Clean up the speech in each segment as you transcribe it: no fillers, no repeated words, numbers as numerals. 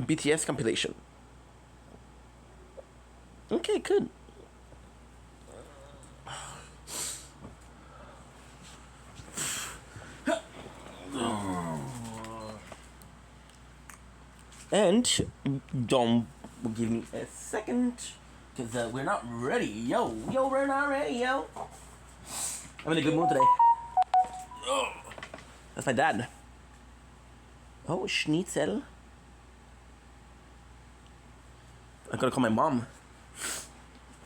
BTS compilation. Okay, good. And don't give me a second, because we're not ready. Yo, we're not ready, yo. I'm in a good mood today. That's my dad. Oh, schnitzel. I gotta call my mom.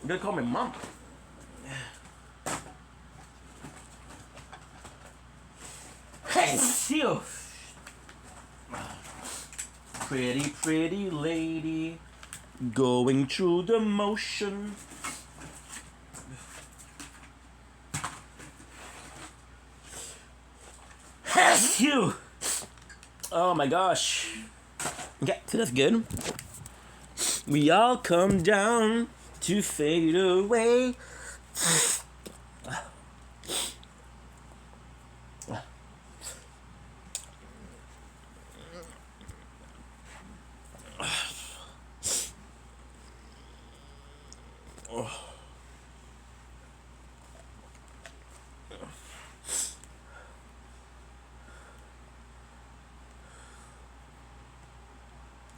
I'm gonna call my mom. Hey, you. Pretty, pretty lady, going through the motion. Yes, you. Oh my gosh. Okay, so that's good. We all come down to fade away.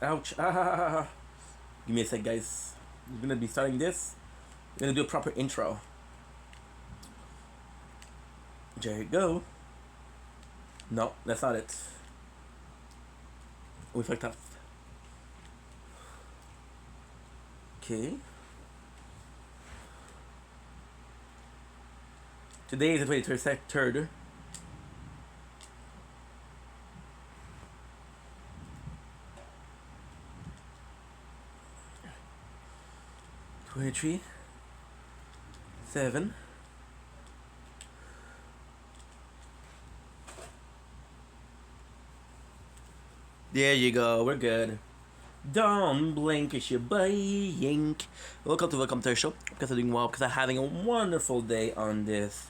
Ouch. Ah. Give me a sec, guys. We're gonna be starting this. We're gonna do a proper intro. There you go. No, that's not it. We fucked up. Okay. Today is the 23rd. Poetry. 7. There you go, we're good. Don't blink, it's your boy Welcome to our show. Because I'm doing well, because I'm having a wonderful day on this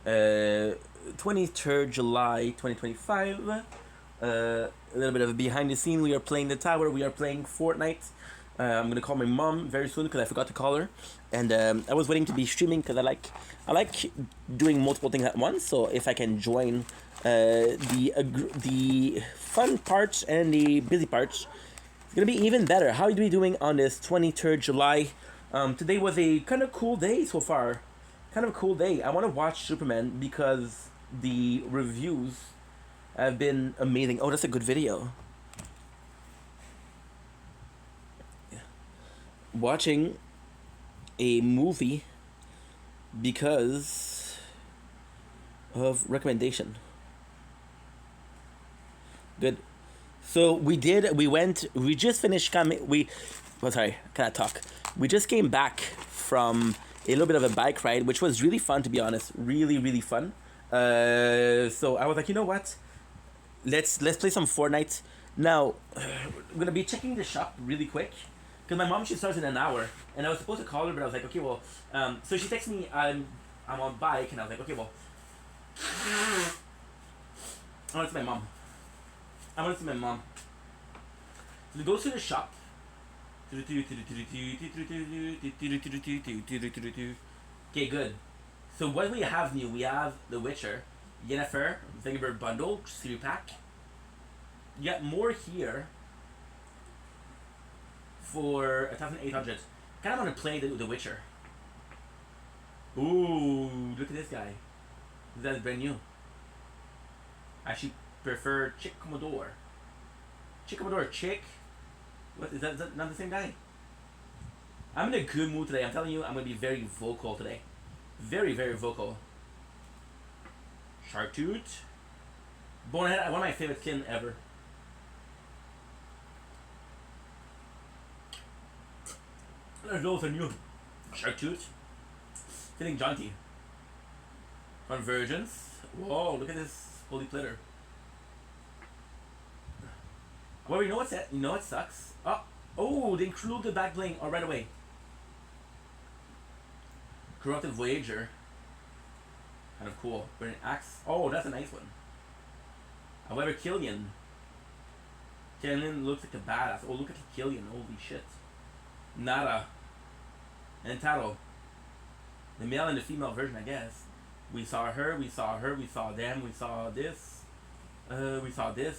23rd July 2025. A little bit of a behind the scene. We are playing the tower. We are playing Fortnite. I'm gonna call my mom very soon because I forgot to call her, and I was waiting to be streaming because I like doing multiple things at once. So if I can join the fun parts and the busy parts, it's gonna be even better. How are we doing on this 23rd July? Today was a kind of cool day so far. Kind of a cool day. I want to watch Superman because the reviews have been amazing. Oh, that's a good video. Watching a movie because of recommendation. Good. So we just finished cannot talk. We just came back from a little bit of a bike ride, which was really fun, to be honest. Really, really fun. So I was like, you know what? Let's play some Fortnite. Now, I'm gonna be checking the shop really quick. Because my mom, she starts in an hour, and I was supposed to call her, but I was like, okay, well, so she texts me, I'm on bike, and I was like, okay, well, I want to see my mom. So we go to the shop. Okay, good. So what we have new, we have The Witcher, Yennefer, Thunderbird Bundle, 3-pack. You got more here for 1,800. Kind of want to play the Witcher. Ooh, look at this guy. That's brand new. I actually prefer Chick Commodore. What is that? Is that not the same guy? I'm in a good mood today. I'm telling you, I'm gonna be very vocal today. Very, very vocal. Chartute. Bonehead, one of my favorite skin ever. Let's go with a new Chartute. Feeling jaunty. Convergence. Whoa, look at this holy plitter. Well, you know what's that? You know what sucks? Oh, they include the back bling right away. Corrupted Voyager. Kind of cool. Burning Axe. Oh, that's a nice one. However, Killian Kaylin looks like a badass. Oh, look at Killian. Holy shit. Nara. And Taro. The male and the female version, I guess. We saw her, we saw her, we saw them, we saw this. We saw this.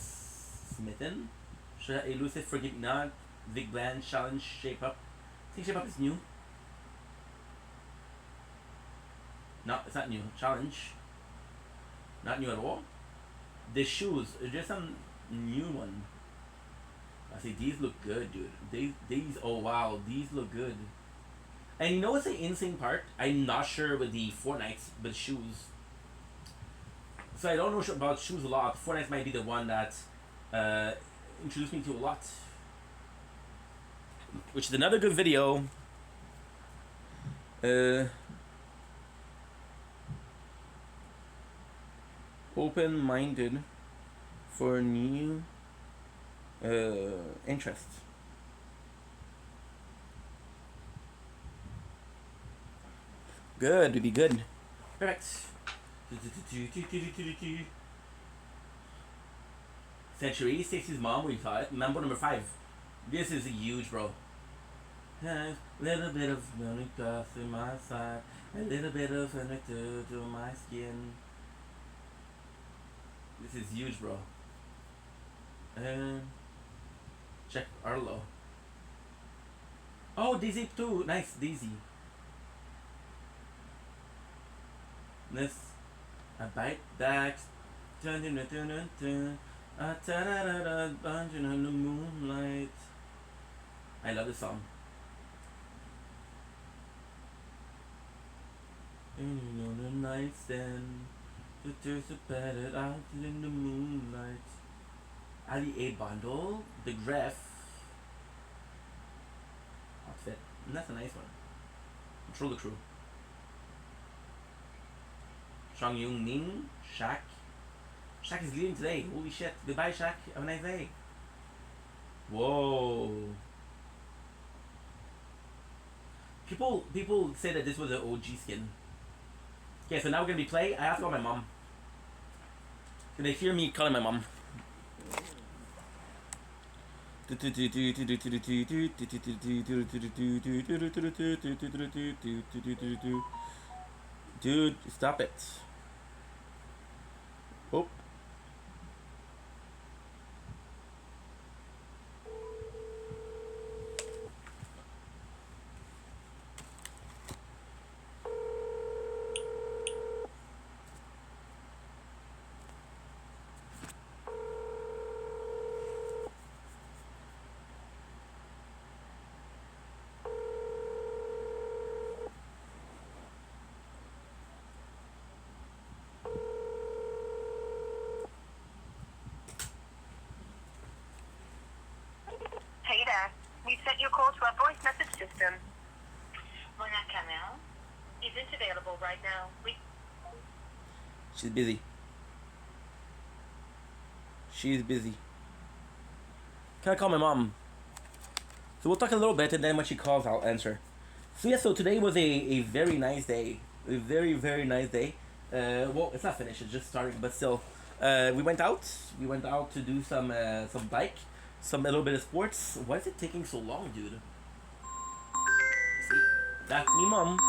Smitten. Elusive, Forget Me Not. Vic Bland, Challenge, Shape Up. I think Shape Up is new. No, it's not new. Challenge. Not new at all. The shoes, just some new one. I say these look good, dude. These oh wow, these look good. And you know what's the insane part? I'm not sure with the Fortnites, but shoes. So I don't know about shoes a lot. Fortnite might be the one that introduced me to a lot. Which is another good video. Open-minded for new interests. Good, would be good. Perfect. Century, Stacey's mom, we saw it. Mambo number 5. This is huge, bro. A little bit of money goes to my side, a little bit of honey to my skin. This is huge, bro. Check Arlo. Oh, Daisy too. Nice, Daisy. This, I bite back, turn, a ta-da-da-da, bunching in the moonlight. I love this song. And you know the nightstand, the tears are patted out in the moonlight. Ali A bundle, the Gref outfit, and that's a nice one. Control the Crew. Shang Yung Ning, Shaq. Shaq is leaving today. Holy shit. Goodbye, Shaq. Have a nice day. Whoa. People say that this was an OG skin. Okay, so now we're gonna be playing. I have to call my mom. Can they hear me calling my mom? Dude, stop it. Oh. Hey there. We sent your call to our voice message system. Mona Kamel isn't available right now. She's busy. She's busy. Can I call my mom? So we'll talk a little bit, and then when she calls, I'll answer. So yeah, so today was a very nice day. A very, very nice day. Well, it's not finished. It's just starting, but still. We went out. We went out to do some bike. A little bit of sports. Why is it taking so long, dude? See? That's me, mom.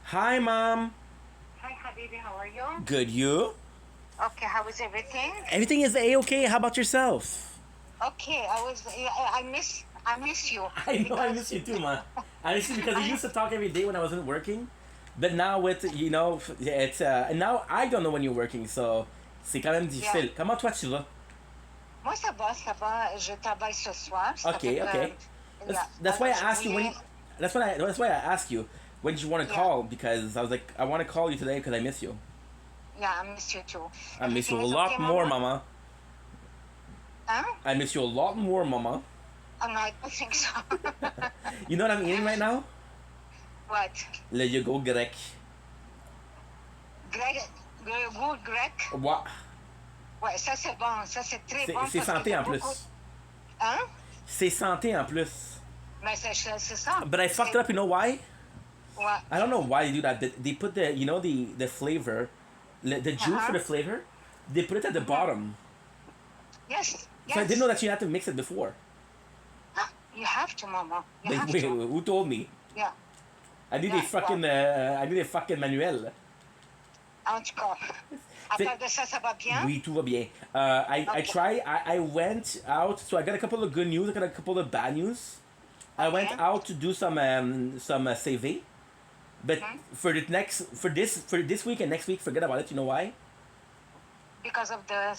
Hi, mom. Hi, Habibi. How are you? Good, you? Okay. How is everything? Everything is A-okay. How about yourself? Okay. I miss you. I know, I miss you too, man. I miss you because we used to talk every day when I wasn't working. But now with, it's, and now I don't know when you're working, so c'est quand même difficile. Yeah. Comment toi tu vas? Moi, ça va. Je travaille ce soir. Okay. That's why I asked you when. That's why I asked you when did you want to call, because I was like, I want to call you today because I miss you. Yeah, I miss you too. I miss you a Everything is lot okay, more, mama. Huh? I miss you a lot more, mama. Oh, no, I don't think so. You know what I'm eating right now? What? Le yogourt grec. Grec? What? Ouais, ça c'est bon. Ça c'est très bon. C'est parce santé que en plus. Hein? C'est santé en plus. Mais c'est ça. But I fucked it up, you know why? What? I don't know why they do that. They put the the flavor, the juice for Uh-huh. the flavor. They put it at the bottom. Yes, So I didn't know yes. that you had to mix it before. You have to, Mama. You Like have wait, to. who told me? Yeah, I yeah, well, need a fucking manuel. en tout cas. À Fait- part de ça, ça va bien? Oui, tout va bien. Okay. I went out, so I got a couple of good news, I got a couple of bad news. I went Okay. out to do some CV, but Mhm. for this week and next week, forget about it. You know why? Because of the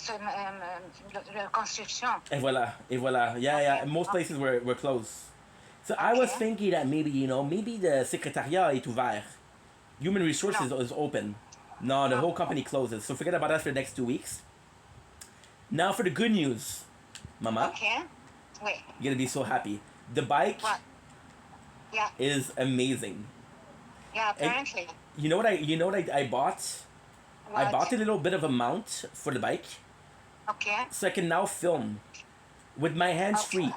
construction. Et voilà. Yeah, Okay. yeah. Most places were closed. So I was Okay. thinking that maybe maybe the secretariat est ouvert. Human resources No. is open. No, the No. whole company closes. So forget about that for the next 2 weeks. Now for the good news, Mama. Okay. Wait. You're gonna be so happy. The bike What? Yeah. is amazing. Yeah. And Apparently. I bought? I What? bought a little bit of a mount for the bike, Okay. so I can now film with my hands Okay. free.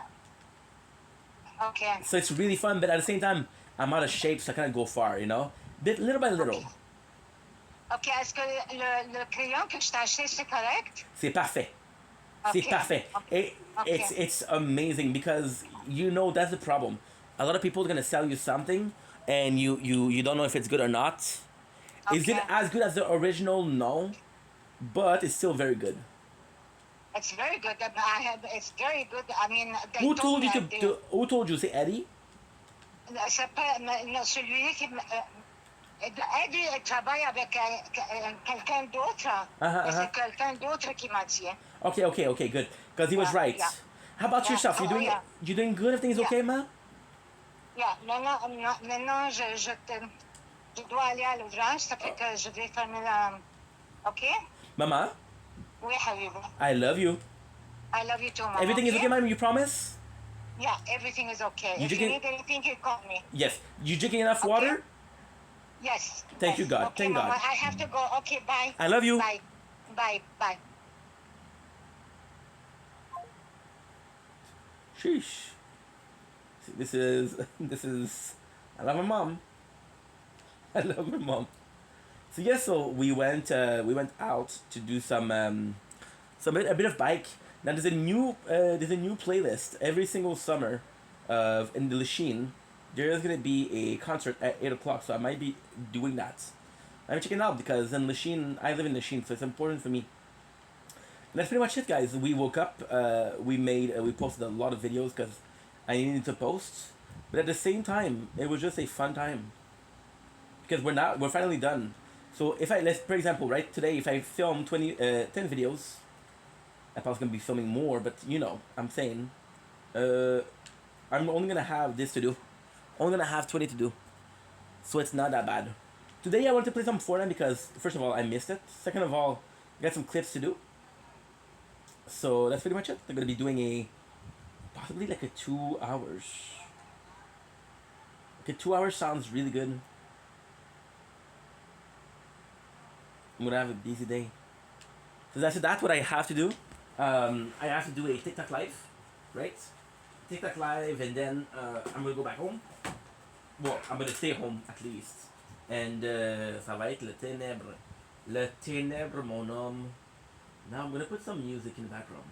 Okay. So it's really fun, but at the same time, I'm out of shape, so I can't go far. Little by little. Ok, est-ce que le crayon que je t'ai acheté, c'est correct? C'est parfait. C'est Okay. parfait. Okay. It's amazing because that's the problem. A lot of people are gonna sell you something, and you don't know if it's good or not. Is it Okay. as good as the original? No, but it's still very good. It's very good. It's very good. I mean, they Who told told me you I do. Who told you? Say Eddie. C'est pas non, celui qui Eddie travaille avec quelqu'un d'autre. Uh-huh, Et uh-huh. c'est quelqu'un d'autre qui m'a dit. Okay, good. Because he was Yeah, right. yeah. How about Yeah. yourself? Oh, yeah. You doing good? Everything's Yeah. okay, ma? Yeah. Maintenant, je dois aller à l'ouvrage. Ça fait que je vais fermer la... OK? Mama, Oui, Habibu. I love you. I love you too, Mama. Everything is okay, ma'am. You promise? Yeah, everything is okay. You If you drinking- need anything, you call me. Yes. You drinking enough Okay. water? Yes. Thank you, yes. God. Okay, Thank Mama, God. I have to go. Okay, bye. I love you. Bye. Bye. Bye. Sheesh. See, this is. I love my mom. I love my mom. So yes, so we went out to do a bit of bike. Now there's a new playlist every single summer, in the Lachine. There is gonna be a concert at 8 o'clock, so I might be doing that. I'm checking it out because in Lachine, I live in Lachine, so it's important for me. And that's pretty much it, guys. We woke up, we posted a lot of videos because I needed to post, but at the same time, it was just a fun time because we're finally done. So let's, for example, right today, if I film 10 videos, I'm probably gonna be filming more, but I'm saying, I'm only gonna have this to do, only gonna have 20 to do, so it's not that bad. Today I want to play some Fortnite because first of all I missed it. Second of all, I got some clips to do. So that's pretty much it. I'm gonna be doing possibly like a 2 hours. Okay, 2 hours sounds really good. I'm gonna have a busy day. So that's what I have to do. I have to do a TikTok live, right? TikTok live, and then I'm gonna go back home. Well, I'm gonna stay home at least. And ça va être le ténèbre. Le ténèbre, mon homme. Now I'm gonna put some music in the background.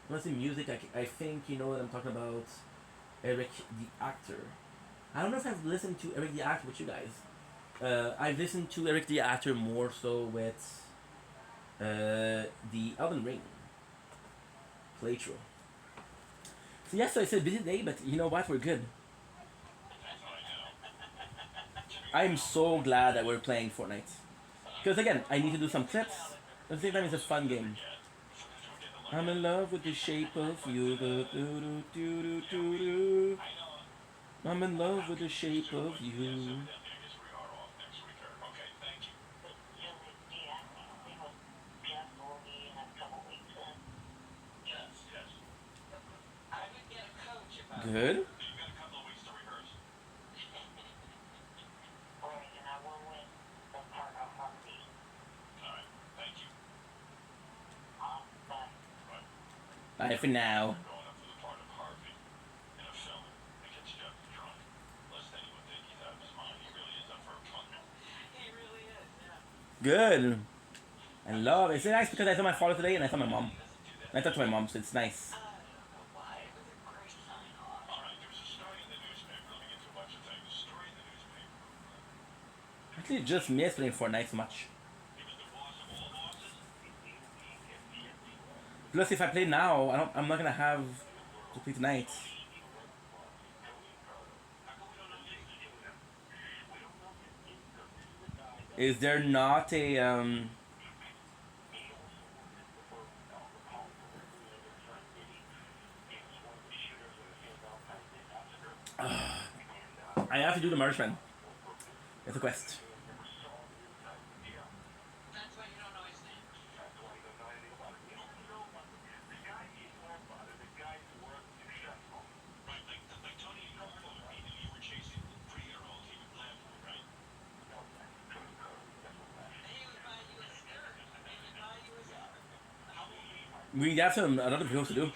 When I say music, I think you know what I'm talking about. Eric the actor. I don't know if I've listened to Eric the actor with you guys. I've listened to Eric the actor more so with the Elden Ring playthrough. So yes, so it's a busy day, but you know what? We're good. I'm so glad that we're playing Fortnite. Because again, I need to do some clips. At the same time, it's a fun game. I'm in love with the shape of you. I'm in love with the shape of you. Good. Bye for now. Good. I love it. It's nice because I saw my father today and I saw my mom. I talked to my mom, so it's nice. Actually, just miss playing Fortnite so much. Plus, if I play now, I'm not gonna have to play tonight. Is there not a I have to do the Marshman. It's a quest. We have some other things to do.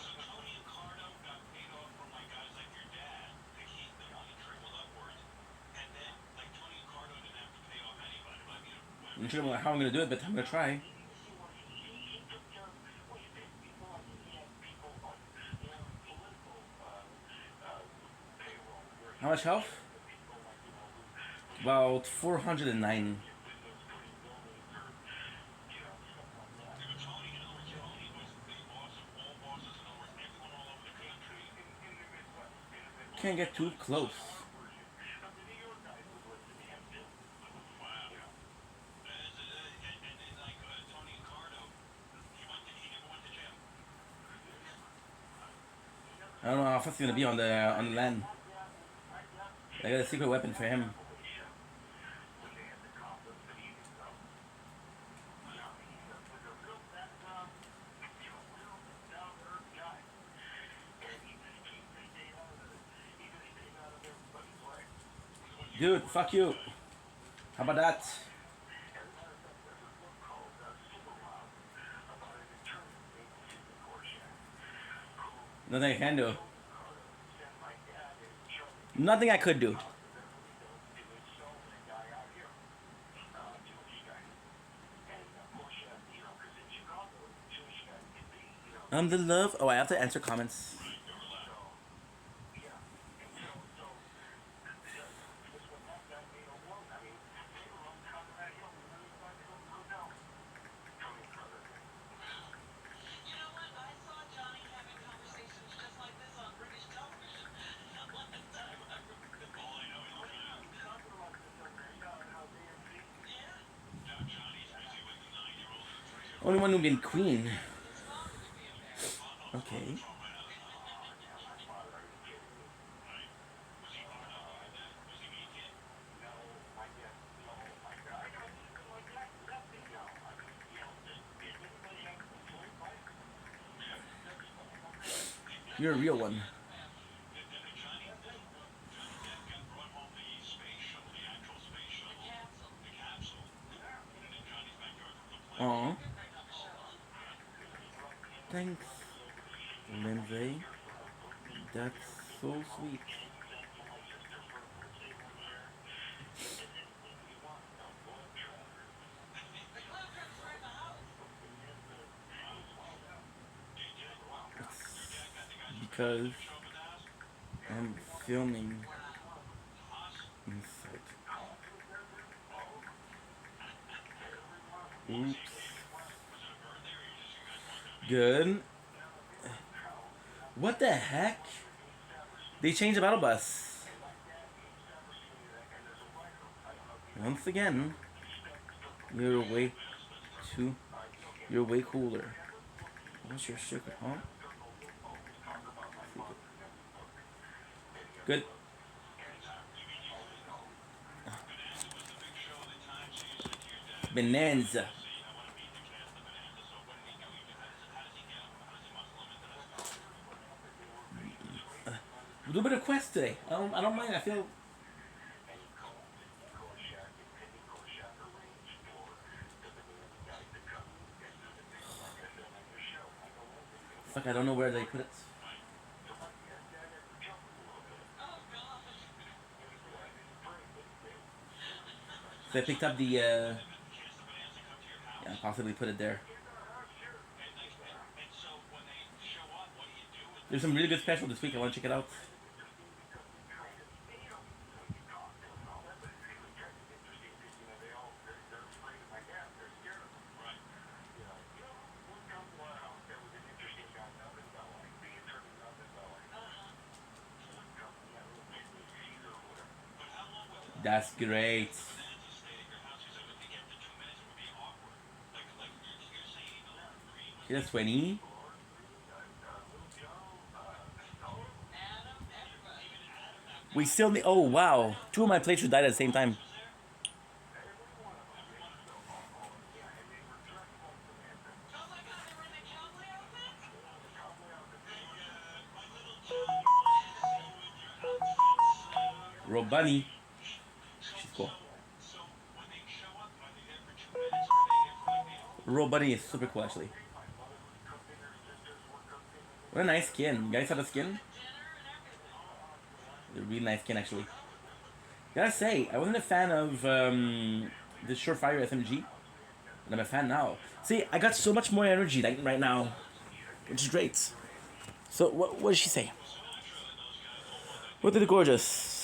I'm not sure how I'm gonna do it, but I'm gonna try. How much health? About 409. Can't get too close. I don't know how fast he's gonna be on the land. I got a secret weapon for him. Dude, fuck you. How about that? Nothing I can do. Nothing I could do. I'm the love. Oh, I have to answer comments. Only one who been queen. Okay. You're a real one. Aw. Thanks, Lindsay. That's so sweet. It's because I'm filming inside. Oops. Good. What the heck? They changed the battle bus. Once again, you're way too. You're way cooler. What's your secret, huh? Good. Bonanza. We'll do a bit of quest today. I don't mind. I feel. Fuck, I don't know where they put it. So I picked up the Yeah, possibly put it there. There's some really good special this week. I want to check it out. That's great. That's 20. We still need. Oh wow! Two of my players died at the same time. Robani. She's cool. Robani is super cool actually. What a nice skin. You guys have a skin? A really nice skin actually. Gotta say, I wasn't a fan of the Surefire SMG. And I'm a fan now. See, I got so much more energy like right now. Which is great. So what did she say? What did the gorgeous?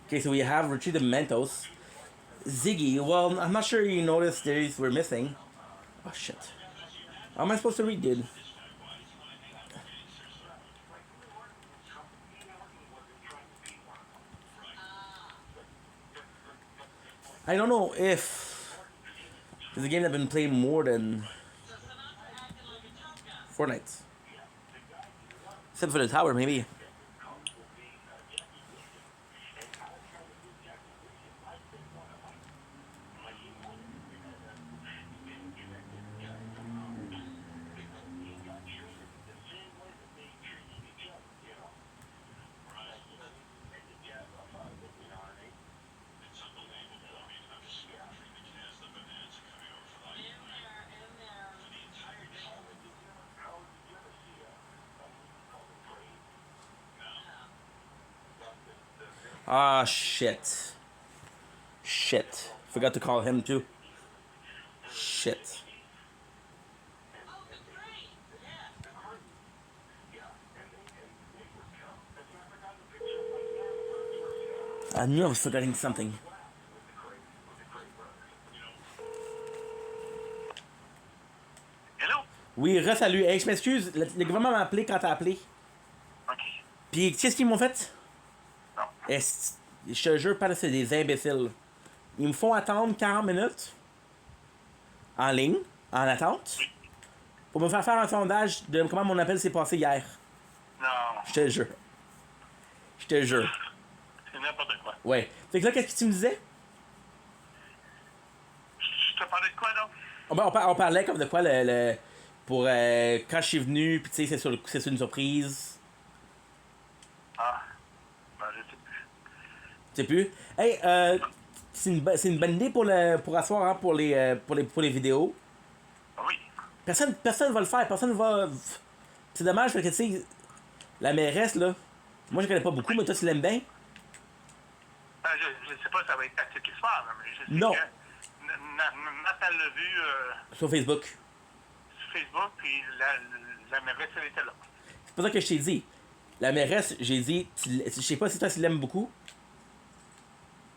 Okay, so we have Retreat of Mentos. Ziggy, well, I'm not sure you noticed these were missing. Oh shit. How am I supposed to read, dude? I don't know if it's a game I've been playing more than Fortnite. Except for the tower, maybe. Ah, shit. Shit. Forgot to call him too. Shit. I knew I was forgetting something. Hello? Oui, re-salut. Hey, je m'excuse. Le gouvernement m'a appelé quand t'as appelé. OK. Puis, qu'est-ce qu'ils m'ont fait? Non. Je te jure, pas c'est des imbéciles. Ils me font attendre 40 minutes en ligne, en attente, pour me faire un sondage de comment mon appel s'est passé hier. Non. Je te jure. Je te jure. C'est n'importe quoi. Ouais. Fait que là, qu'est-ce que tu me disais? Je te parlais de quoi, là? On parlait comme de quoi pour quand je suis venu, puis tu sais, c'est sur une surprise. Ah. Ben, je sais plus. Tu sais plus? Hey, c'est une bonne idée pour asseoir, hein, pour les vidéos. Oui. Personne va le faire, personne va. C'est dommage parce que tu sais, la mairesse là, moi je connais pas beaucoup, mais toi tu l'aimes bien. Ben, je sais pas si ça va être tactique qui se passe, mais je sais Non. que Nathan l'a vu Sur Facebook. sur Facebook, puis la mairesse, elle était là. C'est pour ça que je t'ai dit. La mairesse, j'ai dit, je sais pas si toi tu l'aimes beaucoup.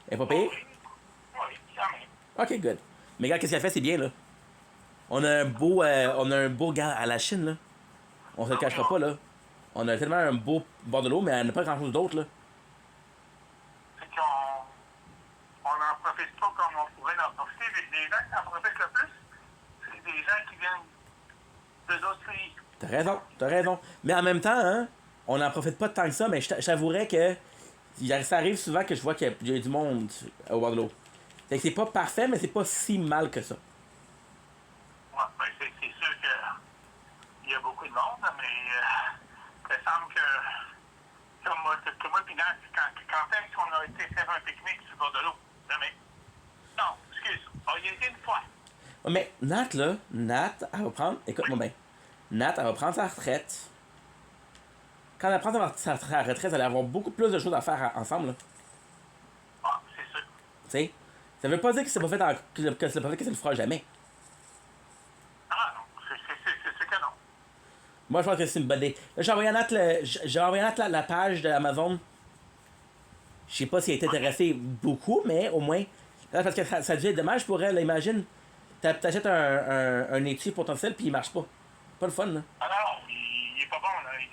Elle est pas payée? Oui, quand même. Ok, good. Mais regarde, qu'est-ce qu'elle fait, c'est bien là. On a un beau gars à la Chine là. On se le cachera pas là. On a tellement un beau bord de l'eau, mais elle n'a pas grand chose d'autre là. C'est qu'on n'en profite pas comme on pourrait en profiter. Les gens qui en profitent le plus, c'est des gens qui viennent d'eux autres pays. T'as raison. Mais en même temps, hein, on n'en profite pas tant que ça, mais je t'avouerais que ça arrive souvent que je vois qu'il y a du monde au bord de l'eau. Fait que c'est pas parfait, mais c'est pas si mal que ça. Ouais, ben c'est sûr qu'il y a beaucoup de monde, mais il semble que moi puis Nat, quand est-ce qu'on a été faire un pique-nique sur le bord de l'eau? Jamais. Non, excuse. On y a été une fois. Mais Nat, elle va prendre. Écoute-moi bien. Nat, elle va prendre sa retraite. quand elle prend sa retraite, elle va avoir beaucoup plus de choses à faire ensemble. Là. Ah, c'est sûr. Tu sais? Ça veut pas dire que c'est pas fait que c'est pas fait que ça le fera jamais. Ah non, c'est sûr que non. Moi, je pense que c'est une bonne idée. Là, j'ai envoyé à Nat la page de Amazon. Je sais pas si elle est intéressée beaucoup, mais au moins. Là, parce que ça devient dommage pour elle, là, imagine. T'achètes un étui potentiel puis il marche pas. Pas le fun, là. Ah non, il est pas bon, là. Il est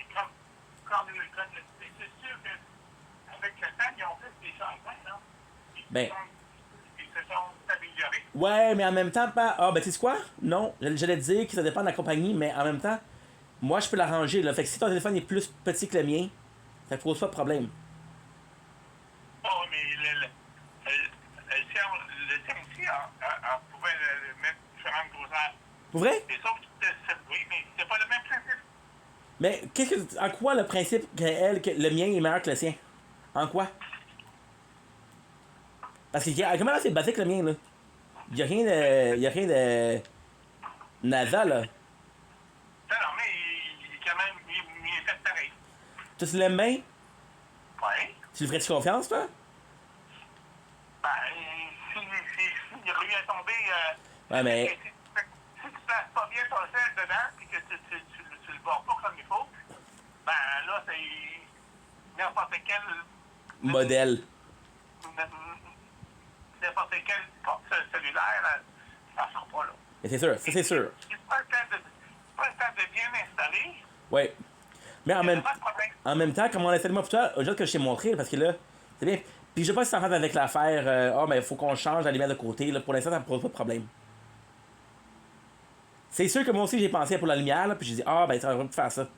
c'est sûr qu'avec le temps, ils ont fait des changements, là. Ben. Ils se sont améliorés. Ouais, mais en même temps, pas. Ah, ben, tu sais quoi? Non, j'allais te dire que ça dépend de la compagnie, mais en même temps, moi, je peux l'arranger, là. Fait que si ton téléphone est plus petit que le mien, ça pose pas de problème. Oh, mais le tien aussi, on pouvait le mettre différentes grosseurs. Pour vrai? Et sauf que oui, mais c'est pas le même principe. Mais en quoi le principe que le mien est meilleur que le sien? En quoi? Parce que comment c'est basique le mien, là? Y a rien de NASA, là. Non, mais il est quand même, il est fait pareil. Tu l'aimes bien? Oui. Tu lui ferais-tu confiance, toi? Ben, si lui est tombé, Ouais, mais. si tu places pas bien ton sel dedans, puis que tu le bordes pas comme il faut, ben là, c'est n'importe quel Modèle. n'importe quel porte cellulaire, ça sort pas là. Mais c'est sûr, ça c'est sûr. C'est pas le temps de bien installer. Ouais. Mais Il y a pas de problème. en même temps, comme on a fait moi pour toi, autre que je t'ai montré, parce que là, c'est bien. Puis je sais pas si ça en fait avec l'affaire, mais il faut qu'on change la lumière de côté, là. Pour l'instant, ça me pose pas de problème. C'est sûr que moi aussi j'ai pensé pour la lumière, là, puis j'ai dit, ben ça va faire ça.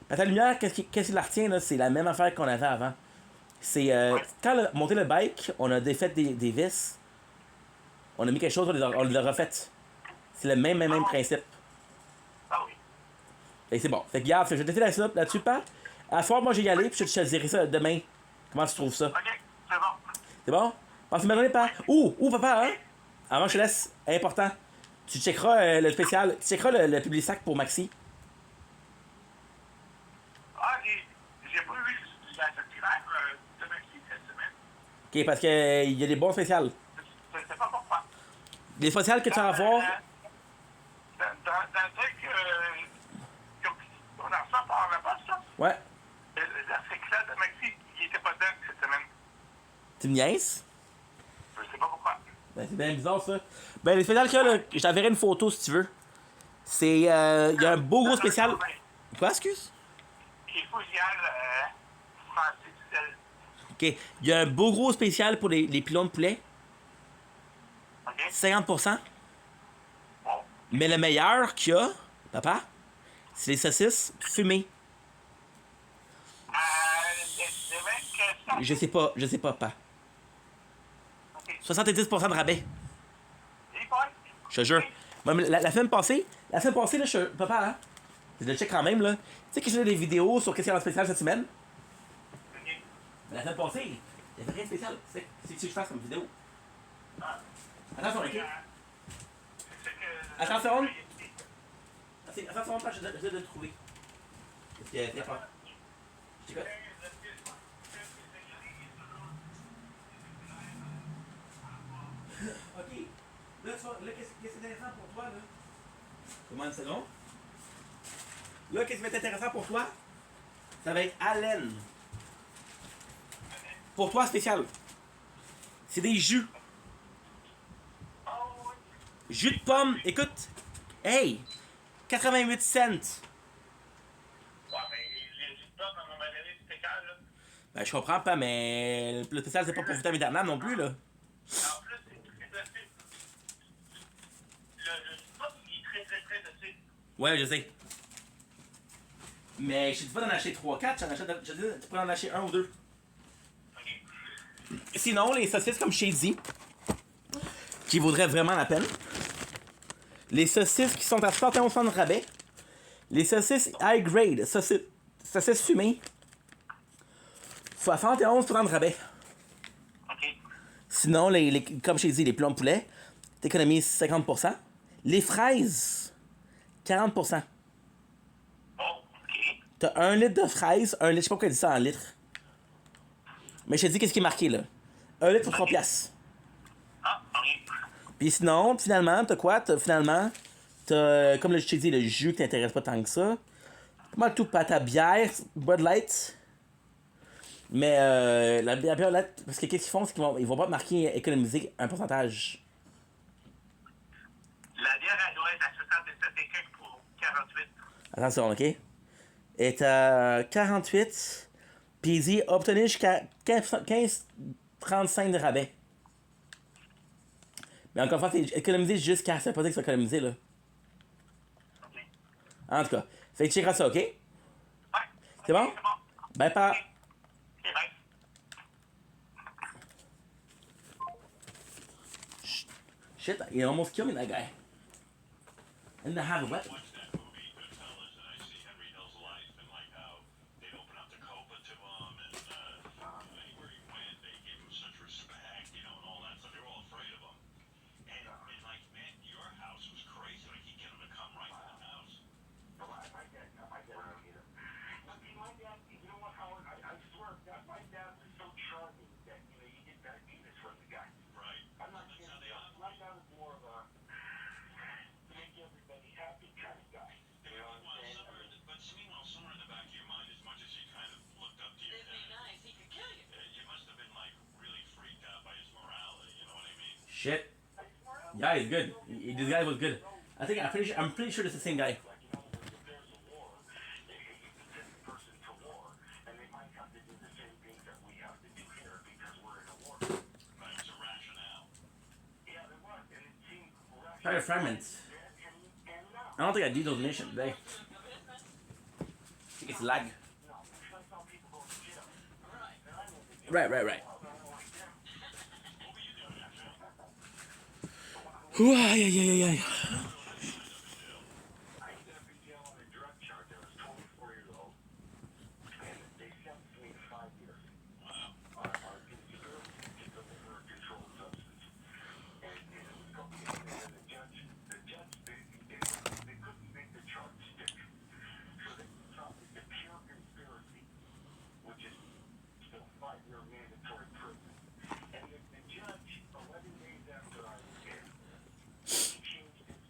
Mais ta lumière, qu'est-ce qui la retient, là? C'est la même affaire qu'on avait avant. C'est, quand on a monté le bike, on a défait des vis, on a mis quelque chose, on les a refait. C'est le même principe. Ah oui. Fait que c'est bon. Fait que regarde, je vais te laisser là-dessus, pas. À la fois, moi j'ai y aller, puis je te dirai ça demain. Comment tu trouves ça? OK, c'est bon. C'est bon? Passe une bonne journée, pas. Papa, hein? Avant, je te laisse. Important. Tu checkeras le spécial. Tu checkeras le Publisac pour Maxi. Ah, j'ai pas vu la circulaire de Maxi cette semaine. Ok, parce que il y a des bons spéciales. Je sais pas pourquoi. Les spéciales que tu vas avoir. Dans le truc qu'on a reçu par la poste, là, Ouais. la circulaire de Maxi, il était pas dedans cette semaine. Tu me niaises? Je sais pas pourquoi. Ben, c'est bien bizarre, ça. Ben, les spéciales qu'il y a, là, je t'enverrai une photo si tu veux. C'est. Il y a un beau gros spécial. Quoi, excuse? Qui est fusillal Francis. Ok. Il y a un beau gros spécial pour les pilons de poulet. OK? 50%. Bon. Mais le meilleur qu'il y a, papa, c'est les saucisses fumées. Les mecs que ça. Je sais pas, papa. OK. 70% de rabais. Les boys. Je te jure. Moi, la semaine passée, là, papa, hein, je le check quand même, là. Tu sais que j'ai des vidéos sur qu'est-ce qu'il y a en spécial cette semaine? OK. La semaine passée, il y avait rien de spécial. C'est ce que je fasse comme vidéo. Ah. Attention, ok? C'est ça que. Attention. Attention, je vais le trouver. Parce que, c'est pas. Je t'écoute. Ok. Là, qu'est-ce qui est intéressant pour toi, là? Comment une seconde? Là, qu'est-ce qui va être intéressant pour toi? Ça va être Allen. Pour toi, spécial. C'est des jus. Jus de pomme. Écoute. Hey! 88 cents. Ouais, mais les jus de pomme, à un moment donné, c'était calme, là. Ben, je comprends pas, mais le spécial, c'est pas pour vitamine d'Arnam non plus, là. En plus, c'est placé. Le jus de pomme, il est très dessus. Ouais, je sais. Mais je te dis pas d'en acheter 3-4, je dis, tu peux en acheter 1 ou 2. OK. Sinon, les saucisses comme chez Z, qui vaudraient vraiment la peine. Les saucisses qui sont à 71 de rabais. Les saucisses high grade, saucisses fumées, 71% de rabais. OK. Sinon, comme chez Z, les plombs de poulet, t'économises 50%. Les fraises, 40%. Bon, OK. T'as 1 litre de fraises, 1 litre, je sais pas pourquoi elle dit ça en litres. Mais je te dis qu'est-ce qui est marqué là. 1 litre pour 3 piastres. Ah, OK. Puis sinon, finalement, t'as quoi? Comme je t'ai dit, le jus qui t'intéresse pas tant que ça. Pas mal tout pas ta bière, Bud Light. Mais la bière Bud Light, parce que qu'est-ce qu'ils font, c'est qu'ils vont pas marquer économiser un pourcentage. La bière, elle doit être à 77 et quelques pour 48. Attention, ok? Est à 48. Puis il dit obtenir jusqu'à 15,35 de rabais. Mais encore une fois, c'est économiser jusqu'à. Ça veut pas dire que c'est économiser, là. OK. En tout cas. Fait que tu checkeras ça, ok? Ouais. C'est bon? C'est bon. Ben, pas. OK. C'est bien. Shit, he almost killed me, that guy. And I have a weapon. Watch that movie, Goodfellas, and I see Henry Hill's life and like how they'd open up the Copa to him, and anywhere he went, they gave him such respect, you know, and all that stuff. They were all afraid of him. And like, man, your house was crazy. Like, he'd get him to come right to the house. My dad don't either. But see, my dad, you know what, Howard? I swear, my dad was so charming that, you know, you get diabetes from the guy. Right. I'm not That's kidding. how they operate. My dad was more of a make everybody happy kind of guy. You know what I'm saying? But meanwhile, somewhere in the back of your mind, as much as he kind of looked up to you, It'd be nice. He could kill you. you must have been like really freaked out by his morality. You know what I mean? Shit. Yeah, he's good. This guy was good. I'm pretty sure it's the same guy. Like, you know, if there's a war, you can send a person to war, and they might have to do the same things that we have to do here because we're in a war. But it was a rationale. Yeah, there was, and it seemed Fire fragments. And now, I don't think I did those missions today. I think it's lag. no, because I saw people go to jail. Right. And I know the jail. Right. What were you doing after? Ooh, yeah. I ended up in jail on a drug charge. I was 24 years old, and they sentenced me to 5 years. Wow. Our conspiracy to deliver a controlled substance. And it was cocaine, and the judge, they couldn't make the charge stick. So they thought it was a pure conspiracy, which is still 5-year mandatory prison. And the judge, 11 days after I was in, he changed his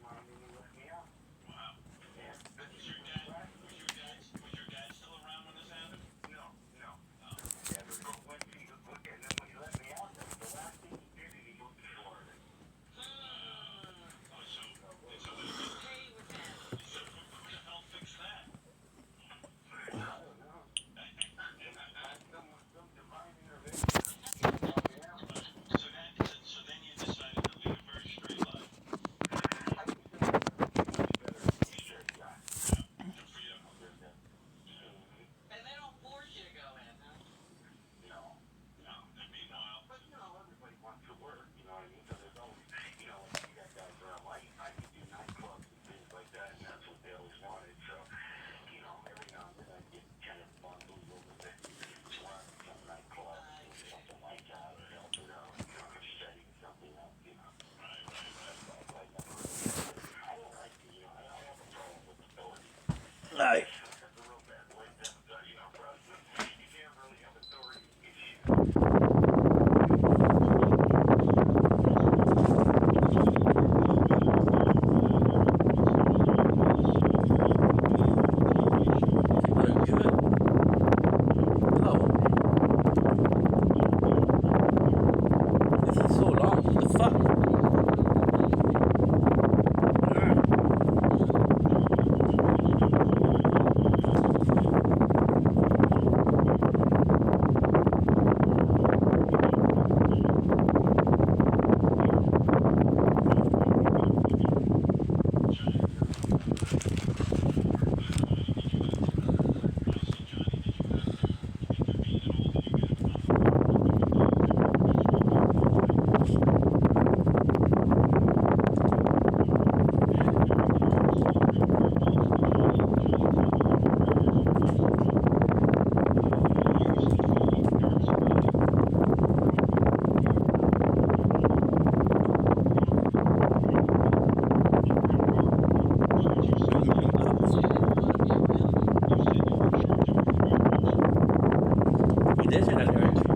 this or not, Eric?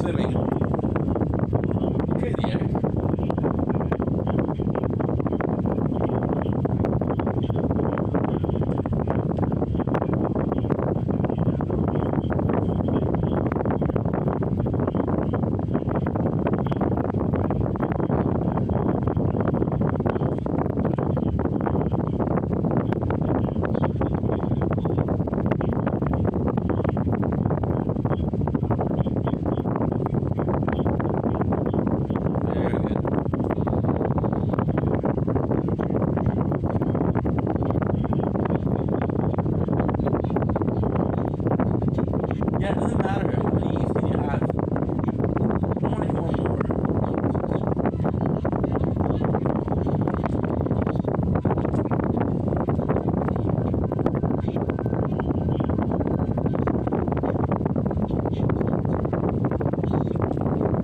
swimming. Crazy, eh? Very good. Yeah, it doesn't matter how many E's you have. I want to go more.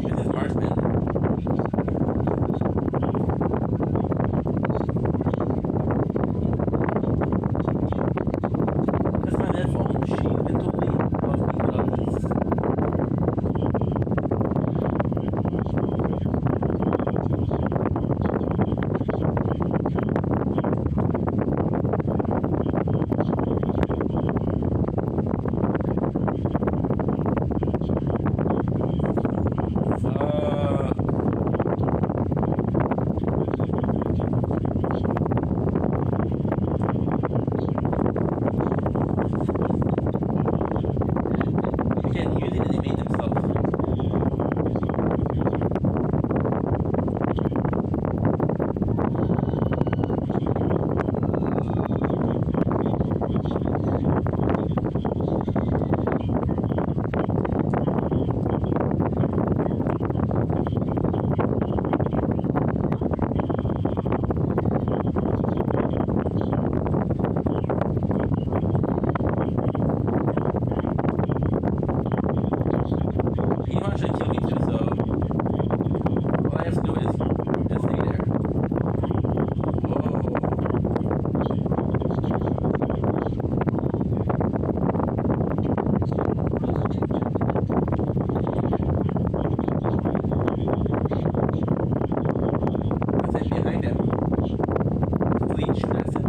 This is Marsman. That's my dad's phone. She's been totally above me about this. Again, using it, they made themselves. He wants to kill me too, so all I have to do is just stay there. Whoa. That's it behind him. Please shoot at him.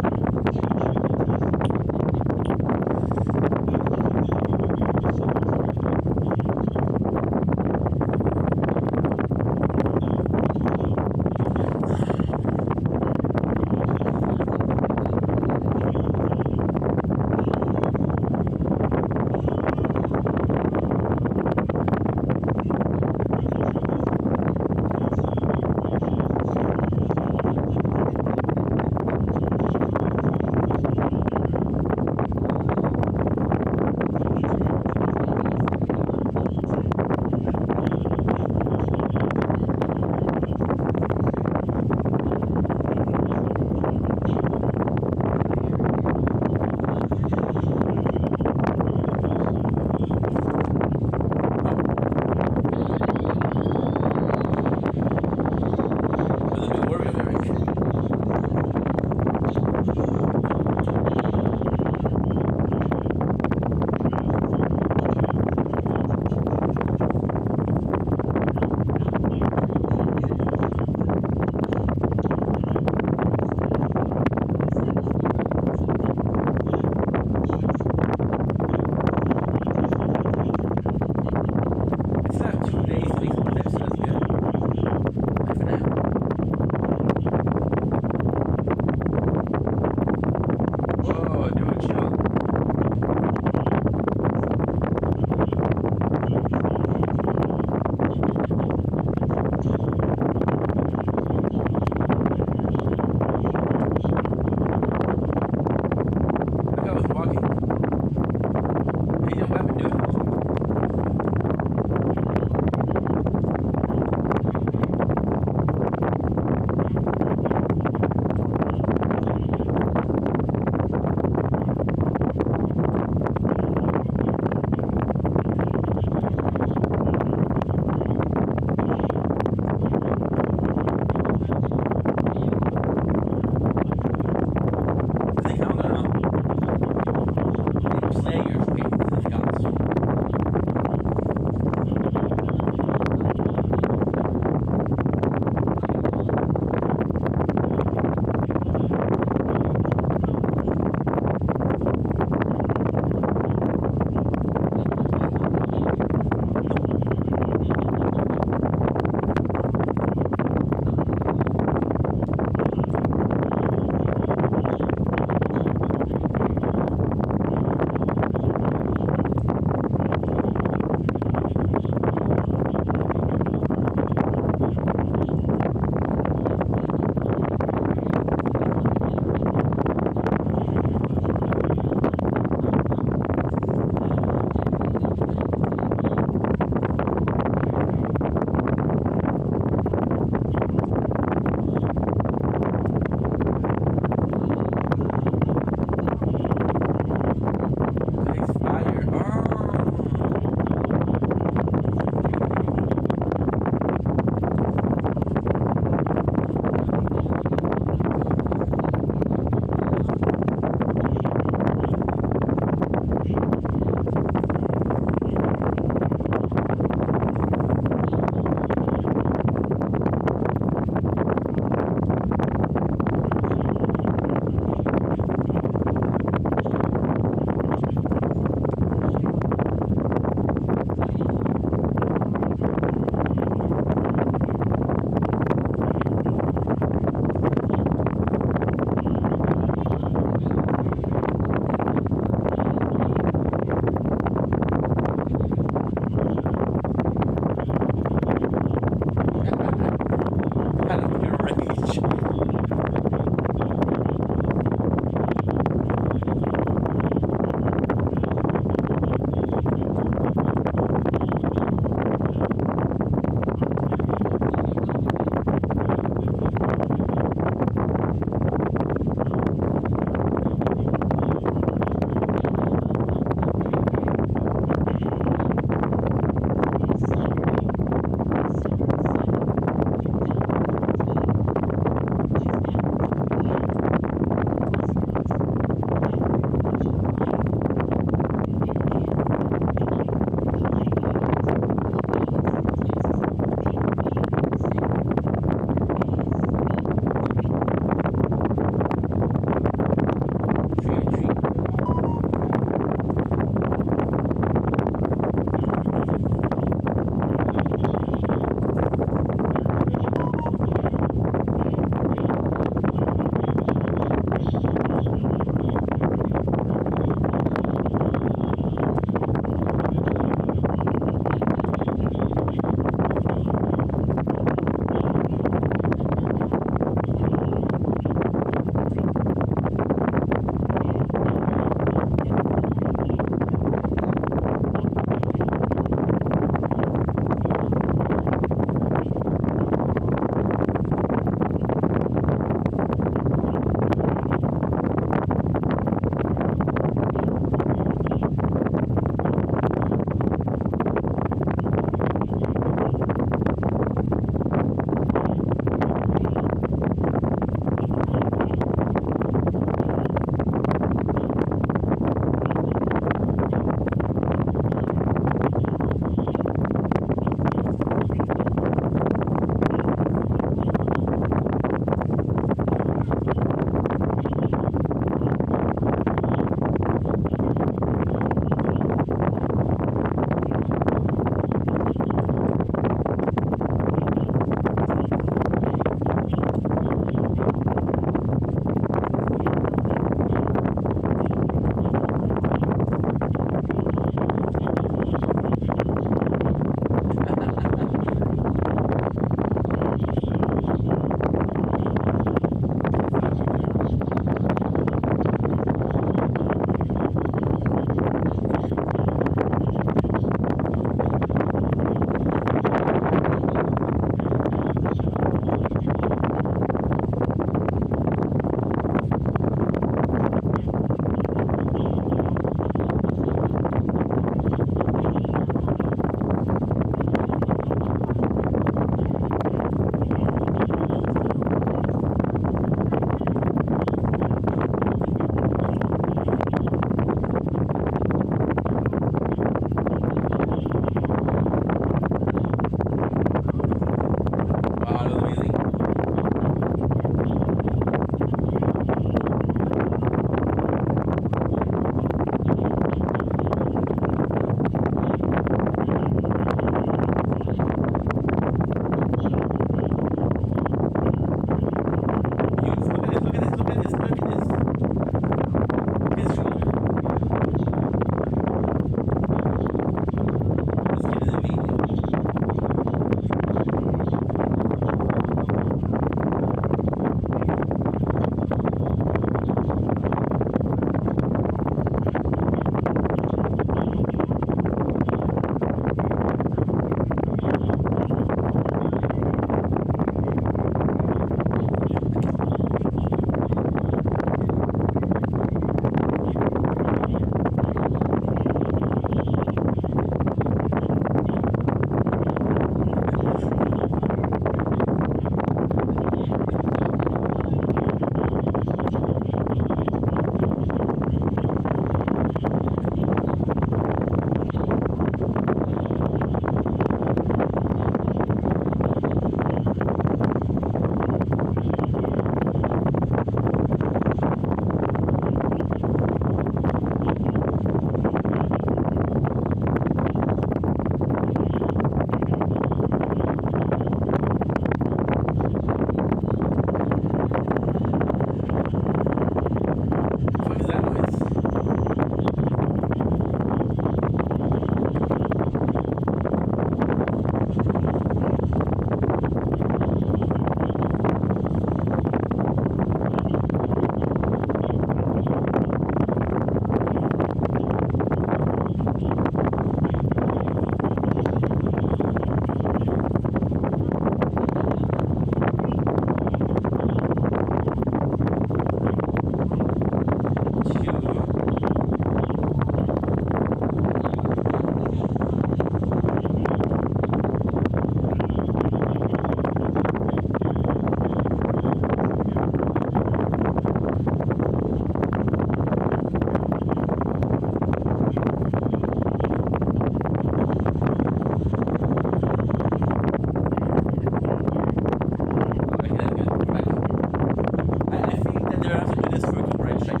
gonna have to do this for copyright strike.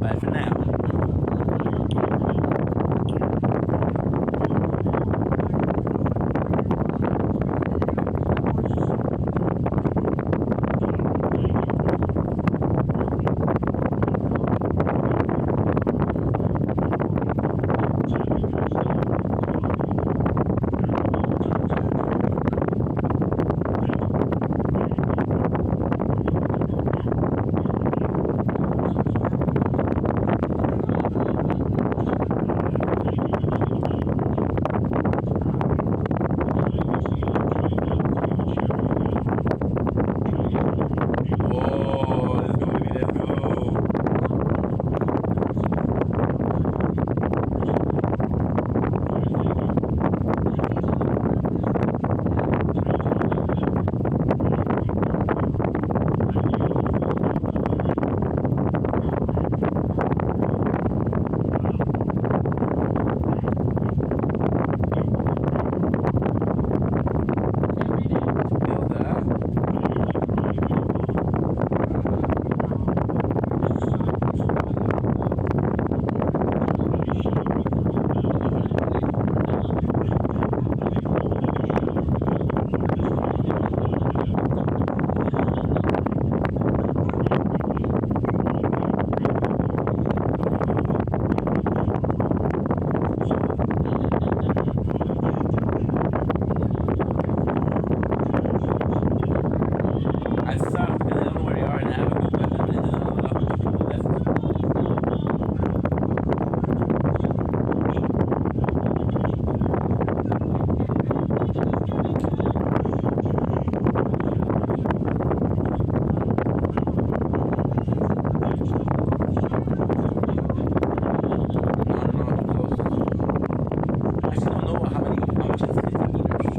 Bye for now. Whoa, let's go, baby, let's go. I stopped because I don't know where you are and I have a good weapon and there's not a lot of people left. I still don't know how much is 50 meters.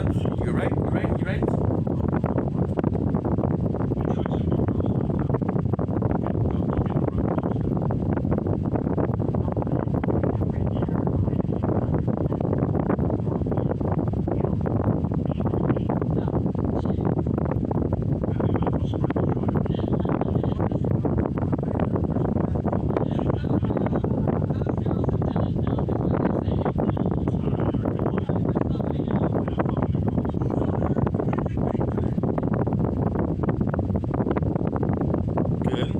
once. You're right. You're right. You're right. Good.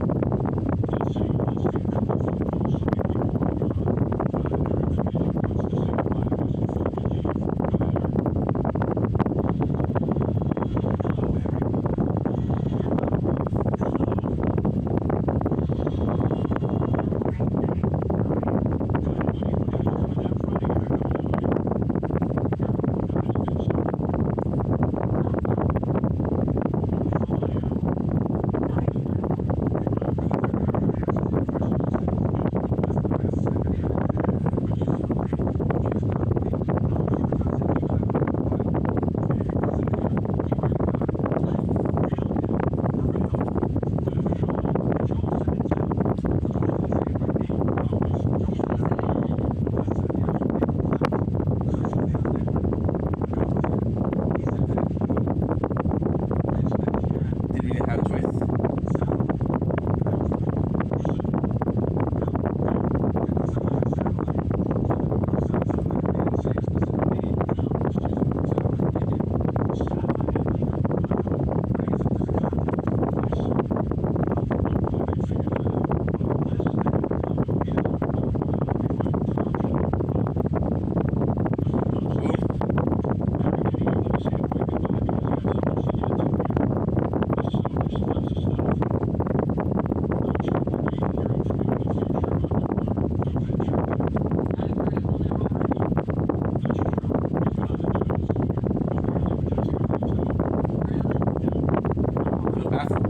Didn't really have a choice. To the bathroom.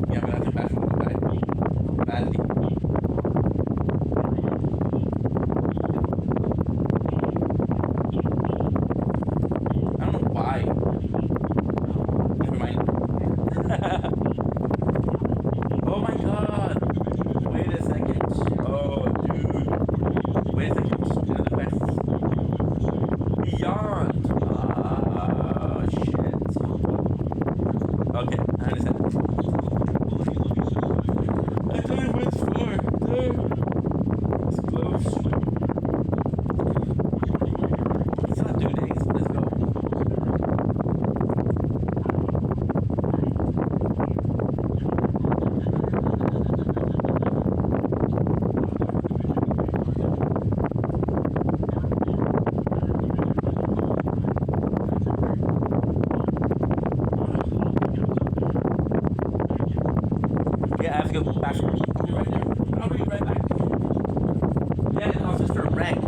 Yeah, but I have to bathroom badly. I don't know why. Never mind. Oh my god. Wait a second. Oh, dude. Wait a second. Another quest. Beyond. Ah, shit. Okay, I understand. I thought it was 4. No. It's close. Still have 2 days. Let's go. Yeah, I have to go bathroom. I'll be right there. I'll be right back. Yeah, and also for rank. I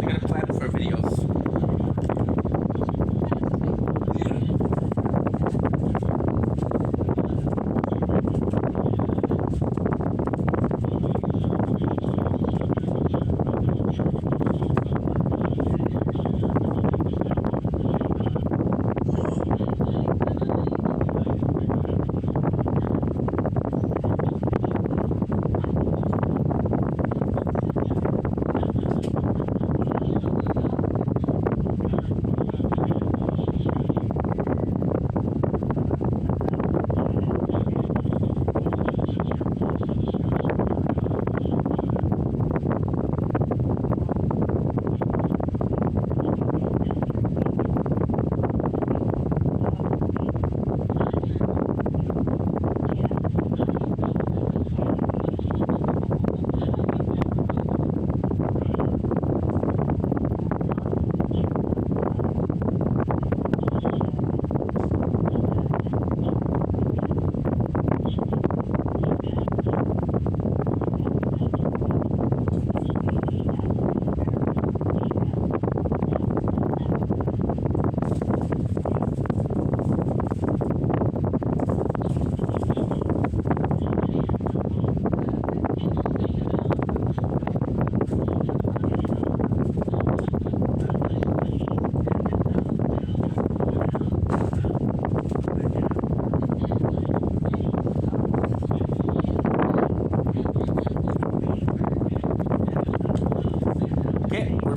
gotta plan for videos.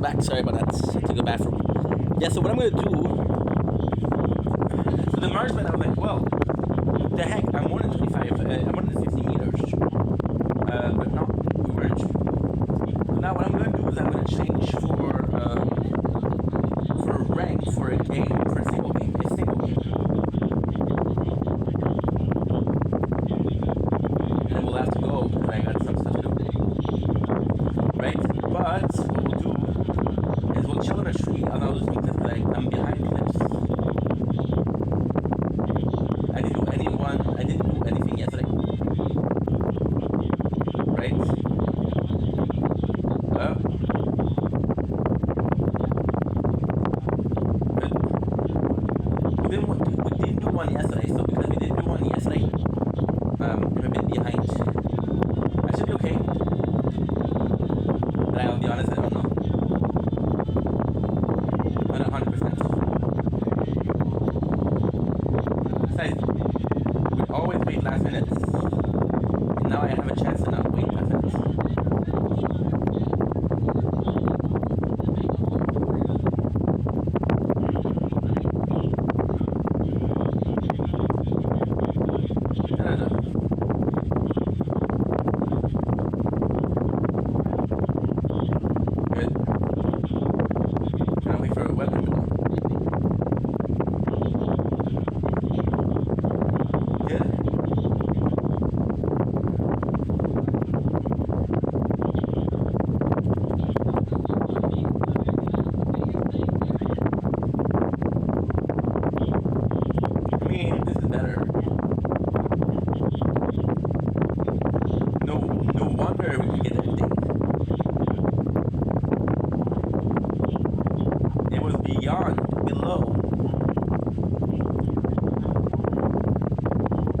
back. Sorry about that. I had to go bathroom. Yeah, so what I'm gonna do. So the marksman, I was like, well, the heck, I'm more than 25. I'm more than 50 meters. But no, we weren't. So now what I'm gonna do is I'm gonna change for a rank for a game, for a single game, and then we'll have to go because I got some stuff to do. Right? But what we'll do is we'll chill in a tree and I'll just because like I'm behind cliffs. I didn't do anything yesterday. Right? We didn't do one yesterday, so because we didn't do one yesterday, I'm a bit behind. I should be okay. But I'll be honest, I don't know. Not 100%. Besides, we always wait last minute, and now I have a chance to not wait last minute. I don't know. Good. Trying to wait for a weapon to go. Good. I mean, this is better. No wonder we could get anything. It was beyond, below.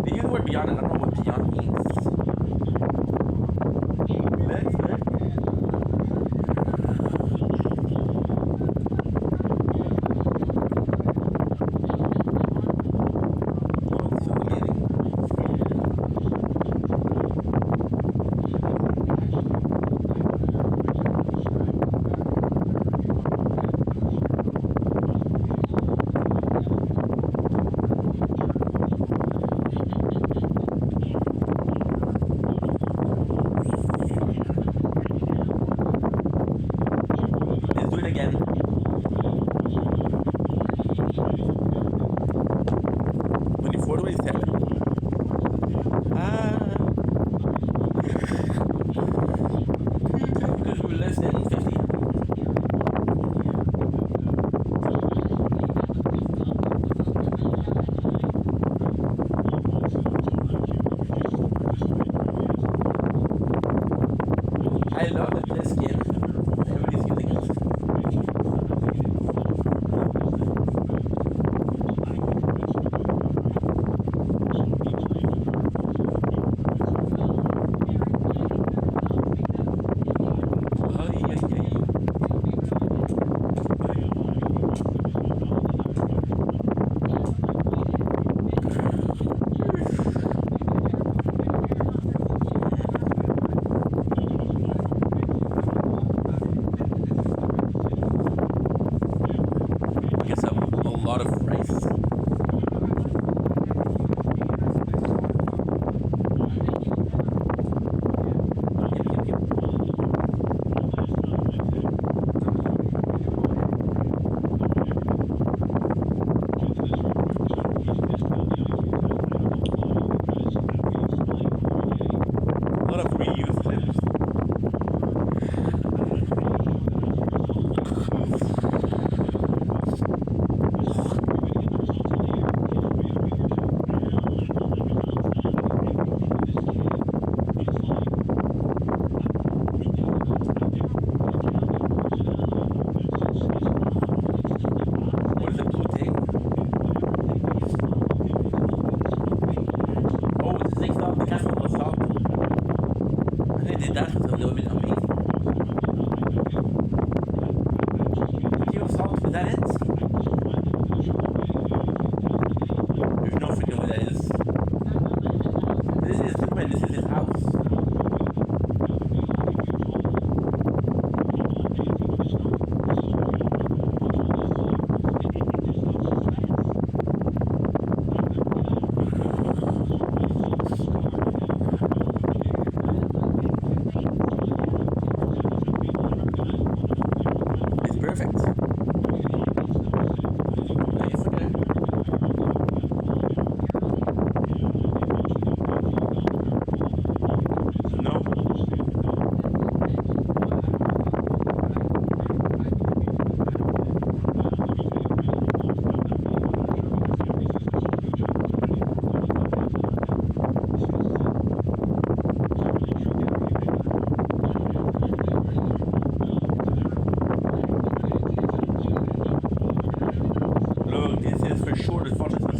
They use the word beyond, and I don't know what beyond means. That's good. Oh, this is amazing.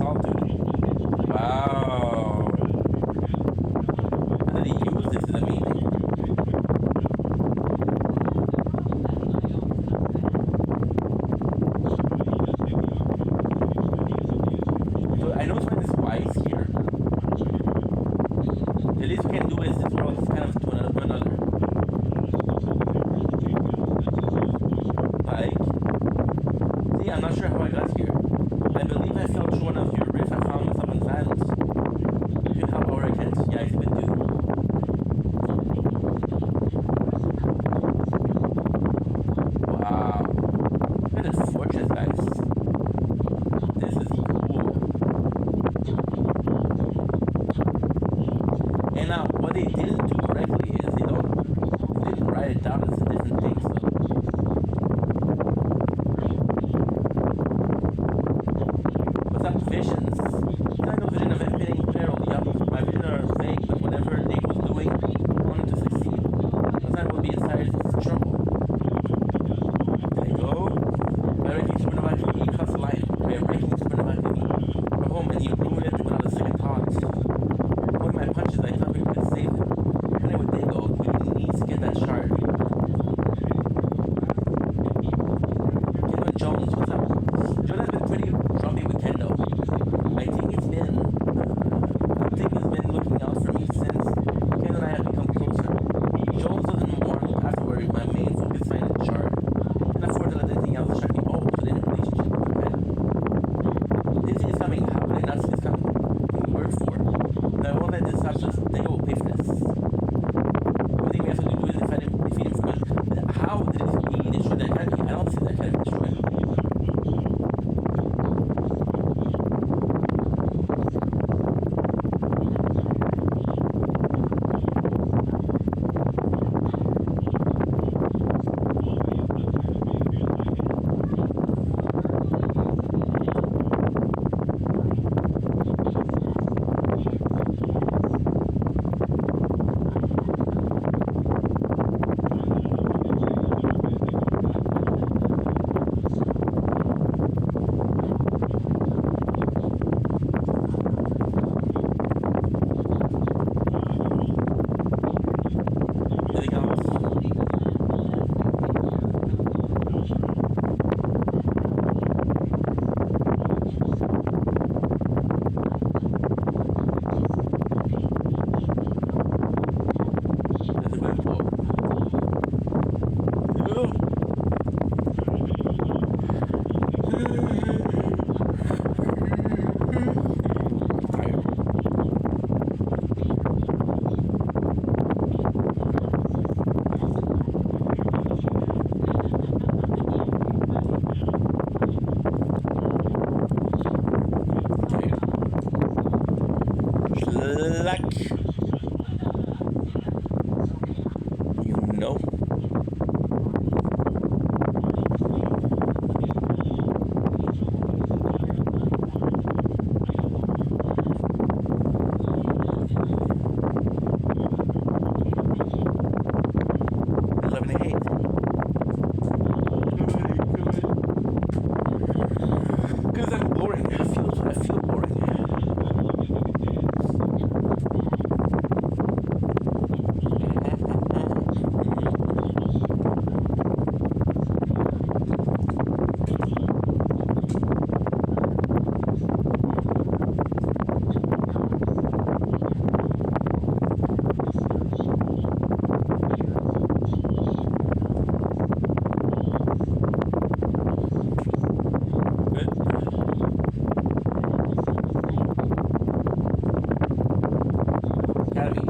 Solitude. Wow. And then he used this is amazing. So I know something is wise here. The least we can do is this world is kind of to another. Like, see, I'm not sure how I got here. I believe I fell through one of your rifts. I found myself in silence. You can help or I can't. Yeah, I even do. Wow. Look at this fortress, guys. This is cool. And now, what they didn't do correctly is they didn't write it down as a different thing. So. What's up, visions? I no vision of impending peril. Yeah, my vision are vague, but whatever Nick was doing, I wanted to succeed. Sometimes we'll be inside trouble. There you go. By breaking Supernova King, he cuts life. By breaking Supernova King, go home and he ruined it without a second thought. Pulling my punches, I thought we could save him. Anyway, there you go. He needs to get that shard. Kendo Jones, what's up? Jones has been pretty grumpy with Kendo. I think it's been looking out for me since Kendo and I have become closer. Jones doesn't want afterward my main focus is finding the shard. Can't afford to let anything else distract me. Oh, so they're in a relationship with Kendo. Didn't see this coming. How could I not see this coming? Who worked for? No, I won't let this stop us. They will pay for this. The thing we have to do is defeat him for good. How did he destroy the academy? I don't see the academy destroyed. Anything else? There's a good flow. Luck. You know. Eleven and 8. Because I'm boring. I feel boring. Academy.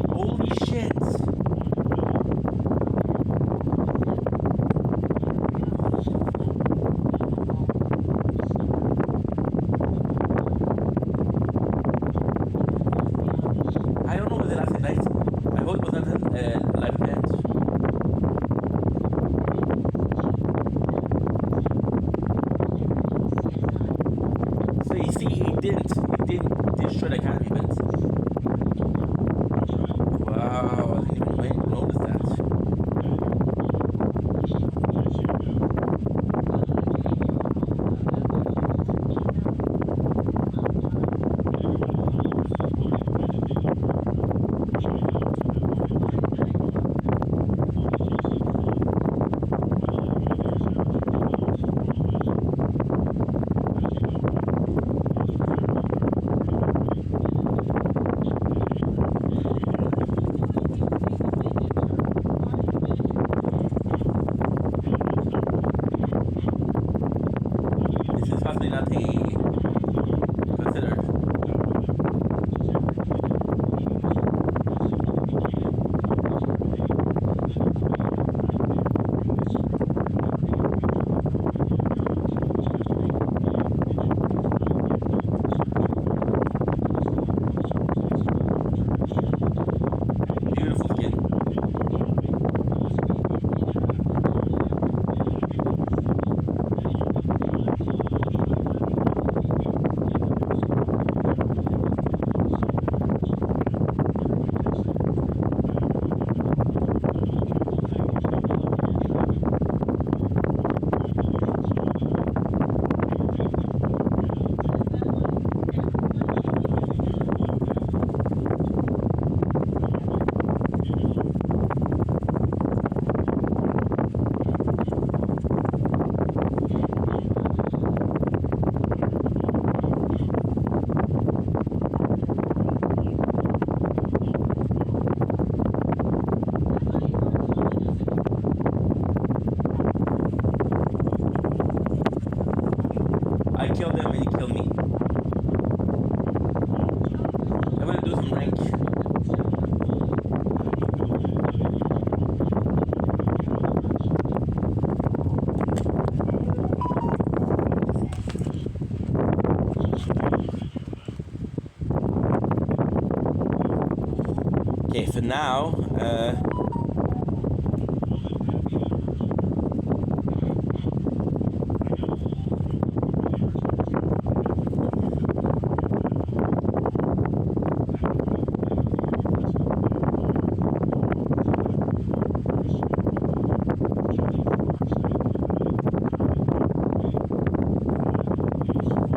Holy shit. I don't know what the last night. I hope it was not a live event. So you see, he didn't destroy the academy event. Wow, I didn't even notice that. I killed him and he killed me. I'm gonna do some rank. Okay, so now,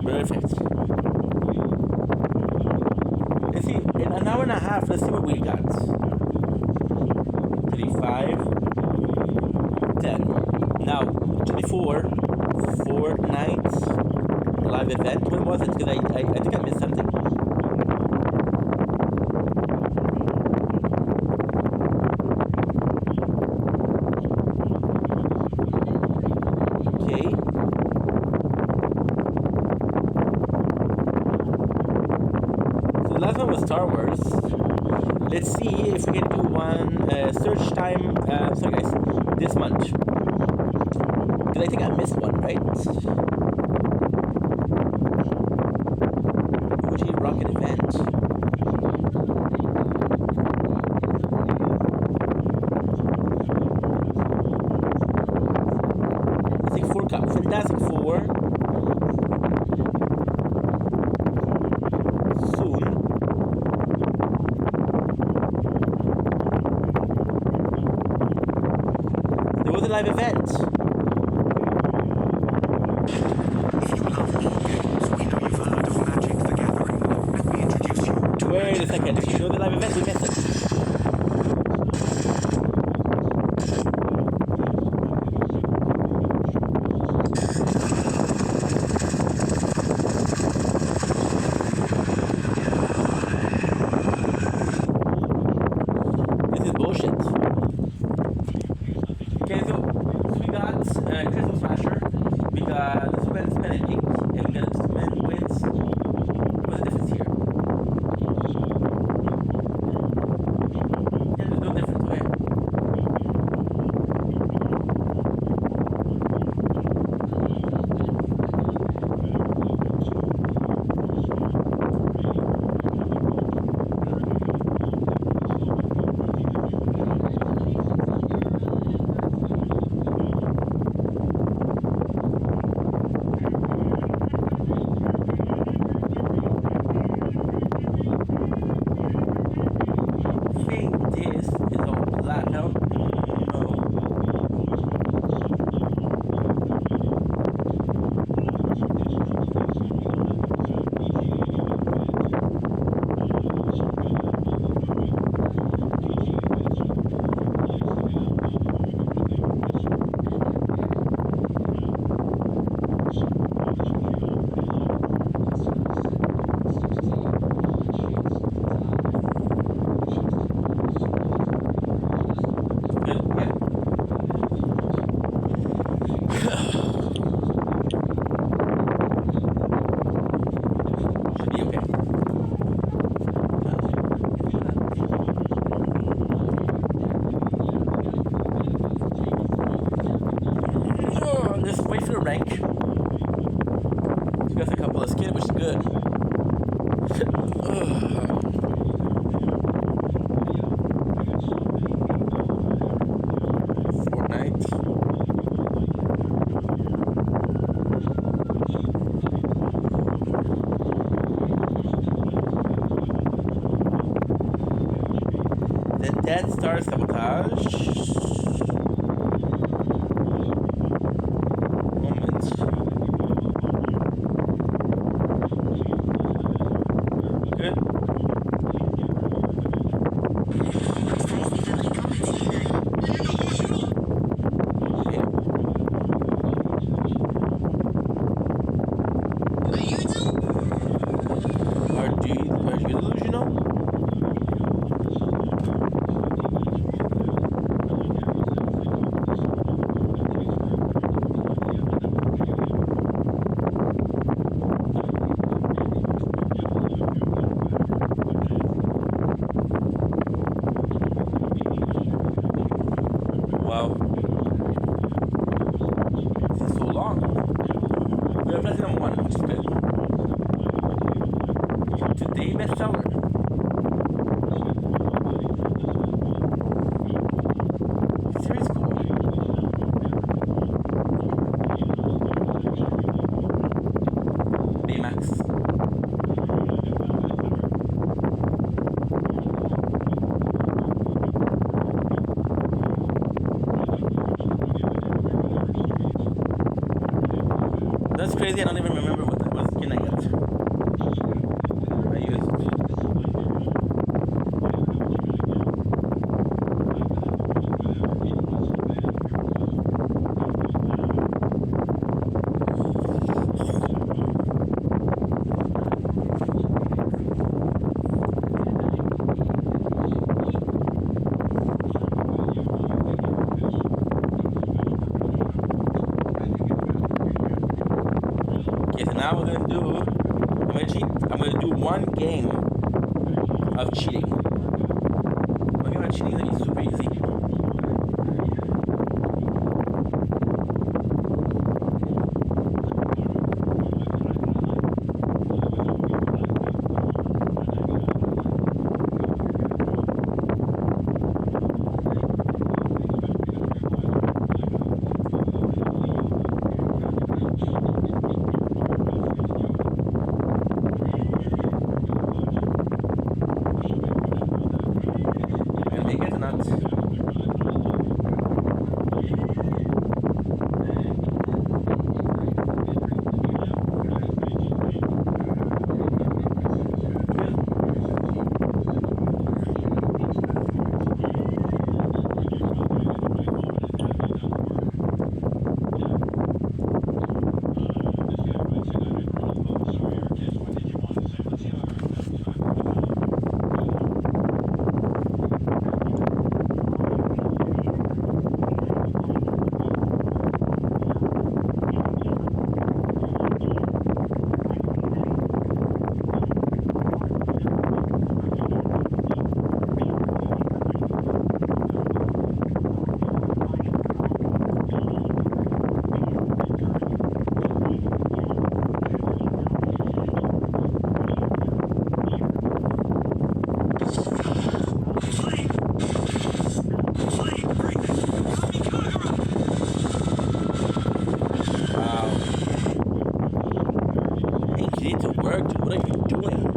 perfect. Let's see, in an hour and a half, let's see what we got. 35, 10. Now, 24, Fortnite, live event. When was it? Because I think I missed something. Okay. So the last one was Star Wars. Let's see if we can do one search time. Sorry guys, this month. Because I think I missed one, right? OG Rocket event. I think Fantastic Four. Soon. There was a live event. If you love board games, we know you've heard of Magic the Gathering. Let me introduce you to Wait a second. If you know the live event, we missed it. This is bullshit. Okay, so we got Crystal Smasher, we got Spin and Ink, and we got Spin Wins. What's the difference here? Yeah, there's no difference. Okay. I think this is all black. No. Good. Yeah. Should be okay. Let's wait for the rank. We got a couple of skin, which is good. Fortnite. The Dead Star Sabotage. Moment. Good. Are you delusional? We are platinum 1, which is good. Today bestseller. Series cool. Baymax. That's crazy. I don't even remember what skin I got. I used. Okay, so now we're gonna do. I'm gonna cheat. I'm gonna do one game of cheating. One game of cheating is gonna be super easy. And make it or not. Wow. Hey, you need to work, dude. What are you doing?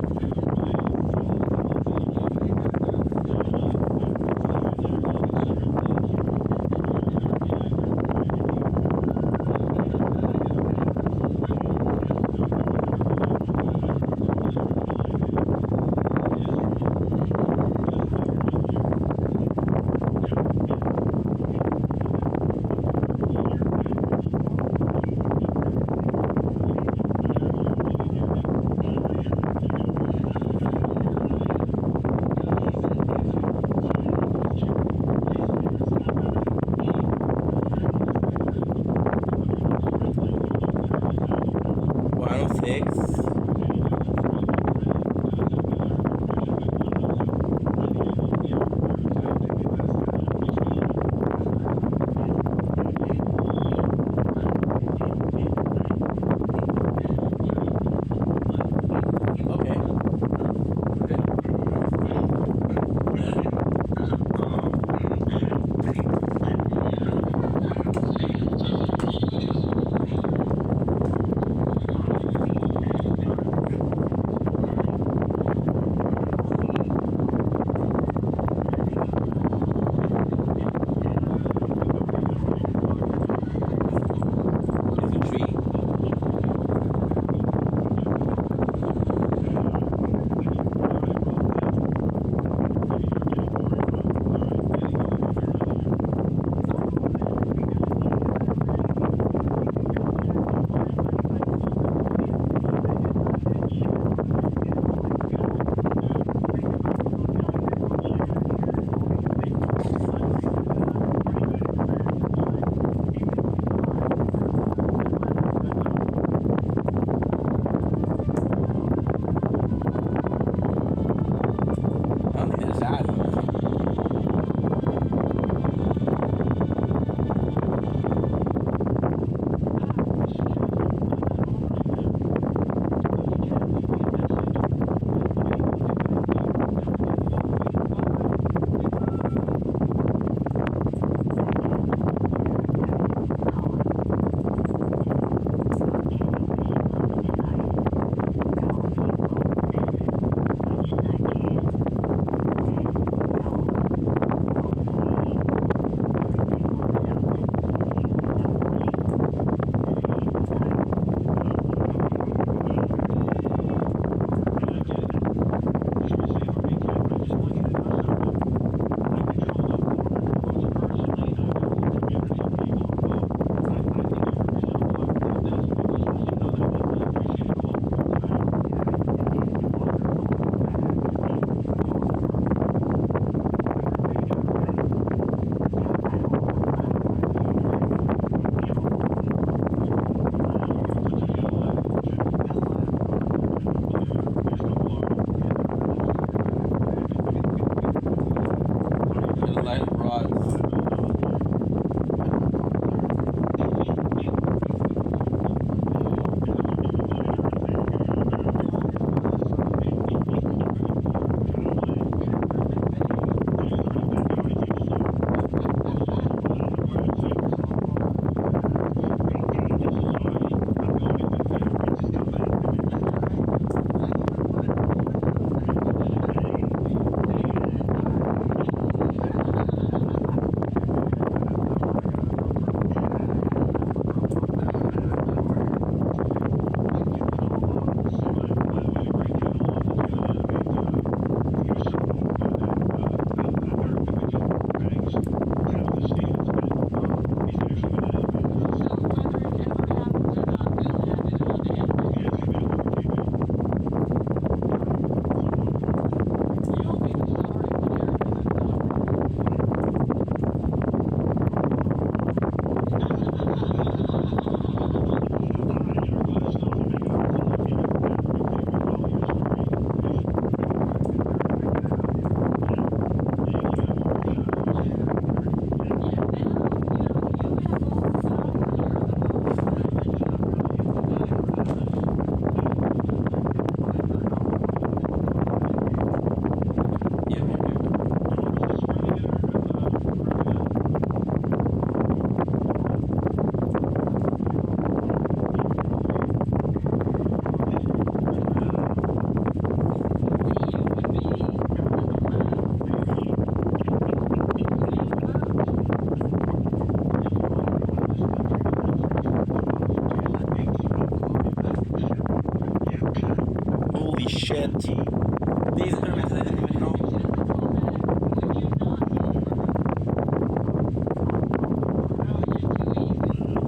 Ladies and gentlemen, does anybody know?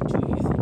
Too easy.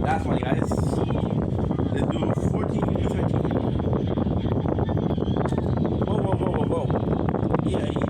Last one, guys. Let's do 14 to 13. Whoa, whoa, whoa, whoa, whoa. Yeah.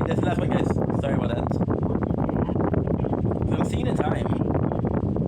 That's the last one, guys. Sorry about that. So I'm seeing the time.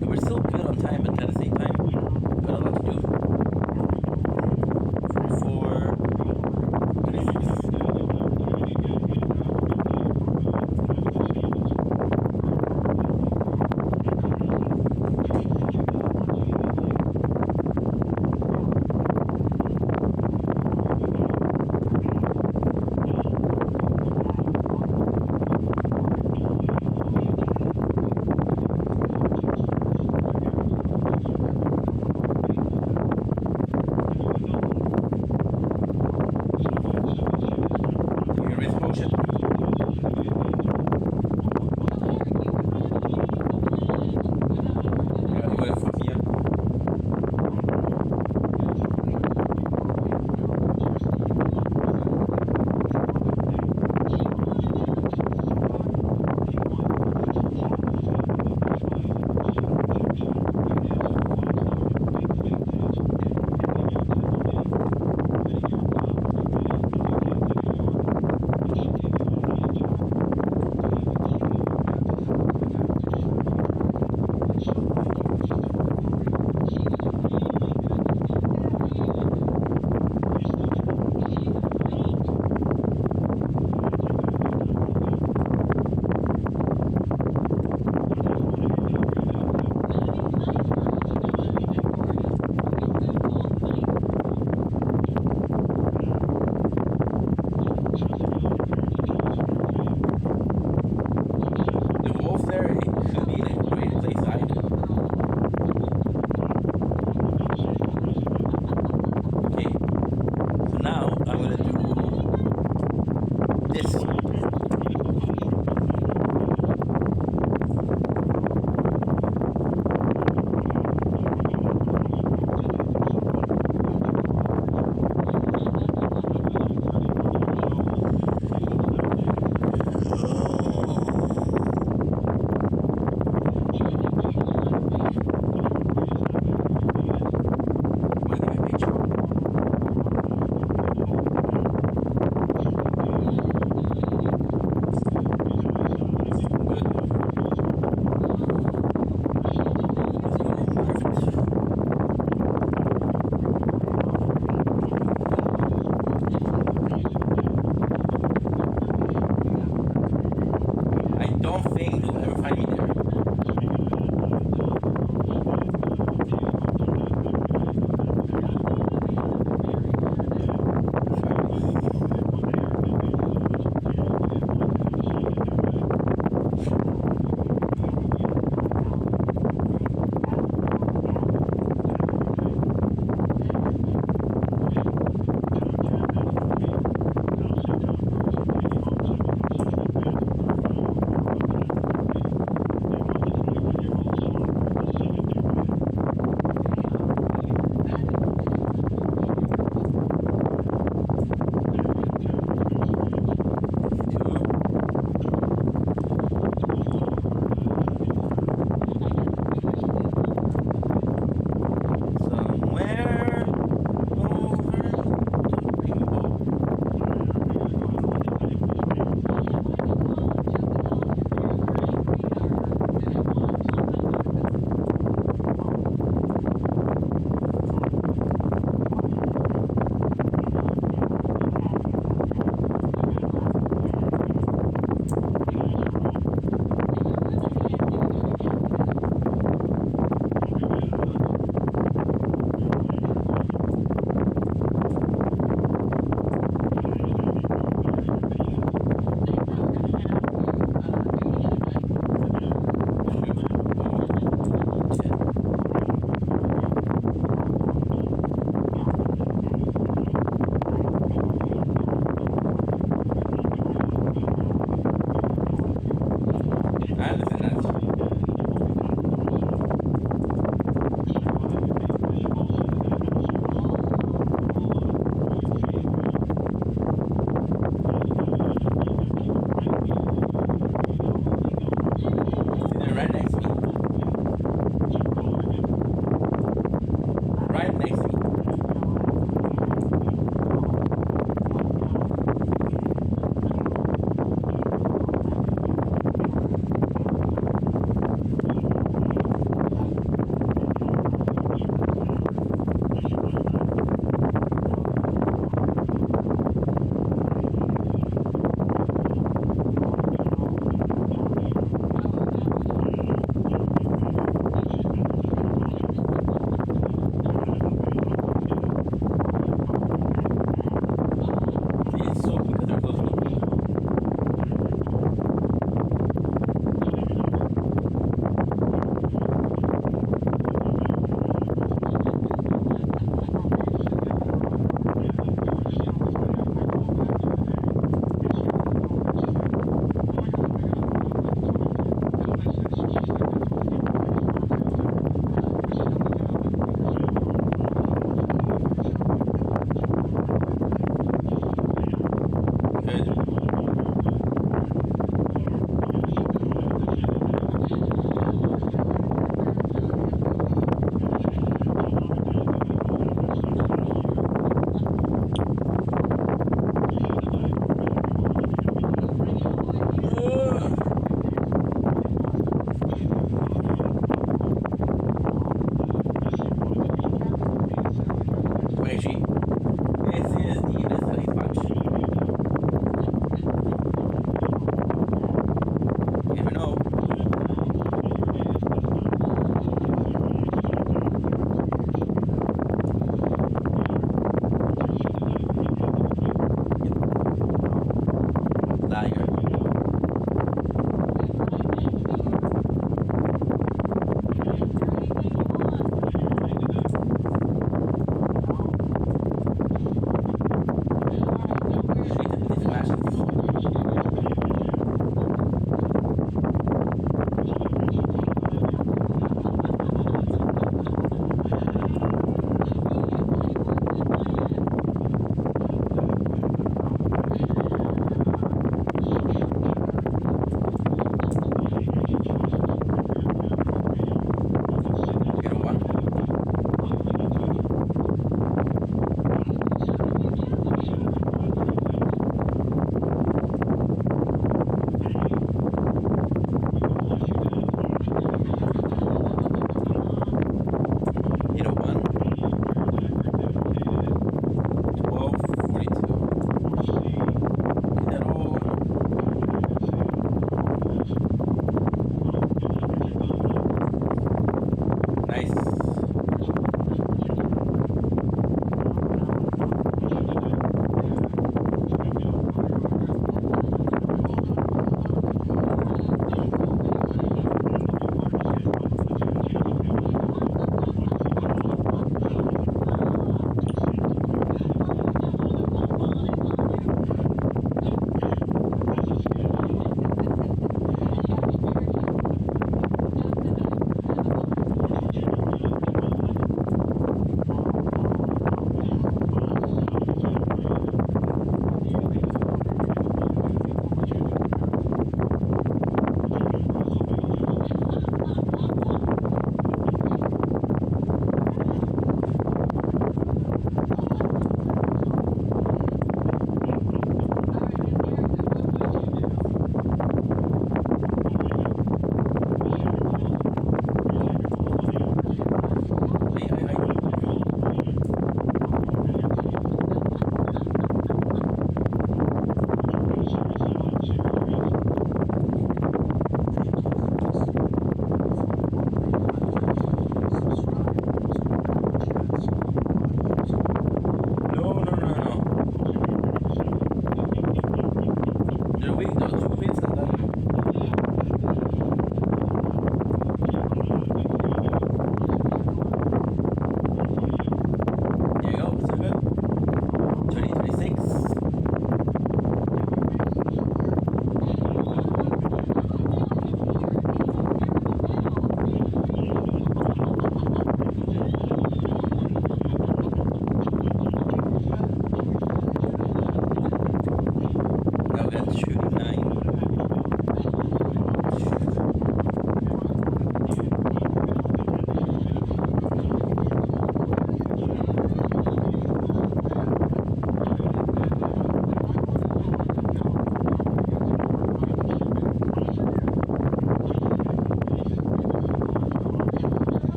Nice.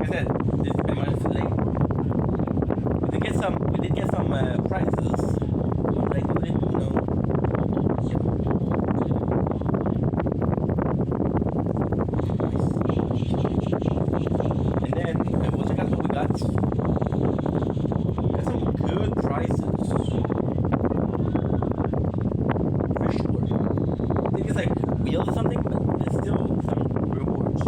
I said, this is pretty much like we did get some prizes. Like we did, you know. And then we'll check out what we got. Got some good prizes. For sure. I think it's like wheels or something, but there's still some rewards.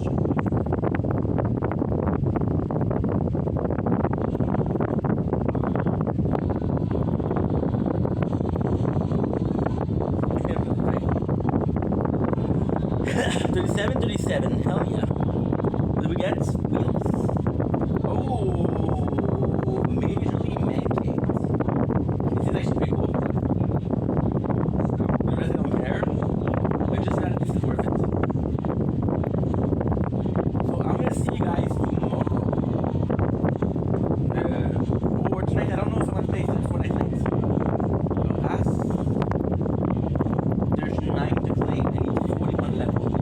$37, hell yeah. What do we get? Wheels. Oh, majorly mancake. This is actually pretty cool. The rest I don't care. I just got this is worth it. So I'm gonna see you guys tomorrow. Or tonight. I don't know if I'm gonna play Fortnite tonight. There's 9 to play. I need 41 levels.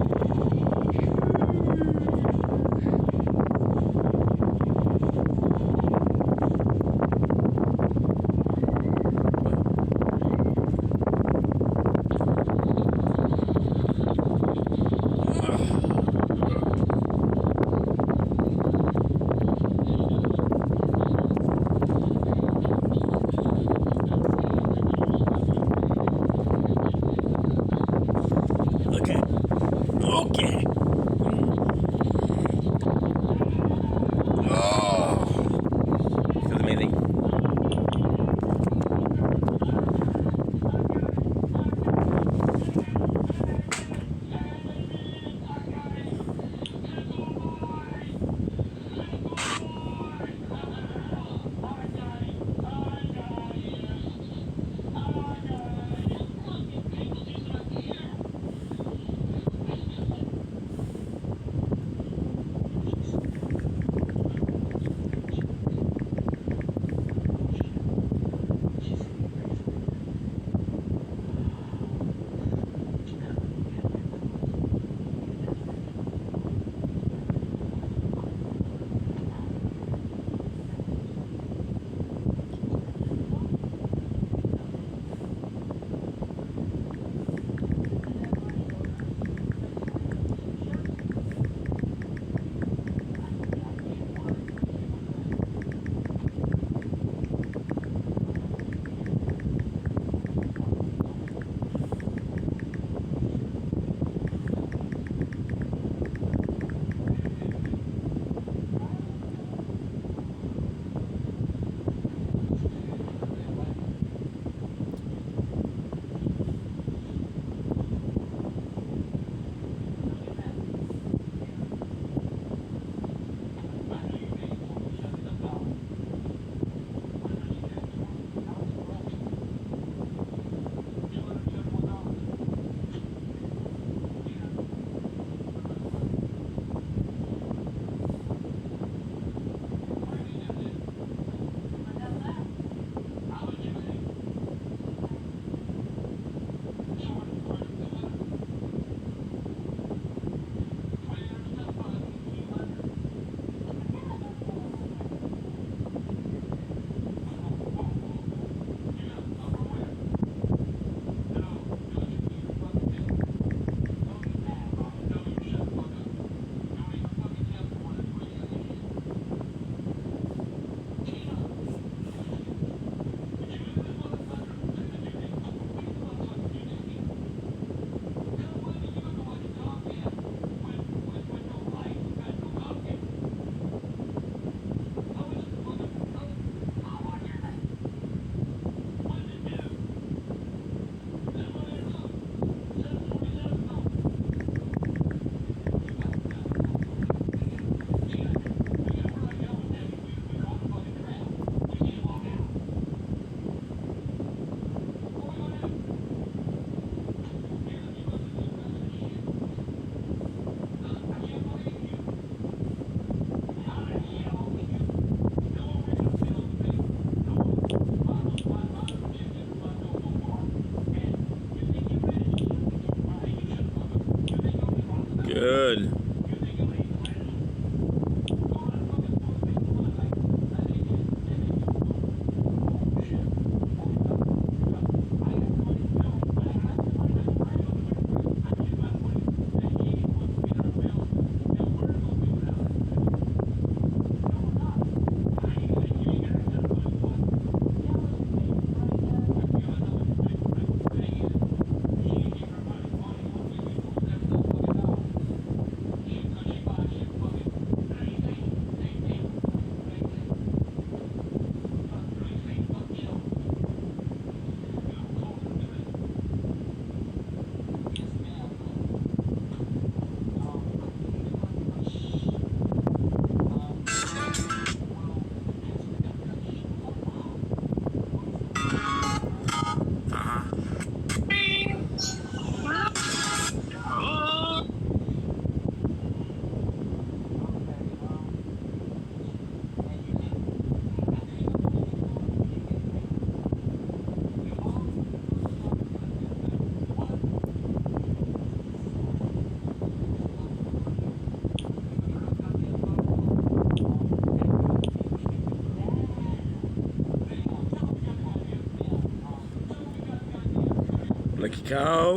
Lucky cow.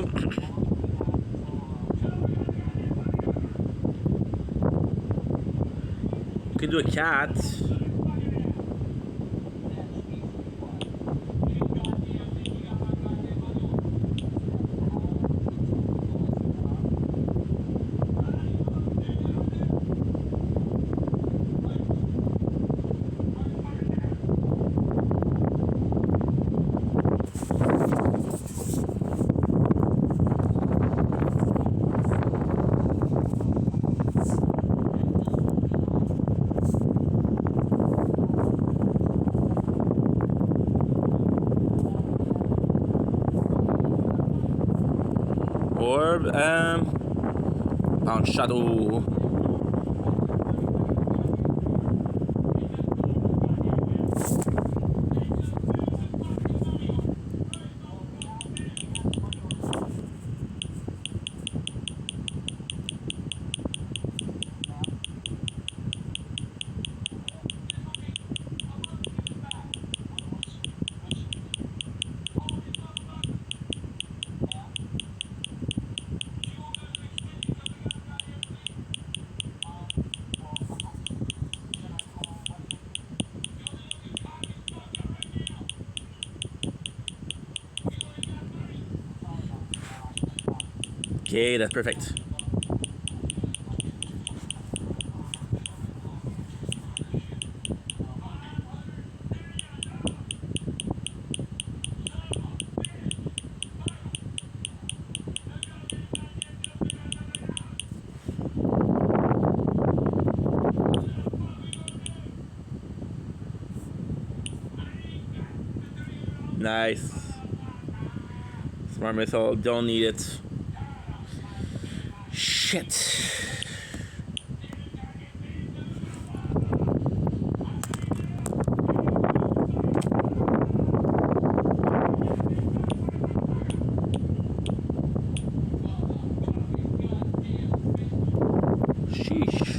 You could do a cat. Or Pound Shadow. Okay, that's perfect. Nice. Smart missile, don't need it. Shit. Sheesh.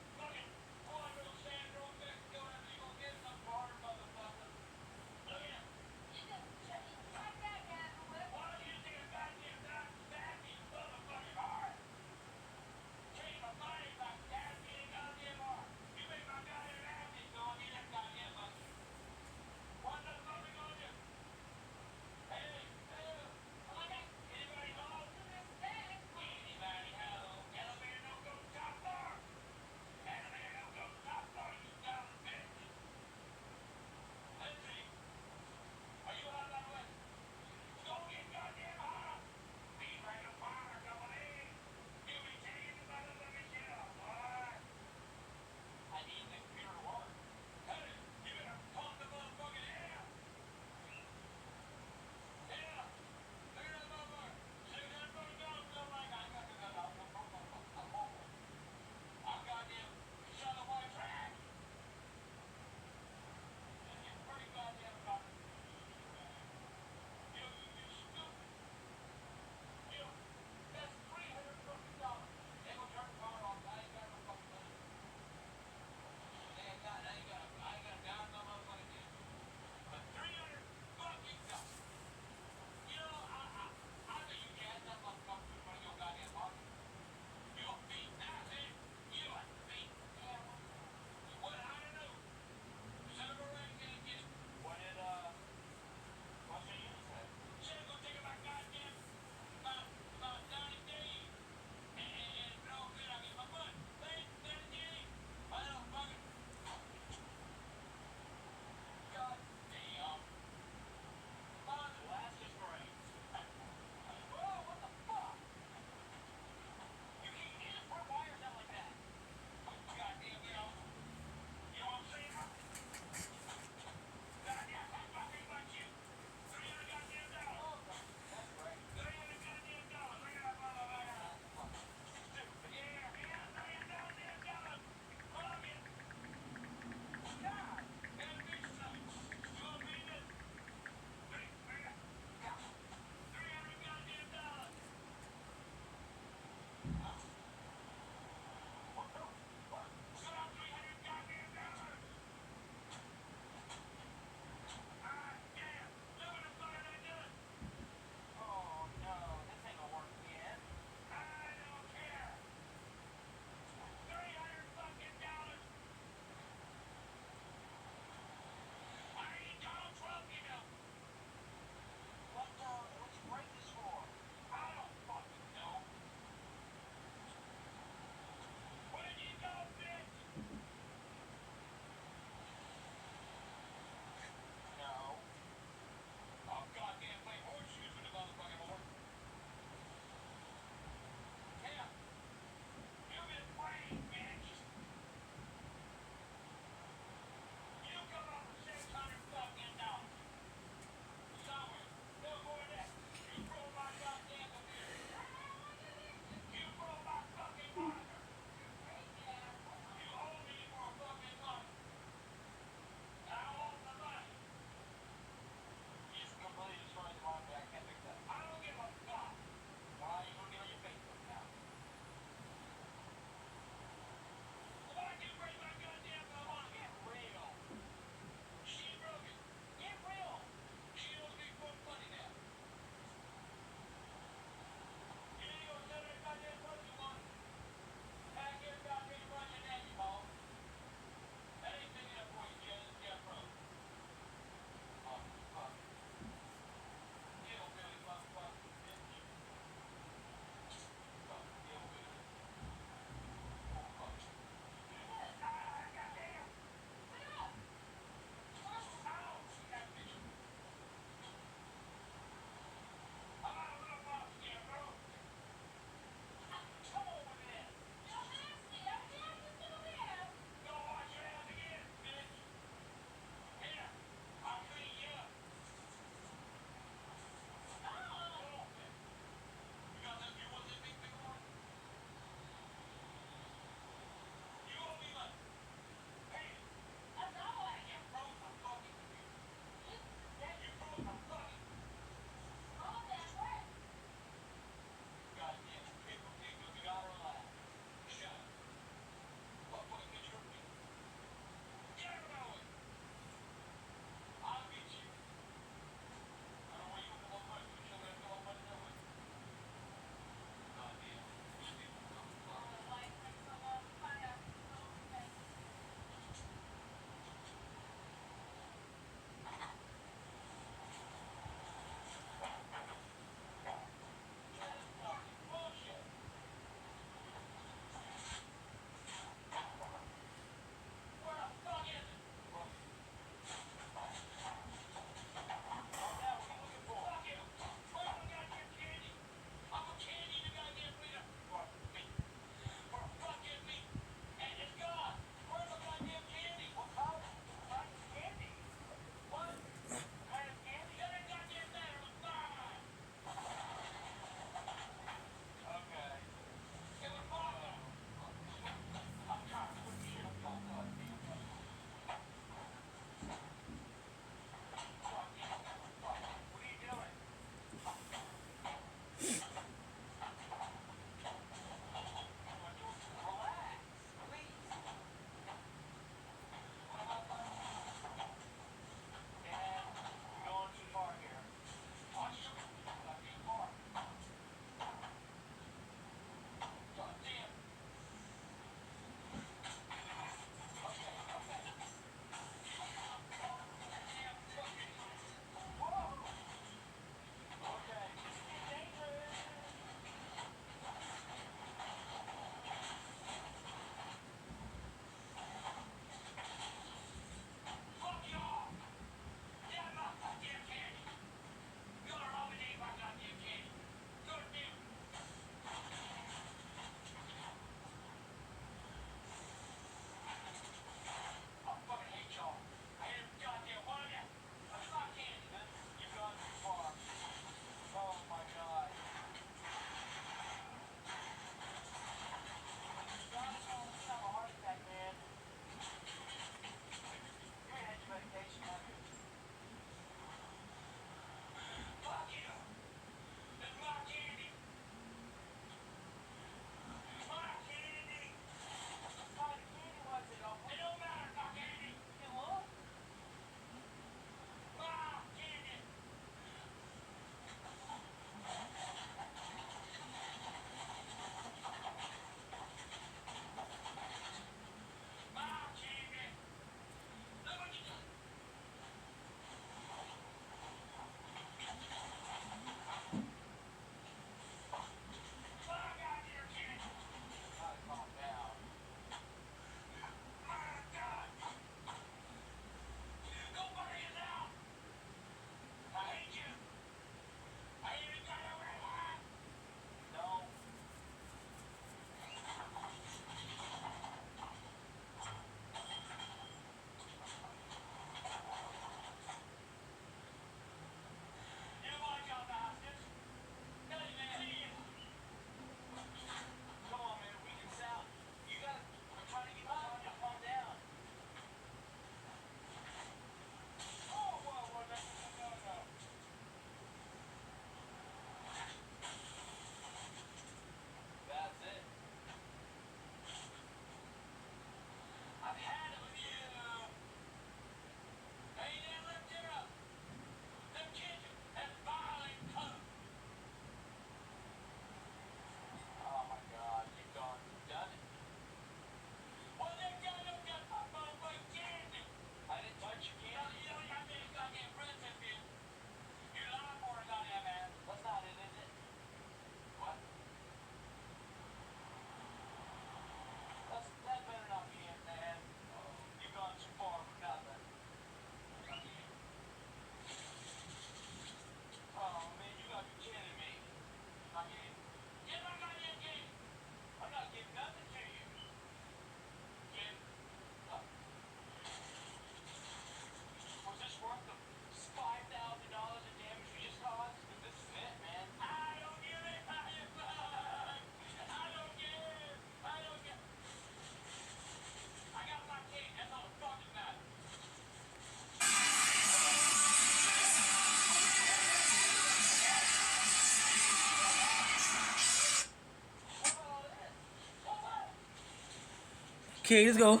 Okay, let's go.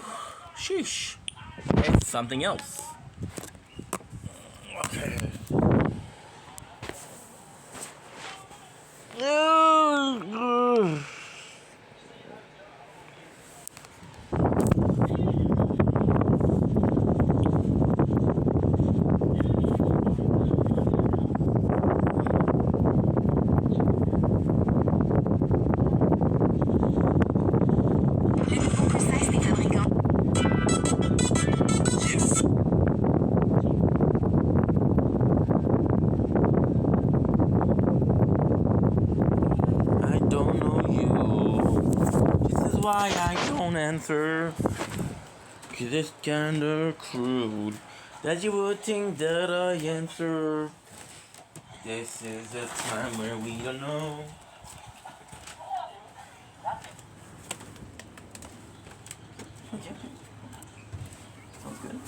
Sheesh. It's something else. Okay. Le nouveau process des fabricants. Yes. I don't know you. This is why I don't answer. Cause it's kinda crude that you would think that I answer. This is a time where we don't know. Okay. Sounds good.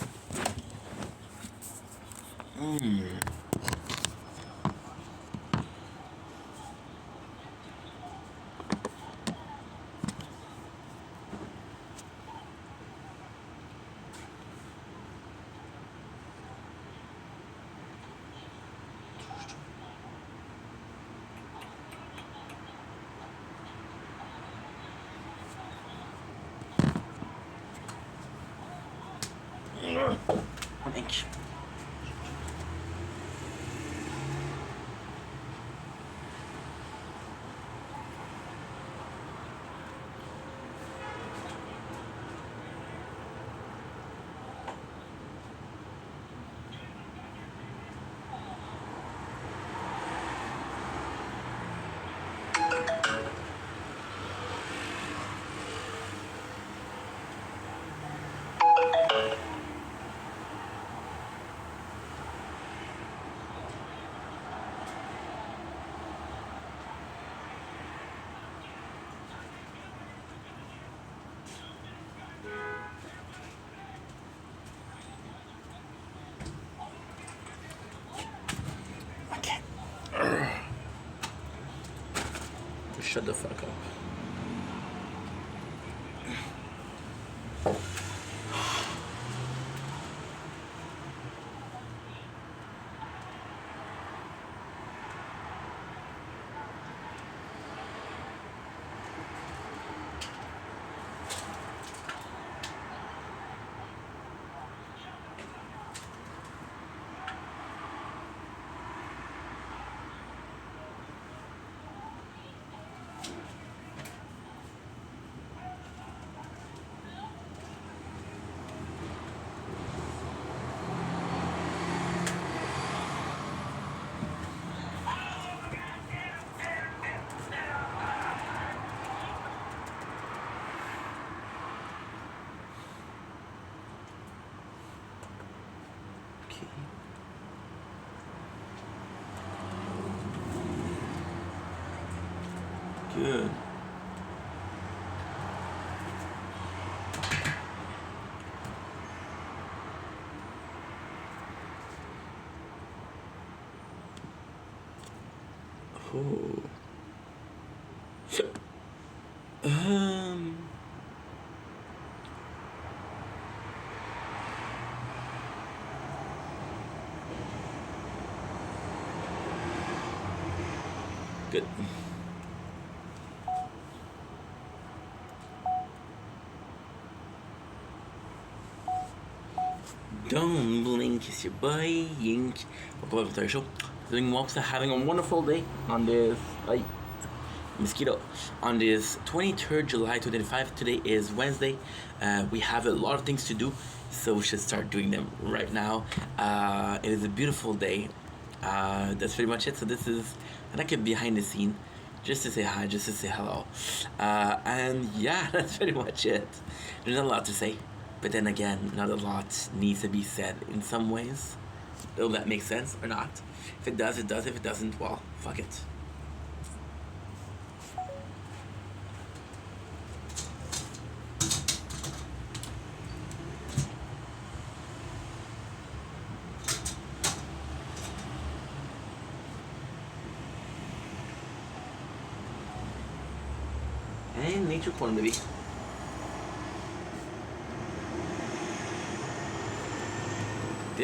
Thank you. Okay. Shut the fuck up. Okay. Good. Oh. Um. Good. Don't blink, it's your boy Yink. Welcome back to our show. Doing walks, having a wonderful day on this mosquito on this 23rd July 2025. Today is Wednesday. We have a lot of things to do, so we should start doing them right now. It is a beautiful day. That's pretty much it. So this is like a behind the scene, just to say hi, just to say hello, and yeah, that's pretty much it. There's not a lot to say, but then again, not a lot needs to be said in some ways. Will that make sense or not? If it does, it does. If it doesn't, well, fuck it. And nature corn, baby.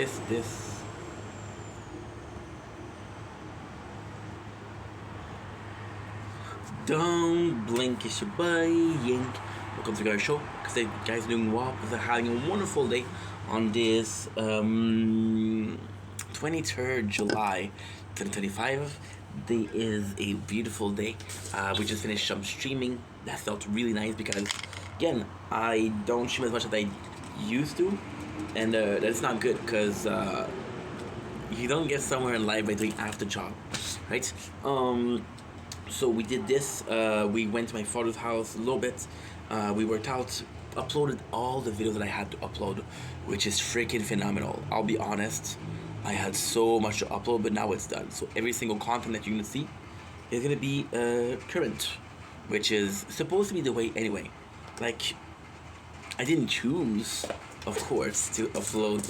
this. Don't blink, it's your boy Yink. Welcome to the Guy Show. Because you guys are doing well. Because they're having a wonderful day on this 23rd July 2025. Day is a beautiful day. We just finished some streaming. That felt really nice because, again, I don't stream as much as I used to, and that's not good because you don't get somewhere in life by doing after job, right? So we did this. We went to my father's house a little bit. We worked out, uploaded all the videos that I had to upload, which is freaking phenomenal. I'll be honest. I had so much to upload, but now it's done. So every single content that you're gonna see is gonna be current, which is supposed to be the way anyway. Like, I didn't choose, of course, to upload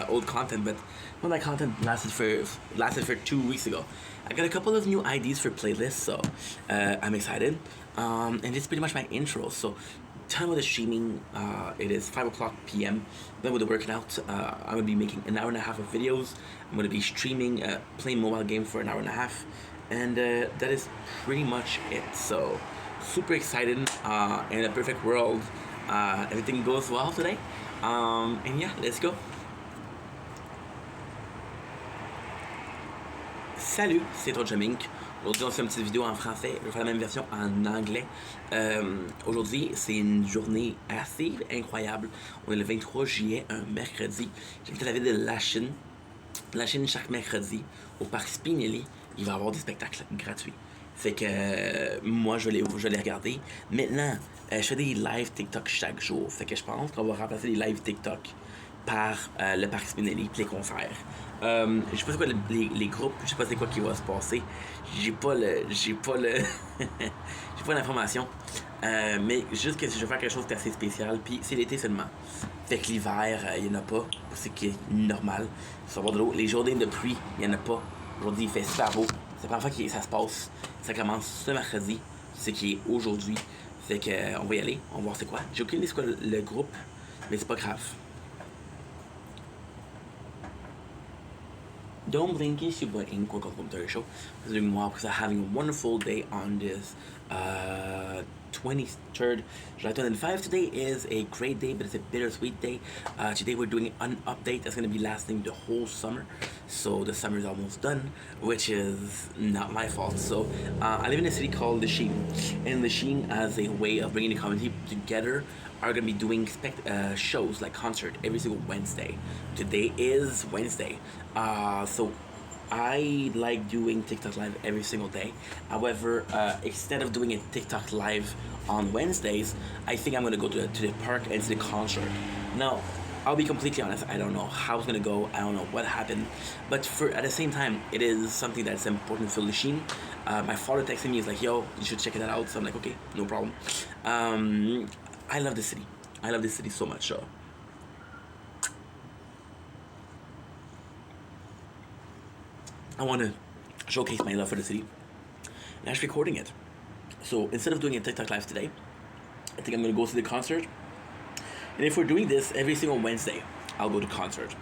old content, but well, that content lasted for 2 weeks ago. I got a couple of new ideas for playlists, so I'm excited. And this is pretty much my intro. So, time of the streaming, it is 5:00 p.m. Then with the working out, I'm gonna be making an hour and a half of videos. I'm gonna be streaming, playing mobile game for an hour and a half, and that is pretty much it. So, super excited. In a perfect world, everything goes well today. And yeah, let's go. Salut, c'est ton Jamink. Aujourd'hui, on fait une petite vidéo en français. Je vais faire la même version en anglais. Aujourd'hui, c'est une journée assez incroyable. On est le 23 juillet, un mercredi. J'habite à la ville de Lachine. Lachine, chaque mercredi, au parc Spinelli, il va y avoir des spectacles gratuits. Fait que moi, je vais les regarder. Maintenant, je fais des live TikTok chaque jour. Fait que je pense qu'on va remplacer les live TikTok par le parc Spinelli et les concerts. Je sais pas c'est quoi les groupes, je sais pas c'est quoi qui va se passer. J'ai pas l'information. Mais juste que je vais faire quelque chose d'assez spécial, puis c'est l'été seulement. Fait que l'hiver, il y en a pas, c'est qui est normal. Ça va avoir de l'eau. Les journées de pluie, il y en a pas. Aujourd'hui, il fait super beau. C'est la première fois que ça se passe. Ça commence ce mercredi, ce qui est aujourd'hui. Fait que on va y aller, on va voir c'est quoi. J'ai aucune idée c'est quoi le groupe, mais c'est pas grave. Don't blink, it's your boy Ink. Welcome to the show. I'm doing well because I'm having a wonderful day on this 23rd July 2005. Today is a great day, but it's a bittersweet day. Today we're doing an update that's going to be lasting the whole summer. So the summer is almost done, which is not my fault. So I live in a city called Lachine, and Lachine, as a way of bringing the community together, are going to be doing shows like concert every single Wednesday. Today is Wednesday. So I like doing TikTok Live every single day. However, instead of doing a TikTok Live on Wednesdays, I think I'm going to go to the park and see the concert. Now, I'll be completely honest, I don't know how it's going to go. I don't know what happened. But at the same time, it is something that's important for Lachine. My father texted me, he's like, yo, you should check it out. So I'm like, okay, no problem. I love the city. I love this city so much. So I want to showcase my love for the city and actually recording it. So instead of doing a TikTok Live today, I think I'm going to go to the concert. And if we're doing this every single Wednesday, I'll go to concert.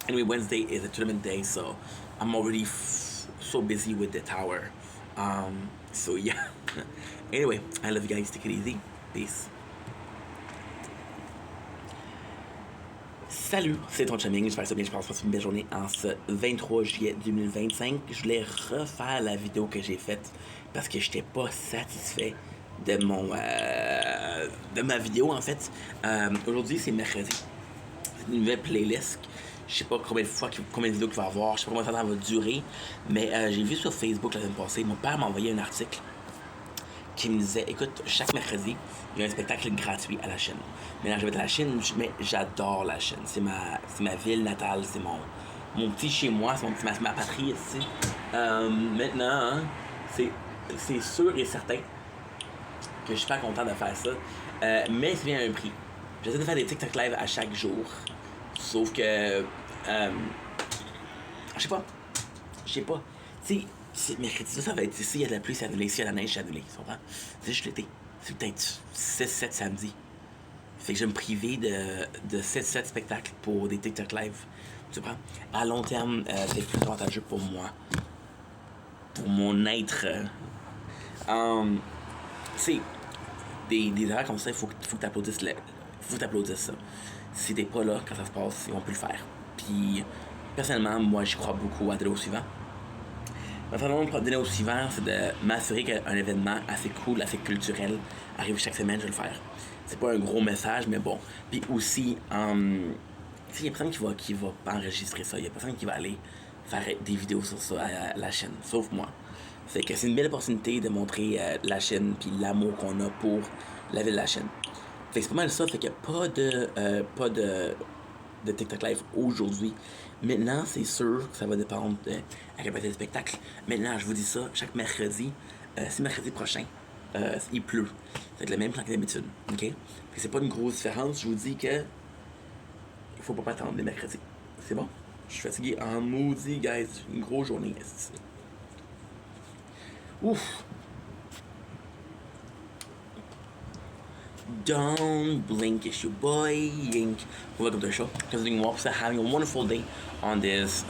Anyway, Wednesday is a tournament day, so I'm already so busy with the tower. So yeah. Anyway, I love you guys. Take it easy. Peace. Salut, c'est ton Chaming, j'espère que ça bien, je passe une belle journée en ce 23 juillet 2025. Je voulais refaire la vidéo que j'ai faite parce que j'étais pas satisfait de ma vidéo en fait. Aujourd'hui c'est mercredi, c'est une nouvelle playlist. Je sais pas combien de vidéos qu'il va y avoir, je sais pas combien de temps ça va durer, mais j'ai vu sur Facebook la semaine passée, mon père m'a envoyé un article qui me disait, écoute, chaque mercredi, il y a un spectacle gratuit à la Chine. Maintenant, je vais être à la Chine, mais j'adore la Chine. C'est ma ville natale, c'est mon petit chez moi, c'est ma patrie ici. Maintenant, hein, c'est sûr et certain que je suis pas content de faire ça. Mais c'est bien un prix. J'essaie de faire des TikTok live à chaque jour. Sauf que... je sais pas. Tu sais, c'est mercredi, ça va être ici, il y a de la pluie, c'est annulé, ici, il y a de la neige, c'est annulé. Tu comprends? C'est juste l'été. C'est peut-être 6-7 samedis. Fait que je vais me priver de 7 spectacles pour des TikTok live. Tu comprends? À long terme, c'est plus avantageux pour moi. Pour mon être. C'est des erreurs comme ça, il faut que tu applaudisses ça. Si t'es pas là quand ça se passe, on peut le faire. Puis, personnellement, moi, j'y crois beaucoup à donner au suivant. Ma façon de donner au suivant, c'est de m'assurer qu'un événement assez cool, assez culturel arrive chaque semaine, je vais le faire. C'est pas un gros message, mais bon. Puis aussi, il y a personne qui va pas enregistrer ça. Il y a personne qui va aller faire des vidéos sur ça à la chaîne, sauf moi. Fait que c'est une belle opportunité de montrer la chaîne puis l'amour qu'on a pour la ville de la chaîne. Fait que c'est pas mal ça, fait qu'il n'y a pas de TikTok Live aujourd'hui. Maintenant, c'est sûr que ça va dépendre de la capacité du spectacle. Maintenant, je vous dis ça, chaque mercredi, c'est mercredi prochain, il pleut. Ça va être le même plan que d'habitude, ok? Fait que c'est pas une grosse différence, je vous dis que il faut pas attendre les mercredis. C'est bon? Je suis fatigué en maudit, guys. Une grosse journée, ici. Ouf! Don't blink, it's your boy Yink. Welcome to the show. Just doing well, having a wonderful day on this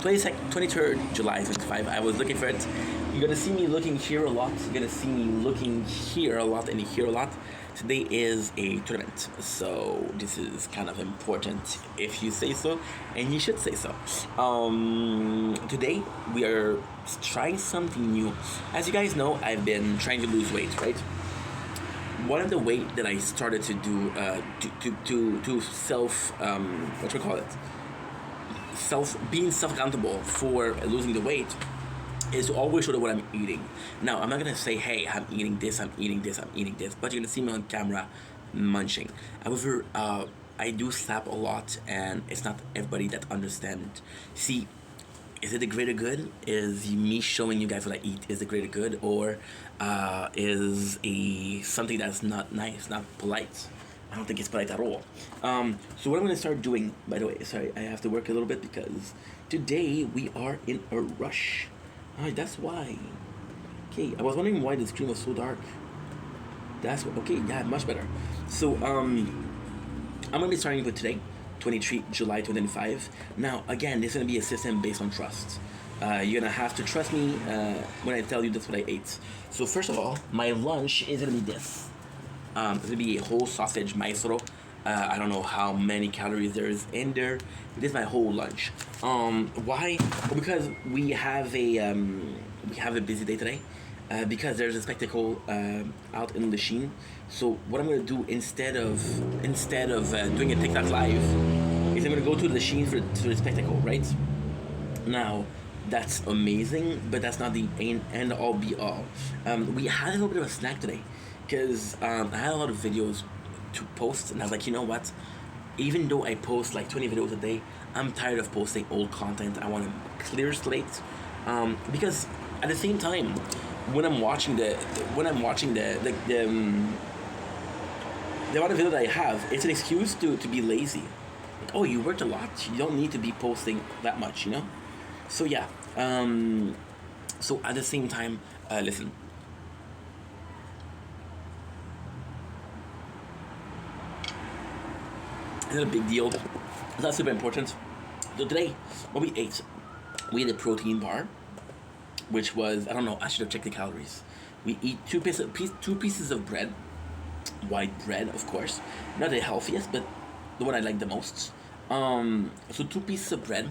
23rd July 25. I was looking for it. You're gonna see me looking here a lot. You're gonna see me looking here a lot and here a lot. Today is a tournament, so this is kind of important if you say so, and you should say so. Today we are trying something new. As you guys know, I've been trying to lose weight, right? One of the way that I started to do to self what do we call it? Being self-accountable for losing the weight is to always show what I'm eating. Now, I'm not gonna say, hey, I'm eating this, but you're gonna see me on camera munching. However, I do slap a lot, and it's not everybody that understands. See, is it the greater good? Is me showing you guys what I eat is the greater good, or is something that's not nice, not polite? I don't think it's polite at all. So what I'm gonna start doing, by the way, sorry, I have to work a little bit because today we are in a rush. That's why. Okay, I was wondering why the screen was so dark. That's what, okay, yeah, much better. So, I'm gonna be starting with today, 23 July 2025. Now, again, this is gonna be a system based on trust. You're gonna have to trust me when I tell you that's what I ate. So first of all, my lunch is gonna be this. It's gonna be a whole sausage maestro. I don't know how many calories there is in there. This is my whole lunch. Why? Well, because we have a busy day today. Because there's a spectacle out in Lachine. So what I'm gonna do instead of doing a TikTok live is I'm gonna go to Lachine for the spectacle, right? Now, that's amazing, but that's not the end all be all. We had a little bit of a snack today because I had a lot of videos to post, and I was like, you know what? Even though I post like 20 videos a day, I'm tired of posting old content. I want a clear slate, because at the same time, when I'm watching the amount of video that I have, it's an excuse to be lazy. Like, oh, you worked a lot. You don't need to be posting that much, you know. So yeah. So at the same time, listen. It's not a big deal. It's not super important. So today, what we ate a protein bar, which was, I don't know, I should have checked the calories. We eat two pieces of bread, white bread, of course, not the healthiest, but the one I like the most. So 2 pieces of bread.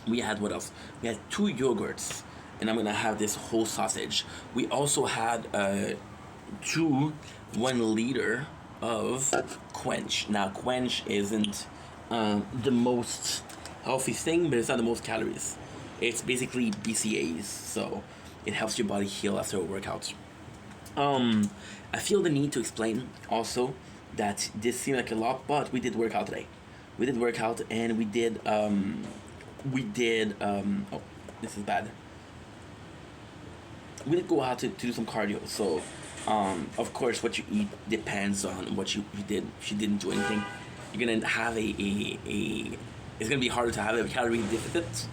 We had what else? We had 2 yogurts, and I'm gonna have this whole sausage. We also had 1 liter of Quench. Now, Quench isn't the most healthy thing, but it's not the most calories. It's basically BCAAs, so it helps your body heal after a workout. I feel the need to explain also that this seemed like a lot, but we did work out today. We did work out, and we did oh, this is bad. We did go out to do some cardio, so of course what you eat depends on what you did. If you didn't do anything, you're gonna have it's gonna be harder to have a calorie deficit.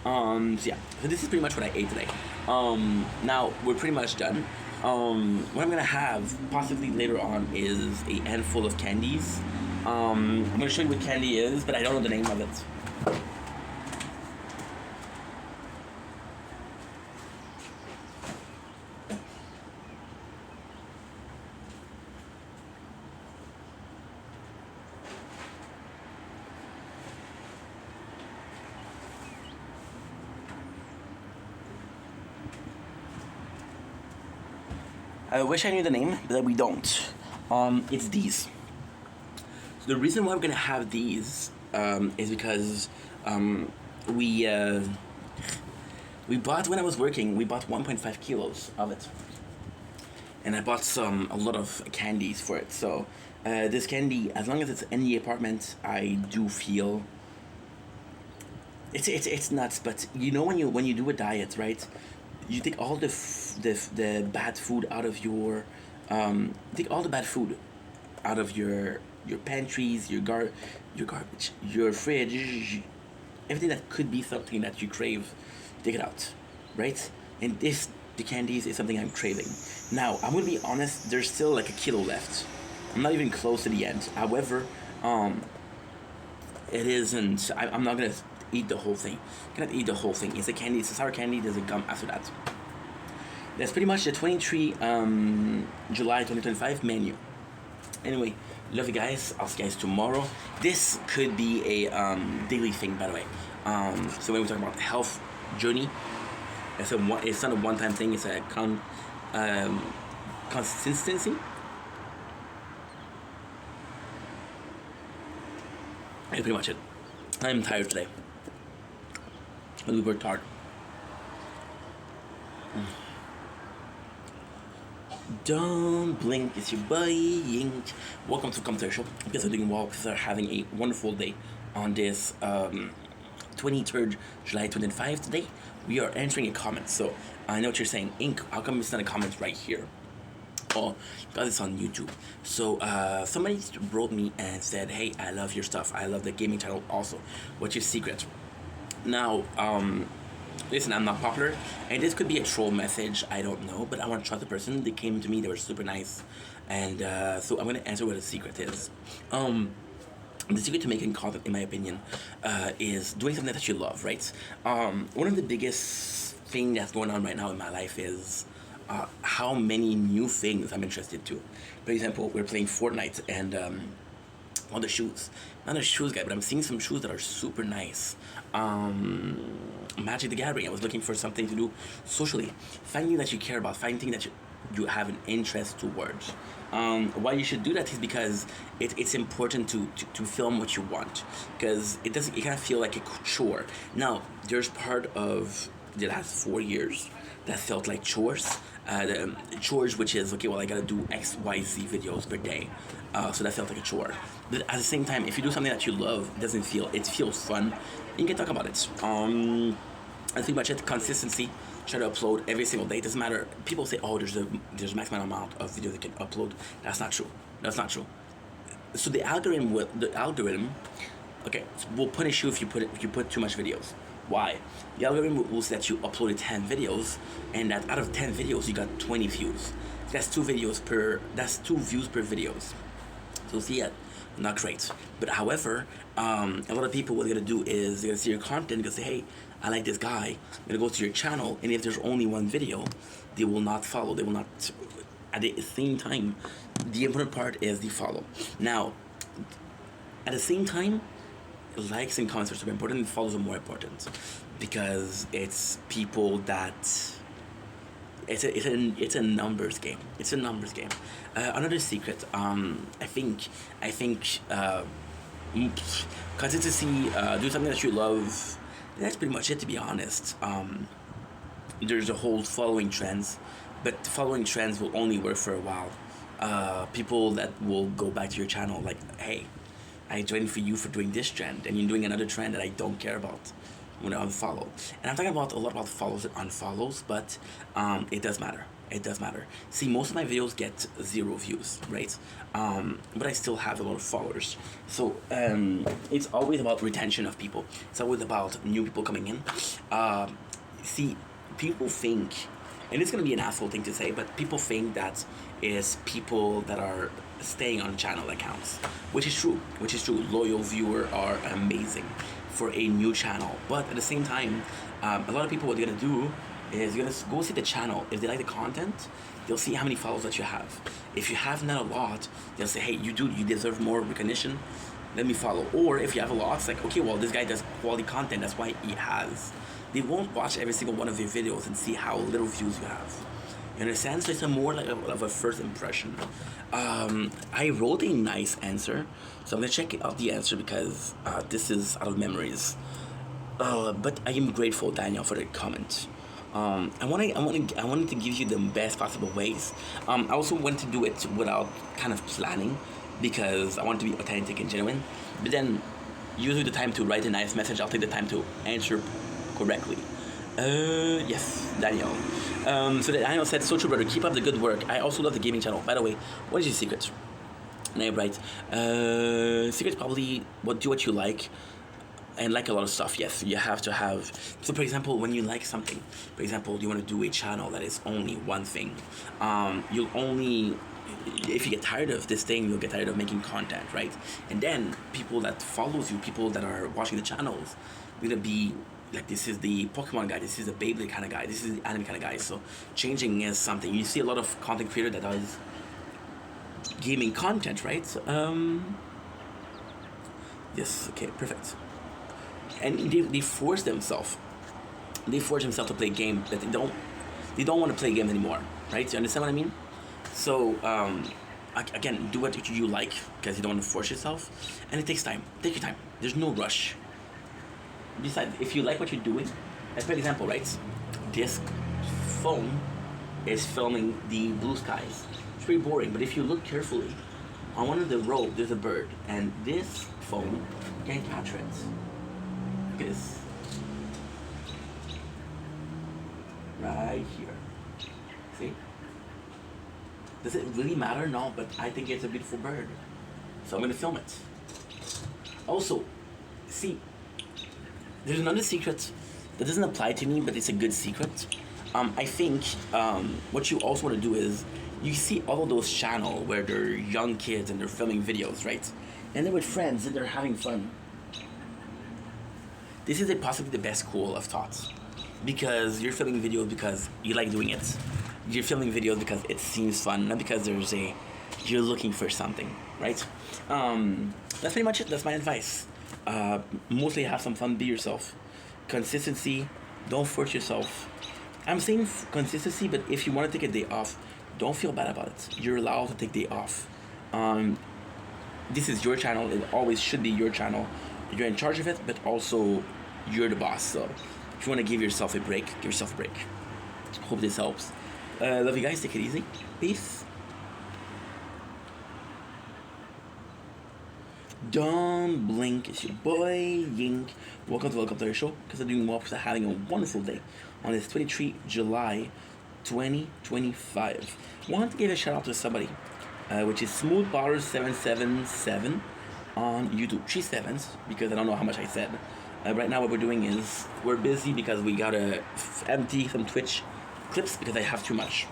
So yeah, so this is pretty much what I ate today. Now we're pretty much done. What I'm gonna have possibly later on is a handful of candies I'm gonna show you what candy is, but I don't know the name of it. I wish I knew the name, but we don't. It's these. So the reason why we're gonna have these is because we bought, when I was working, we bought 1.5 kilos of it, and I bought a lot of candies for it. So this candy, as long as it's in the apartment, I do feel it's nuts. But you know, when you do a diet, right? You take all the bad food out of your take all the bad food out of your pantries, your garbage, your fridge, everything that could be something that you crave, take it out, right? And the candies is something I'm craving. Now, I'm gonna be honest, there's still like a kilo left. I'm not even close to the end. However, it isn't, I'm not gonna eat the whole thing. I cannot eat the whole thing. It's a candy, it's a sour candy, there's a gum after that. That's pretty much the 23 July 2025 menu. Anyway, love you guys. I'll see you guys tomorrow. This could be a daily thing, by the way. So when we talk about health journey, it's not a one-time thing. It's a consistency. That's pretty much it. I'm tired today. We worked hard. Don't blink, it's your boy Yink. Welcome to Commentary Show. I guess I'm doing well because they're having a wonderful day on this 23rd July 2025. Today we are answering a comment. So I know what you're saying, Ink, how come it's not a comment right here? Oh, because it's on YouTube. So somebody wrote me and said, hey, I love your stuff. I love the gaming channel also. What's your secret? Now, listen, I'm not popular, and this could be a troll message, I don't know, but I want to trust the person. They came to me, they were super nice, and so I'm going to answer what the secret is. The secret to making content, in my opinion, is doing something that you love, right? One of the biggest thing that's going on right now in my life is how many new things I'm interested to. For example, we're playing Fortnite, and on the shoes. Not a shoes guy, but I'm seeing some shoes that are super nice. Magic the Gathering, I was looking for something to do socially. Finding that you care about, finding that you have an interest towards. Why you should do that is because it's important to film what you want, because it kind of feel like a chore. Now, there's part of the last 4 years that felt like chores. The chores, which is, okay, well, I gotta do X, Y, Z videos per day. So that felt like a chore. But at the same time, if you do something that you love, it feels fun, you can talk about it. That's pretty much it. Consistency. Try to upload every single day. It doesn't matter. People say, oh, there's a maximum amount of video they can upload. That's not true. That's not true. So the algorithm will punish you if you put too much videos. Why? The algorithm will say that you uploaded 10 videos, and that out of 10 videos you got 20 views. That's 2 views per videos. So see it, not great. But however, a lot of people, what they're gonna do is they're gonna see your content, they're gonna say, hey, I like this guy. I'm gonna go to your channel, and if there's only one video, they will not follow. They will not. At the same time, the important part is the follow. Now, at the same time, likes and comments are super important, and follows are more important, because it's people that it's a numbers game. It's a numbers game. Another secret, I think consistency, do something that you love. That's pretty much it, to be honest. There's a whole following trends, but following trends will only work for a while. People that will go back to your channel like, hey, I joined for you for doing this trend, and you're doing another trend that I don't care about. I'm gonna unfollow. And I'm talking a lot about follows and unfollows, but it does matter. It does matter. See, most of my videos get 0 views, right? But I still have a lot of followers. So it's always about retention of people. It's always about new people coming in. See, people think, and it's gonna be an asshole thing to say, but people think that is people that are staying on channel accounts, which is true. Loyal viewer are amazing for a new channel, but at the same time, a lot of people, what they're gonna do is you're gonna go see the channel. If they like the content, they'll see how many followers that you have. If you have not a lot, they'll say, hey, you deserve more recognition, let me follow. Or if you have a lot, it's like, okay, well, this guy does quality content, that's why he has. They won't watch every single one of your videos and see how little views you have. You understand? So it's a more like of a first impression. I wrote a nice answer, so I'm gonna check out the answer because this is out of memories. But I am grateful, Daniel, for the comment. I wanted to give you the best possible ways. I also want to do it without kind of planning because I want to be authentic and genuine. But then, usually the time to write a nice message, I'll take the time to answer correctly. Yes, Daniel. So Daniel said, so true, brother, keep up the good work. I also love the gaming channel. By the way, what is your secret? And I write, secret probably do what you like and like a lot of stuff. Yes, you have to have. So for example, when you like something, for example, you want to do a channel that is only one thing. You'll only, if you get tired of this thing, you'll get tired of making content, right? And then people that follows you, people that are watching the channels, gonna be like, this is the Pokemon guy, this is the Beyblade kind of guy, this is the anime kind of guy. So changing is something. You see a lot of content creator that does gaming content, right? Yes, okay, perfect. And they force themselves. They force themselves to play a game that they don't want to play games anymore, right? You understand what I mean? So again, do what you like because you don't want to force yourself, and it takes time. Take your time. There's no rush. Besides, if you like what you're doing, as for example, right? This phone is filming the blue skies. It's pretty boring, but if you look carefully, on one of the rows there's a bird, and this phone can capture it. Look at this. Right here. See? Does it really matter? No, but I think it's a beautiful bird. So I'm gonna film it. Also, see, there's another secret that doesn't apply to me, but it's a good secret. I think what you also want to do is, you see all of those channels where they're young kids and they're filming videos, right? And they're with friends and they're having fun. This is possibly the best school of thought, because you're filming videos because you like doing it. You're filming videos because it seems fun, not because you're looking for something, right? That's pretty much it. That's my advice. Mostly have some fun, be yourself. Consistency, don't force yourself. I'm saying consistency, but if you want to take a day off, don't feel bad about it. You're allowed to take a day off. This is your channel. It always should be your channel. You're in charge of it, but also you're the boss. So if you want to give yourself a break, give yourself a break. Hope this helps. Love you guys. Take it easy. Peace. Don't blink. It's your boy Yink. Welcome to our show. Because I'm doing well, because I'm having a wonderful day on this 23 July 2025. Want to give a shout out to somebody, which is Smooth Baller 777 on YouTube. 3 sevens, because I don't know how much I said. Right now what we're doing is we're busy because we gotta empty some Twitch clips because I have too much.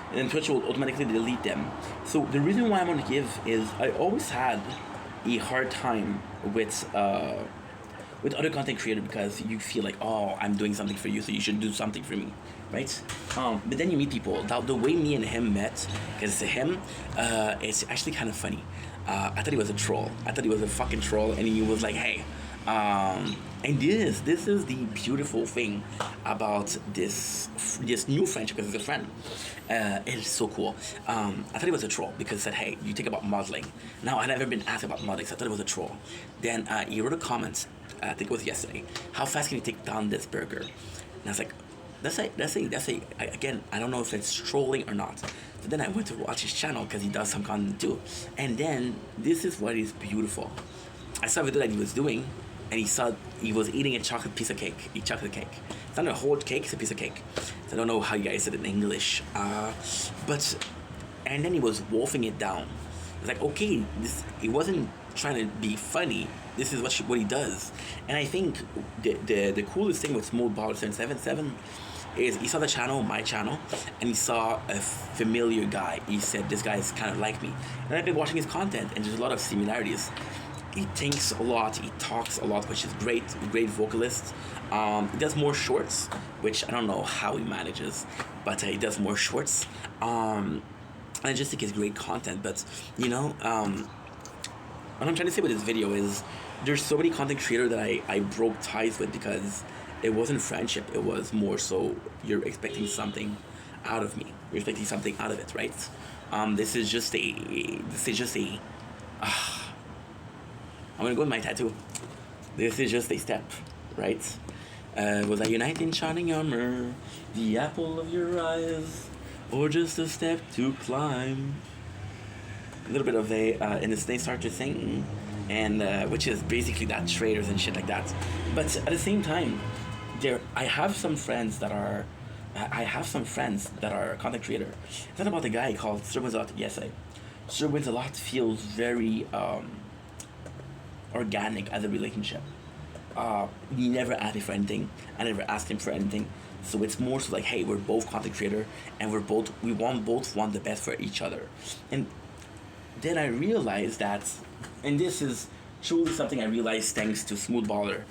And then Twitch will automatically delete them. So the reason why I'm gonna give is I always had a hard time with other content creators because you feel like, oh, I'm doing something for you, so you should do something for me, right? But then you meet people. The way me and him met, because him, it's actually kind of funny. I thought he was a troll. I thought he was a fucking troll, and he was like, hey, and this is the beautiful thing about this new friendship, because it's a friend. It is so cool. I thought he was a troll because he said, hey, you think about modeling. Now, I've never been asked about modeling, so I thought it was a troll. Then he wrote a comment, I think it was yesterday, how fast can you take down this burger? And I was like, again, I don't know if it's trolling or not. So then I went to watch his channel because he does some content too. And then this is what is beautiful. I saw a video that he was doing, and he was eating a chocolate cake. It's not a whole cake, it's a piece of cake. So I don't know how you guys said it in English. And then he was wolfing it down. It's like, okay, he wasn't trying to be funny. This is what he does. And I think the coolest thing with Smooth Baller 777 is he saw the channel, my channel, and he saw a familiar guy. He said, this guy is kind of like me. And I've been watching his content, and there's a lot of similarities. He thinks a lot, he talks a lot, which is great vocalist. He does more shorts, which I don't know how he manages, but he does more shorts. And I just think it's great content, but, you know, what I'm trying to say with this video is there's so many content creators that I broke ties with because it wasn't friendship. It was more so you're expecting something out of me. You're expecting something out of it, right? This is just a. I'm gonna go with my tattoo. This is just a step, right? Was I unite in shining armor, the apple of your eyes, or just a step to climb? A little bit of and the snake start to sing, and which is basically that traders and shit like that. But at the same time, I have some friends that are content creator. It's not about a guy called Sir Wins-A-Lot. Yes, Sir Wins-A-Lot feels very organic as a relationship. He never asked me for anything. I never asked him for anything. So it's more so like, hey, we're both content creator, and we both want the best for each other. And then I realized that, and this is truly something I realized thanks to Smoothballer,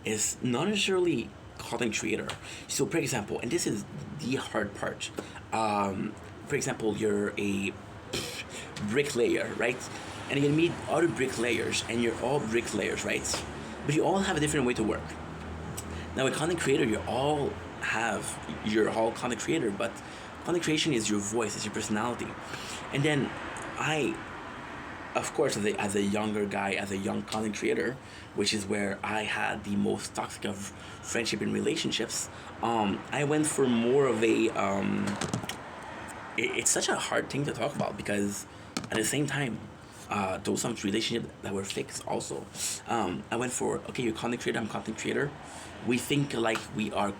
is not necessarily content creator. So for example, and this is the hard part. For example, you're a bricklayer, right? And you're gonna meet other bricklayers, and you're all bricklayers, right? But you all have a different way to work. Now, a content creator, you're all content creator, but content creation is your voice, it's your personality. And then of course, as a younger guy, as a young content creator, which is where I had the most toxic of friendship and relationships, I went for more of a. It's such a hard thing to talk about because at the same time, those some relationships that were fixed also. I went for, okay, you're content creator, I'm content creator. We think like we are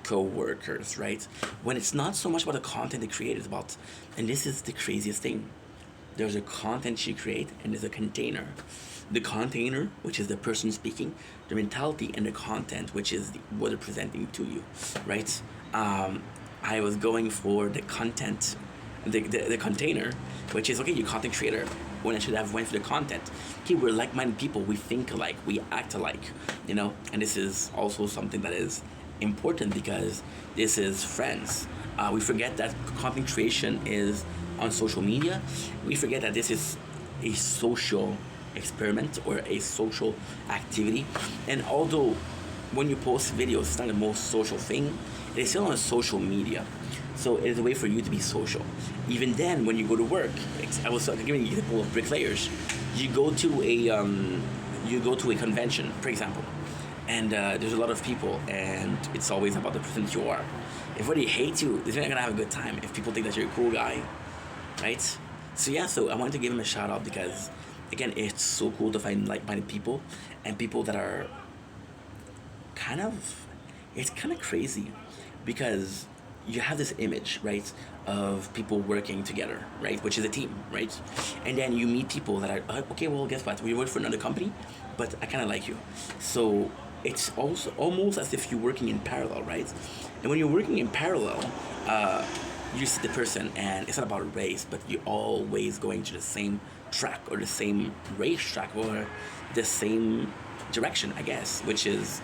co-workers, right? When it's not so much about the content they create, it's about, and this is the craziest thing. There's a content you create and there's a container. The container, which is the person speaking, the mentality, and the content, which is what they're presenting to you, right? I was going for the content, the container, which is, okay, you're content creator, when I should have went for the content. Okay, we're like-minded people, we think alike, we act alike, you know? And this is also something that is important because this is friends. We forget that content creation is on social media. We forget that this is a social experiment or a social activity. And although when you post videos, it's not the most social thing, it's still on social media. So it is a way for you to be social. Even then, when you go to work, I was giving you the example of bricklayers. You go to a convention, for example, and there's a lot of people, and it's always about the person you are. If everybody hates you, they're not gonna have a good time. If people think that you're a cool guy, right? So I wanted to give him a shout out because, again, it's so cool to find like-minded people and people that are it's kind of crazy because you have this image, right, of people working together, right, which is a team, right? And then you meet people that are, okay, well, guess what? We work for another company, but I kind of like you. So it's also almost as if you're working in parallel, right? And when you're working in parallel, you see the person, and it's not about a race, but you're always going to the same track or the same race track or the same direction, I guess, which is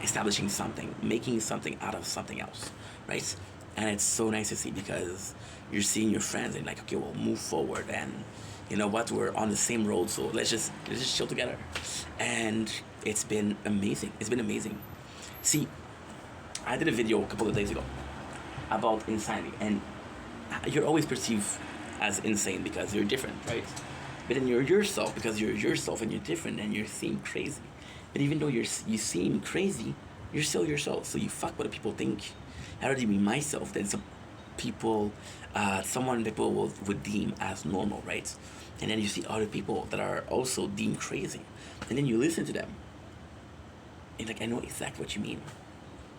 establishing something, making something out of something else, right? And it's so nice to see because you're seeing your friends and like, okay, we'll move forward, and you know what, we're on the same road, so let's just chill together. And it's been amazing. It's been amazing. See, I did a video a couple of days ago about insanity, and you're always perceived as insane because you're different, right? But then you're yourself because you're yourself and you're different and you seem crazy. But even though you seem crazy, you're still yourself. So you fuck what people think. I'd rather be myself than someone people would deem as normal, right? And then you see other people that are also deemed crazy, and then you listen to them. And like, I know exactly what you mean,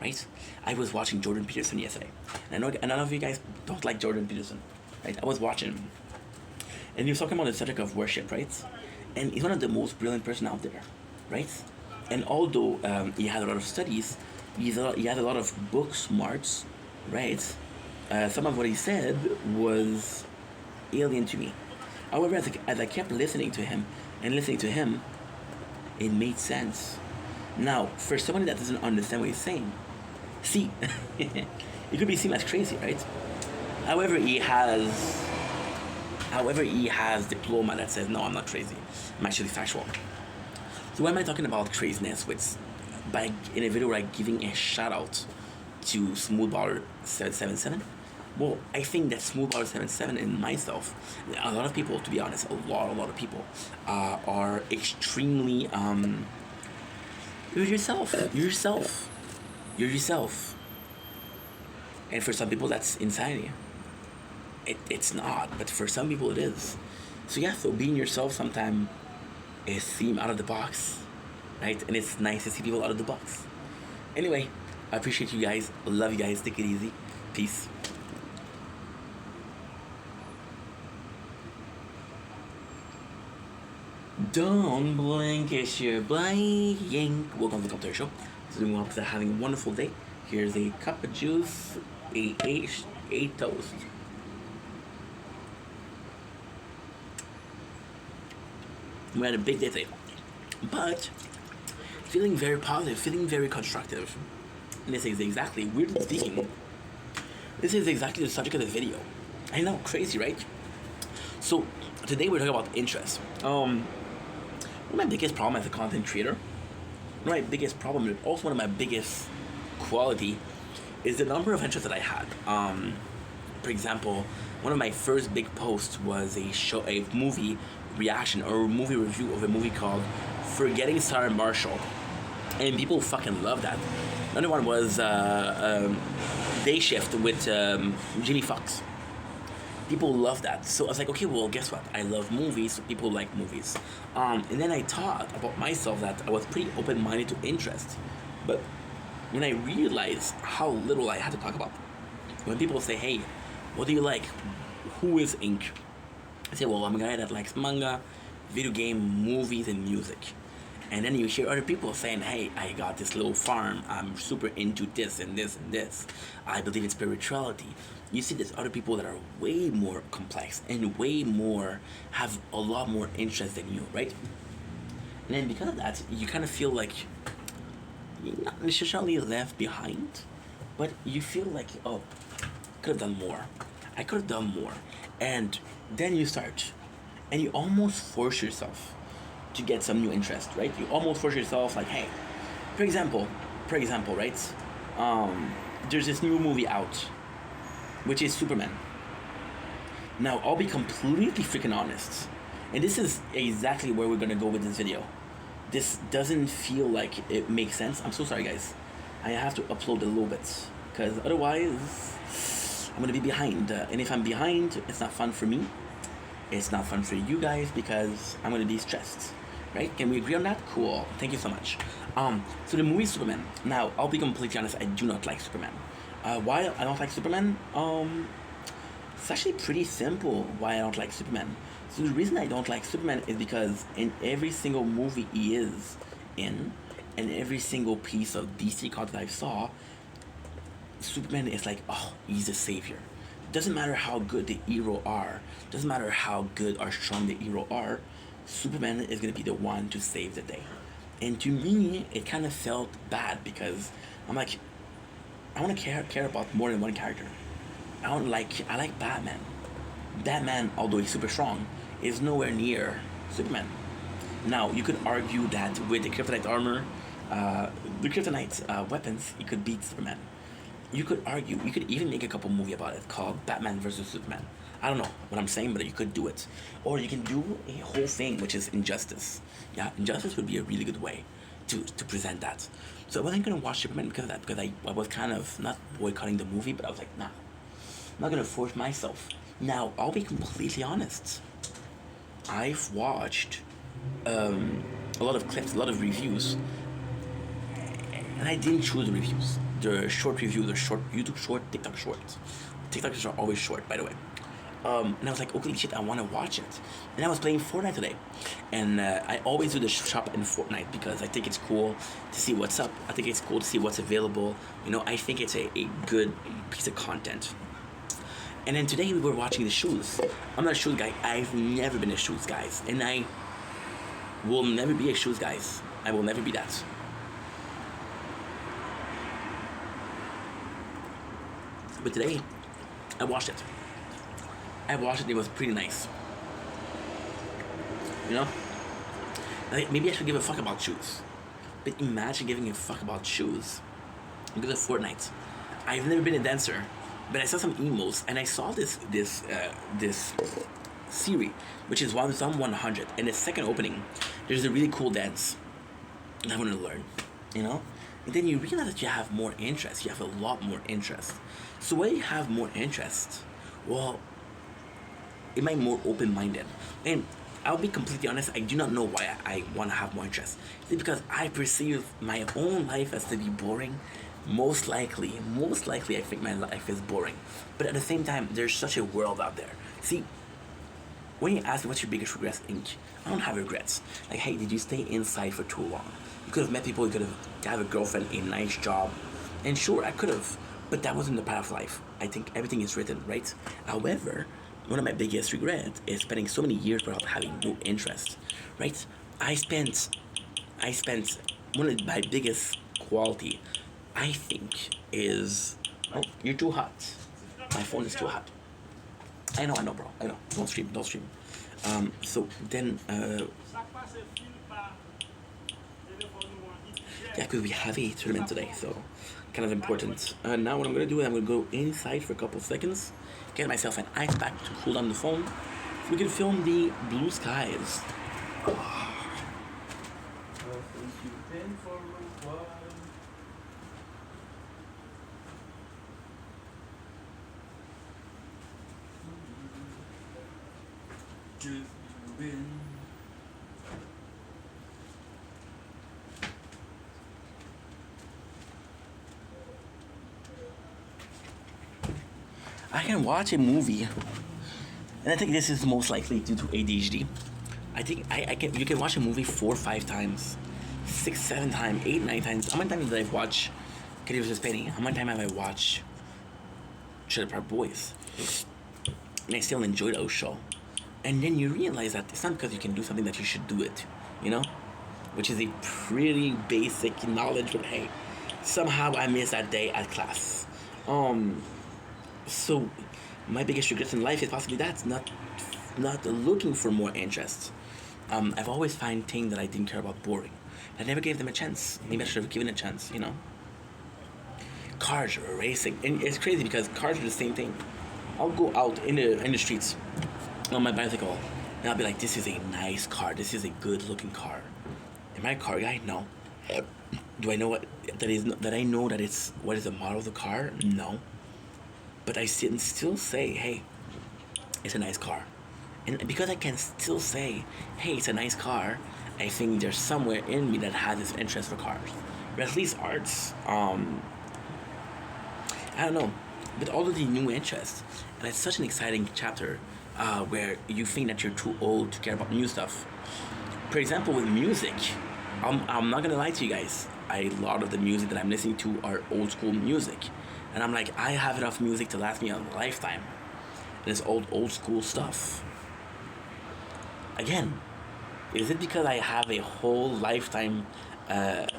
right? I was watching Jordan Peterson yesterday, and I know none of you guys don't like Jordan Peterson, right? I was watching him, and he was talking about the subject of worship, right? And he's one of the most brilliant person out there, right? And although he had a lot of studies, he has a lot of book smarts, right? Some of what he said was alien to me. However, as I kept listening to him, it made sense. Now, for somebody that doesn't understand what he's saying, see, it could be seen as crazy, right? However, he has diploma that says, no, I'm not crazy. I'm actually factual. So why am I talking about craziness in a video like giving a shout out to Smoothballer 777? Well, I think that Smoothballer 777 and myself, a lot of people, to be honest, a lot of people are extremely you're yourself. And for some people that's insanity. It's not, but for some people it is. So yeah, so being yourself sometimes is seem out of the box, right? And it's nice to see people out of the box. Anyway, I appreciate you guys. Love you guys. Take it easy. Peace. Don't blink, it's your blank. Welcome to the Culture Show. So we want to having a wonderful day. Here's a cup of juice, a toast. We had a big day today, but feeling very positive, feeling very constructive. And this is exactly, weirdly speaking, this is exactly the subject of the video. I know, crazy, right? So today we're talking about interest. One of my biggest problem as a content creator, one of my biggest problem, and also one of my biggest quality, is the number of interests that I had. For example, one of my first big posts was a movie reaction or a movie review of a movie called Forgetting Sarah Marshall, and people fucking love that. Another one was Day Shift with Jimmy Fox. People love that. So I was like, okay, well, guess what? I love movies, so people like movies. And then I thought about myself that I was pretty open-minded to interest. But when I realized how little I had to talk about, when people say, hey, what do you like? Who is Ink? I say, well, I'm a guy that likes manga, video game, movies, and music. And then you hear other people saying, hey, I got this little farm. I'm super into this and this and this. I believe in spirituality. You see there's other people that are way more complex and way more, have a lot more interest than you, right? And then because of that, you kind of feel like you're not necessarily left behind, but you feel like, oh, I could have done more. I could have done more. And then you start, and you almost force yourself to get some new interest, right? You almost force yourself, like, hey, for example, right? There's this new movie out, which is Superman. Now, I'll be completely freaking honest, and this is exactly where we're gonna go with this video. This doesn't feel like it makes sense. I'm so sorry, guys. I have to upload a little bit, because otherwise, I'm gonna be behind. And if I'm behind, it's not fun for me. It's not fun for you guys, because I'm gonna be stressed. Right? Can we agree on that? Cool. Thank you so much. So the movie Superman. Now, I'll be completely honest, I do not like Superman. Why I don't like Superman? It's actually pretty simple why I don't like Superman. So the reason I don't like Superman is because in every single movie he is in, and every single piece of DC content I saw, Superman is like, oh, he's a savior. Doesn't matter how good the hero are, doesn't matter how good or strong the hero are, Superman is gonna be the one to save the day. And to me, it kind of felt bad because I'm like, I want to care about more than one character. I like Batman. Batman, although he's super strong, is nowhere near Superman. Now, you could argue that with the kryptonite armor, the kryptonite weapons, he could beat Superman. You could argue, you could even make a couple movie about it called Batman versus Superman. I don't know what I'm saying, but you could do it. Or you can do a whole thing, which is Injustice. Yeah, Injustice would be a really good way to present that. So I wasn't going to watch Superman because of that, because I was kind of not boycotting the movie, but I was like, nah, I'm not going to force myself. Now, I'll be completely honest. I've watched a lot of clips, a lot of reviews, and I didn't choose the reviews. The short reviews, the short YouTube short, TikTok short. TikToks are always short, by the way. And I was like, holy shit, I want to watch it. And I was playing Fortnite today. And I always do the shop in Fortnite because I think it's cool to see what's up. I think it's cool to see what's available. You know, I think it's a good piece of content. And then today we were watching the shoes. I'm not a shoes guy. I've never been a shoes guy. And I will never be a shoes guy. I will never be that. But today, I watched it. It was pretty nice. You know? Like, maybe I should give a fuck about shoes. But imagine giving a fuck about shoes. Because of Fortnite. I've never been a dancer, but I saw some emos and I saw this series, which is 100. And the second opening, there's a really cool dance. And I want to learn. You know? And then you realize that you have more interest. You have a lot more interest. So when you have more interest, well, am I more open-minded? And I'll be completely honest, I do not know why I want to have more interest. Is it because I perceive my own life as to be boring? Most likely, I think my life is boring. But at the same time, there's such a world out there. See, when you ask me what's your biggest regrets, I don't have regrets. Like, hey, did you stay inside for too long? You could have met people, you could have a girlfriend, a nice job. And sure, I could have, but that wasn't the path of life. I think everything is written, right? However, one of my biggest regrets is spending so many years without having no interest, right? I spent one of my biggest quality, I think, is, oh, you're too hot. My phone is too hot. I know, bro. I know. Don't stream. So then, yeah, because we have a tournament today, so kind of important. Now what I'm gonna do is I'm gonna go inside for a couple seconds, get myself an ice pack to cool down the phone, so we can film the blue skies. I can watch a movie, and I think this is most likely due to ADHD. I think you can watch a movie 4 or 5 times, 6, 7 times, 8, 9 times. How many times did I watch Queridos Hispanic? How many times have I watched Trailer Park Boys? And I still enjoy those show. And then you realize that it's not because you can do something that you should do it, you know? Which is a pretty basic knowledge, but hey, somehow I missed that day at class. So my biggest regrets in life is possibly that, not looking for more interest. I've always found things that I didn't care about boring. I never gave them a chance. Maybe I should have given a chance, you know? Cars or racing. And it's crazy because cars are the same thing. I'll go out in the streets on my bicycle and I'll be like, this is a nice car. This is a good looking car. Am I a car guy? No. Do I know that I know that it's what is the model of the car? No. But I still say, hey, it's a nice car. And because I can still say, hey, it's a nice car, I think there's somewhere in me that has this interest for cars. Or at least arts. I don't know. With all of the new interests, and it's such an exciting chapter where you think that you're too old to care about new stuff. For example, with music, I'm not gonna lie to you guys. A lot of the music that I'm listening to are old school music. And I'm like, I have enough music to last me a lifetime. And it's old school stuff. Again, is it because I have a whole lifetime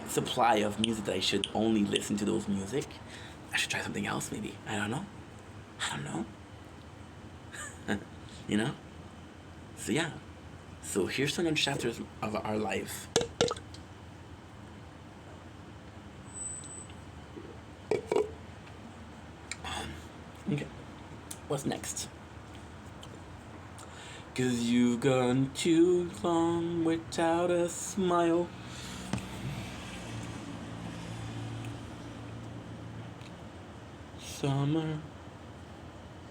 supply of music that I should only listen to those music? I should try something else maybe. I don't know. You know? So yeah. So here's some chapters of our life. Okay. What's next? 'Cause you've gone too long without a smile. Summer.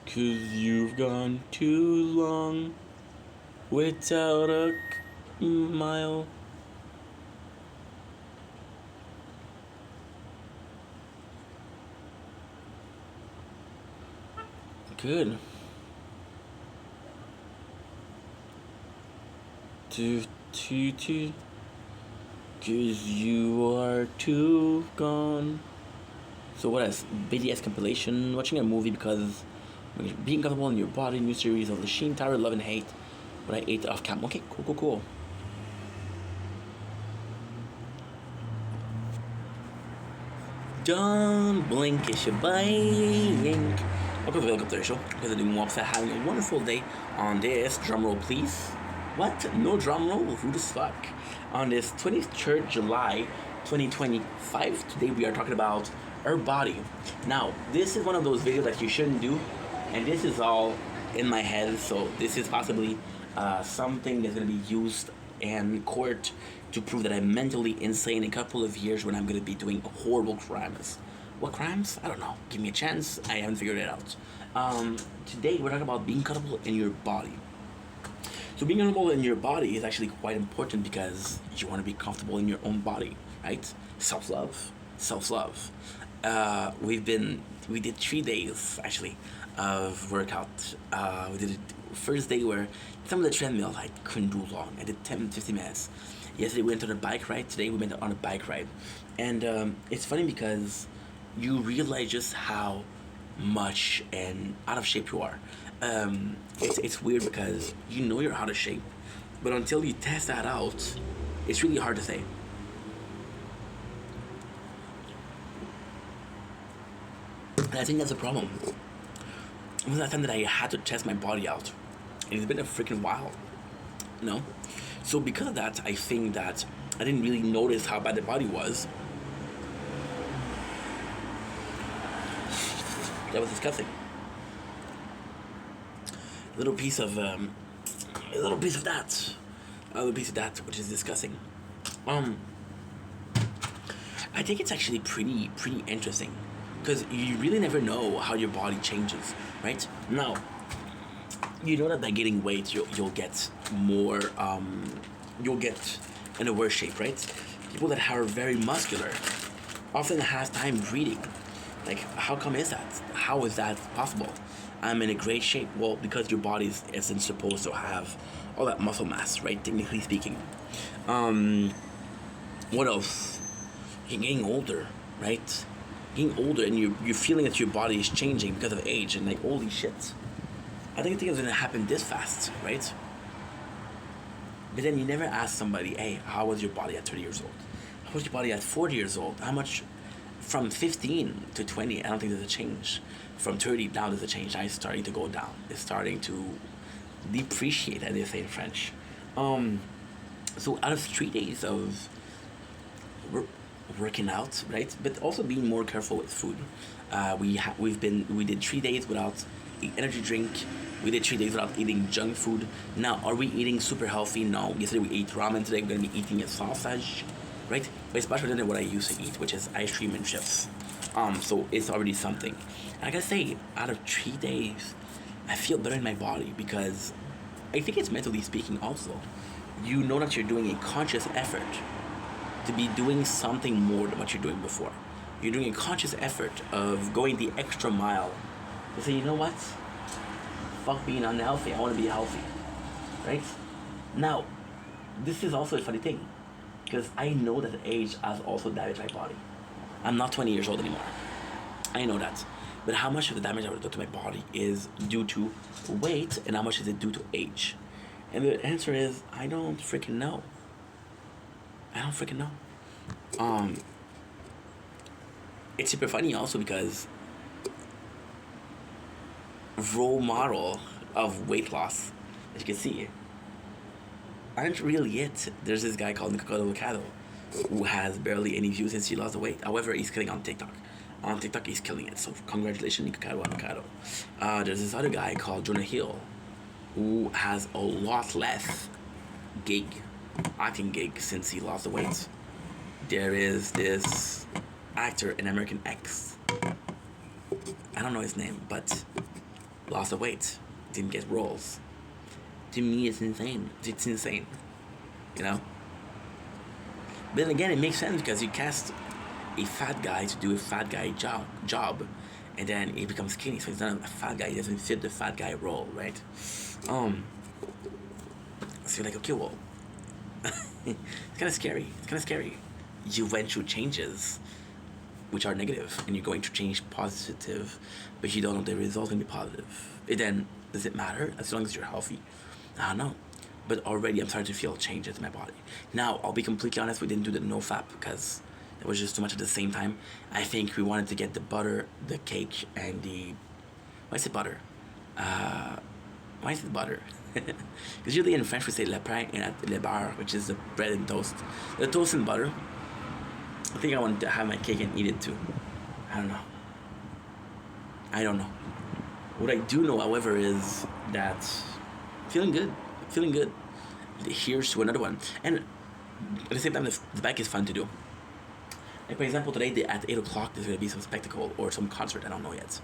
'Cause you've gone too long without a smile. Good. Do, do, do. Cause you are too gone. So what else? BTS compilation, watching a movie because being comfortable in your body, new series of the Sheen Tower, Love and Hate. What I ate off camp. Okay, cool. Don't blink, it's your blink. Welcome to the show. Because I'm doing Wopsa, having a wonderful day on this. Drum roll, please. What? No drum roll? Who the fuck? On this 23rd July 2025, today we are talking about our body. Now, this is one of those videos that you shouldn't do, and this is all in my head, so this is possibly something that's going to be used in court to prove that I'm mentally insane in a couple of years when I'm going to be doing horrible crimes. What crimes? I don't know. Give me a chance. I haven't figured it out. Today we're talking about being comfortable in your body. So being comfortable in your body is actually quite important because you want to be comfortable in your own body, right? Self-love. We did 3 days actually of workout. We did it first day where some of the treadmill I couldn't do long. I did 10-15 minutes. Yesterday we went on a bike ride. Today we went on a bike ride. And it's funny because you realize just how much and out of shape you are. It's weird because you know you're out of shape, but until you test that out, it's really hard to say. And I think that's a problem. It was that time that I had to test my body out. And it's been a freaking while, you know? So because of that, I think that I didn't really notice how bad the body was. That was disgusting. A little piece of that, which is disgusting. I think it's actually pretty interesting, because you really never know how your body changes, right? Now, you know that by getting weight, you'll get more, you'll get in a worse shape, right? People that are very muscular often have time breathing. Like, how come is that? How is that possible? I'm in a great shape. Well, because your body isn't supposed to have all that muscle mass, right? Technically speaking. What else? You're getting older, right? Getting older, and you're feeling that your body is changing because of age, and like, holy shit. I didn't think it was gonna happen this fast, right? But then you never ask somebody, hey, how was your body at 30 years old? How was your body at 40 years old? How much? From 15 to 20, I don't think there's a change. From 30 down, there's a change. Now it's starting to go down. It's starting to depreciate, as they say in French. So out of 3 days of working out, right? But also being more careful with food. We did 3 days without energy drink. We did 3 days without eating junk food. Now, are we eating super healthy? No. Yesterday we ate ramen. Today we're gonna be eating a sausage, right? But it's much better than what I used to eat, which is ice cream and chips. So it's already something. And I gotta say, out of 3 days, I feel better in my body because I think it's mentally speaking also. You know that you're doing a conscious effort to be doing something more than what you're doing before. You're doing a conscious effort of going the extra mile to say, you know what? Fuck being unhealthy. I want to be healthy, right? Now, this is also a funny thing because I know that age has also damaged my body. I'm not 20 years old anymore. I know that. But how much of the damage I would do to my body is due to weight and how much is it due to age? And the answer is, I don't freaking know. It's super funny also because role model of weight loss, as you can see, aren't really it. There's this guy called Nicola Lucado who has barely any views since he lost the weight. However, he's killing on TikTok. On TikTok, he's killing it. So congratulations, Nicola Lucado. There's this other guy called Jonah Hill who has a lot less acting gig since he lost the weight. There is this actor in American X. I don't know his name, but lost the weight, didn't get roles. To me, it's insane. It's insane, you know. But then again, it makes sense because you cast a fat guy to do a fat guy job, and then he becomes skinny, so he's not a fat guy. He doesn't fit the fat guy role, right? So you're like, okay, well, It's kind of scary. It's kind of scary. You went through changes which are negative, and you're going to change positive, but you don't know the result will be positive. It then, does it matter as long as you're healthy? I don't know. But already I'm starting to feel changes in my body. Now, I'll be completely honest, we didn't do the no fap because it was just too much at the same time. I think we wanted to get the butter, the cake, and the... Why is it butter? Why is it butter? Because usually in French we say le pain et le beurre, which is the bread and toast. The toast and butter. I think I want to have my cake and eat it too. I don't know. What I do know, however, is that feeling good. Here's to another one. And at the same time, the bike is fun to do. Like, for example, today at 8 o'clock, there's going to be some spectacle or some concert. I don't know yet.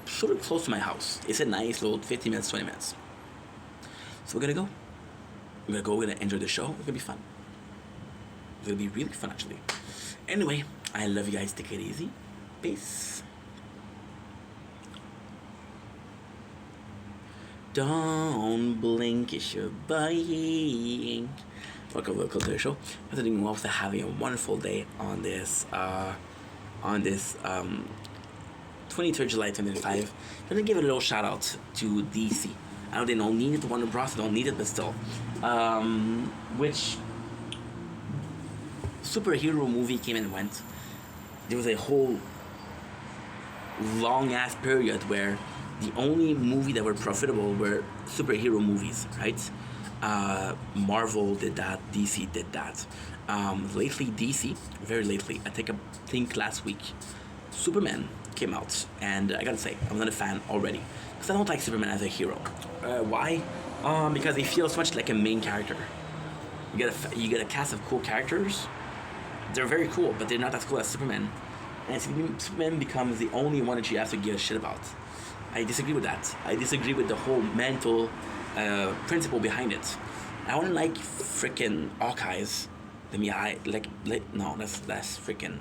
Sort of close to my house. It's a nice little 15 minutes, 20 minutes. So we're going to go. We're going to enjoy the show. It's going to be fun. It's going to be really fun, actually. Anyway, I love you guys. Take it easy. Peace. Don't blink, it's your buying. Welcome to the show. I'm doing well, having a wonderful day on this 23rd July 2025. I'm gonna give a little shout out to DC. I know they don't need it, Warner Bros. Don't need it, but still. Which superhero movie came and went? There was a whole long ass period where the only movie that were profitable were superhero movies, right? Marvel did that, DC did that. Lately, DC, very lately, I think last week, Superman came out, and I gotta say, I'm not a fan already, because I don't like Superman as a hero. Why? Because he feels much like a main character. You get a cast of cool characters. They're very cool, but they're not as cool as Superman. And Superman becomes the only one that you have to give a shit about. I disagree with that. I disagree with the whole mental principle behind it. I want to like freaking Hawkeyes. No, that's freaking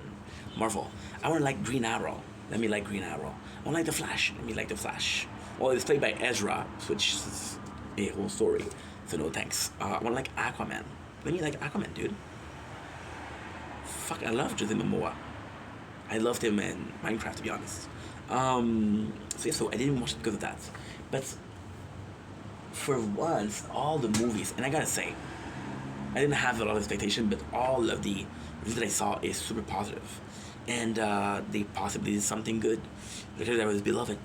Marvel. I want to like Green Arrow. Let me like Green Arrow. I want to like the Flash. Let me like the Flash. Well, it's played by Ezra, which is a whole story. So no thanks. I want to like Aquaman. Let me like Aquaman, dude. Fuck, I love Jason Momoa. I loved him in Minecraft, to be honest. So I didn't watch it because of that. But for once, all the movies, and I gotta say, I didn't have a lot of expectation, but all of the reviews that I saw is super positive. And they possibly did something good. Because I was beloved.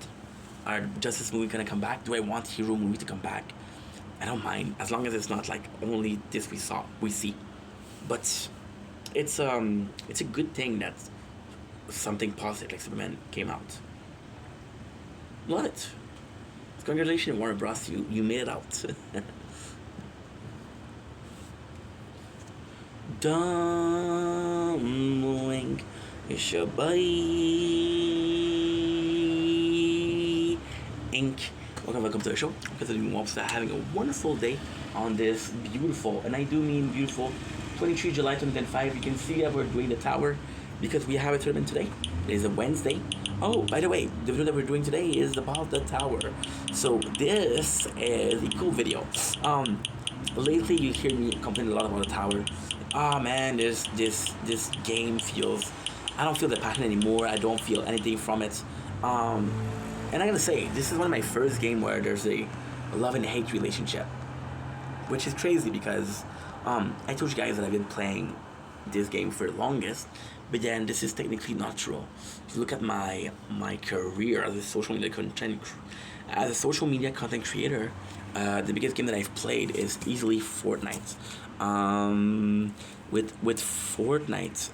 Are Justice movie gonna come back? Do I want hero movie to come back? I don't mind, as long as it's not like only this we see. But it's a good thing that something positive like Superman came out. Love it. Congratulations, Warner Bros. You made it out. Dumbling, it's your boy Inc. Welcome to the show. Because I'm having a wonderful day on this beautiful, and I do mean beautiful, 23 July 2005. You can see that we're doing the tower because we have a tournament today. It is a Wednesday. Oh, by the way, the video that we're doing today is about the tower. So this is a cool video. Lately you hear me complain a lot about the tower. Ah man, this game feels, I don't feel the passion anymore. I don't feel anything from it. And I gotta say, this is one of my first game where there's a love and hate relationship, which is crazy because I told you guys that I've been playing this game for the longest, but then this is technically not true. If you look at my career as a social media content creator, the biggest game that I've played is easily Fortnite. With Fortnite,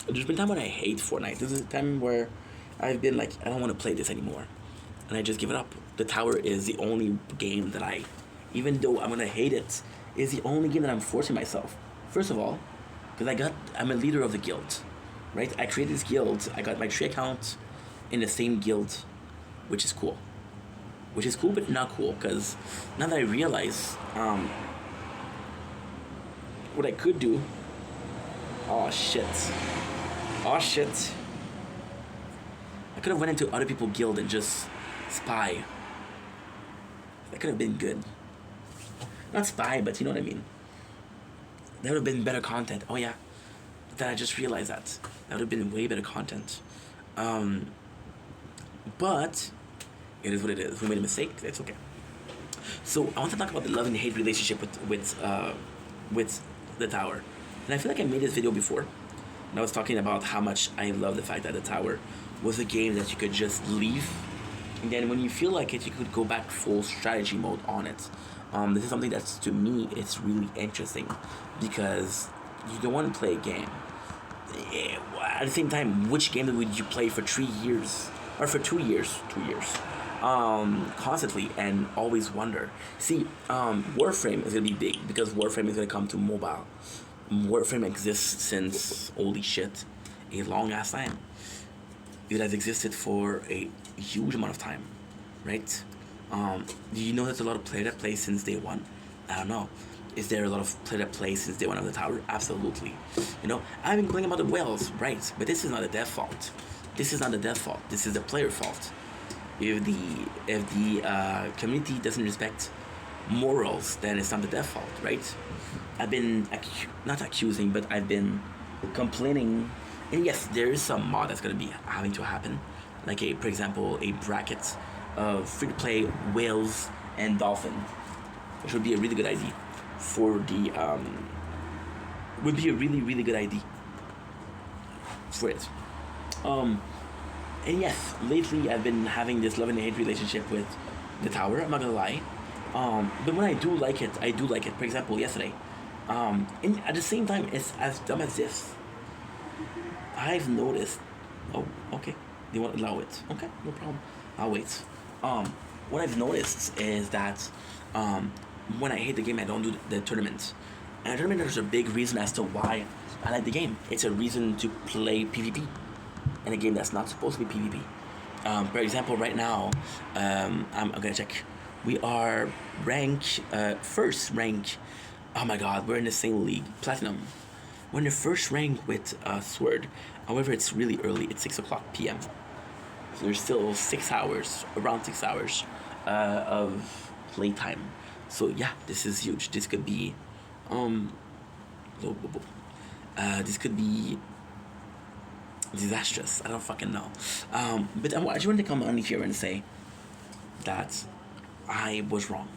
there's been time when I hate Fortnite. This is a time where I've been like, I don't want to play this anymore, and I just give it up. The tower is the only game that even though I'm gonna hate it, is the only game that I'm forcing myself. First of all, because I'm a leader of the guild, right? I created this guild. I got my 3 accounts in the same guild, which is cool. Which is cool, but not cool, because now that I realize what I could do. Oh shit. I could have went into other people's guild and just spy. That could have been good. not spy, but you know what I mean. That would have been better content. Oh yeah, then I just realized that would have been way better content. But it is what it is. We made a mistake. It's okay. So I want to talk about the love and hate relationship with the tower, and I feel like I made this video before. And I was talking about how much I love the fact that the tower was a game that you could just leave, and then when you feel like it, you could go back full strategy mode on it. This is something that's, to me, it's really interesting because you don't want to play a game. At the same time, which game would you play for 3 years or for 2 years? 2 years. Constantly and always wonder. See, Warframe is gonna be big because Warframe is gonna come to mobile. Warframe exists since, holy shit, a long ass time. It has existed for a huge amount of time, right? Do you know there's a lot of player that play since day one? I don't know. Is there a lot of player that play since day one of the tower? Absolutely. You know, I've been complaining about the whales, right? But this is not a dev fault. This is not the dev fault. This is the player fault. If the community doesn't respect morals, then it's not the dev fault, right? I've been not accusing, but I've been complaining. And yes, there is some mod that's gonna be having to happen, like for example, a bracket of free-to-play whales and dolphin, which would be a really good idea for the would be a really good idea for it. And yes, lately I've been having this love and hate relationship with the tower. I'm not gonna lie, but when I do like it, I do like it. For example, yesterday, and at the same time, it's as dumb as this. I've noticed. Oh, okay. They won't allow it. Okay, no problem. I'll wait. What I've noticed is that when I hate the game, I don't do the tournament. And the tournament, there's a big reason as to why I like the game. It's a reason to play PvP in a game that's not supposed to be PvP. For example, right now, I'm gonna check. We are first rank. Oh my god, we're in the same league, Platinum. We're in the first rank with Sword. However, it's really early. It's 6:00 p.m. So there's still 6 hours, around 6 hours of playtime. So yeah, this is huge. This could be, this could be disastrous. I don't fucking know. But I just wanted to come on here and say that I was wrong.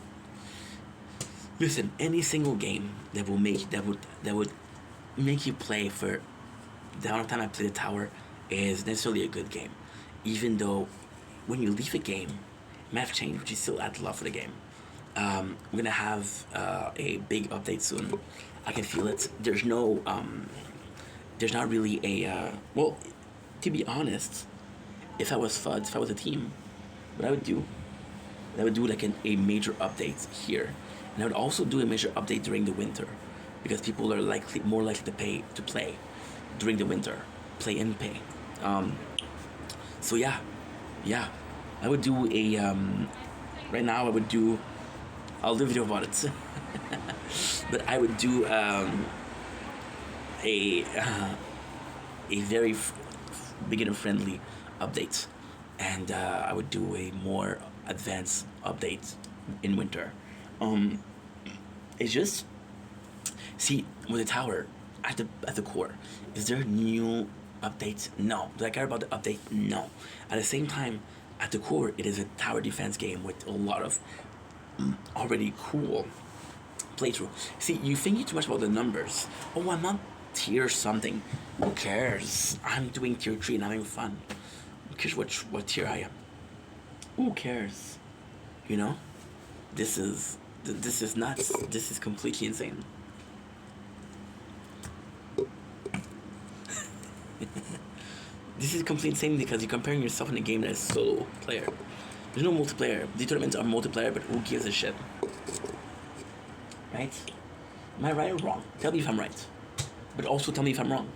Listen, any single game that would make you play for the amount of time I play the tower is necessarily a good game. Even though when you leave a game, it might have changed, but you still add love for the game. We're gonna have a big update soon. I can feel it. There's no, there's not really a, well, to be honest, if I was FUD, if I was a team, what I would do like a major update here. And I would also do a major update during the winter, because people are more likely to play during the winter, play and pay. So yeah, I would do a right now I'll do a video about it, but I would do a very beginner friendly update, and I would do a more advanced update in winter. It's just, see, with the tower at the core, is there new updates? No. Do I care about the update? No. At the same time, at the core, it is a tower defense game with a lot of already cool playthrough. See, you think too much about the numbers. Oh, I'm not tier something. Who cares? I'm doing tier 3 and I'm having fun. Who cares what tier I am? Who cares? You know? This is nuts. This is completely insane. This is completely insane because you're comparing yourself in a game that is solo player. There's no multiplayer. The tournaments are multiplayer, but who gives a shit? Right? Am I right or wrong? Tell me if I'm right. But also tell me if I'm wrong.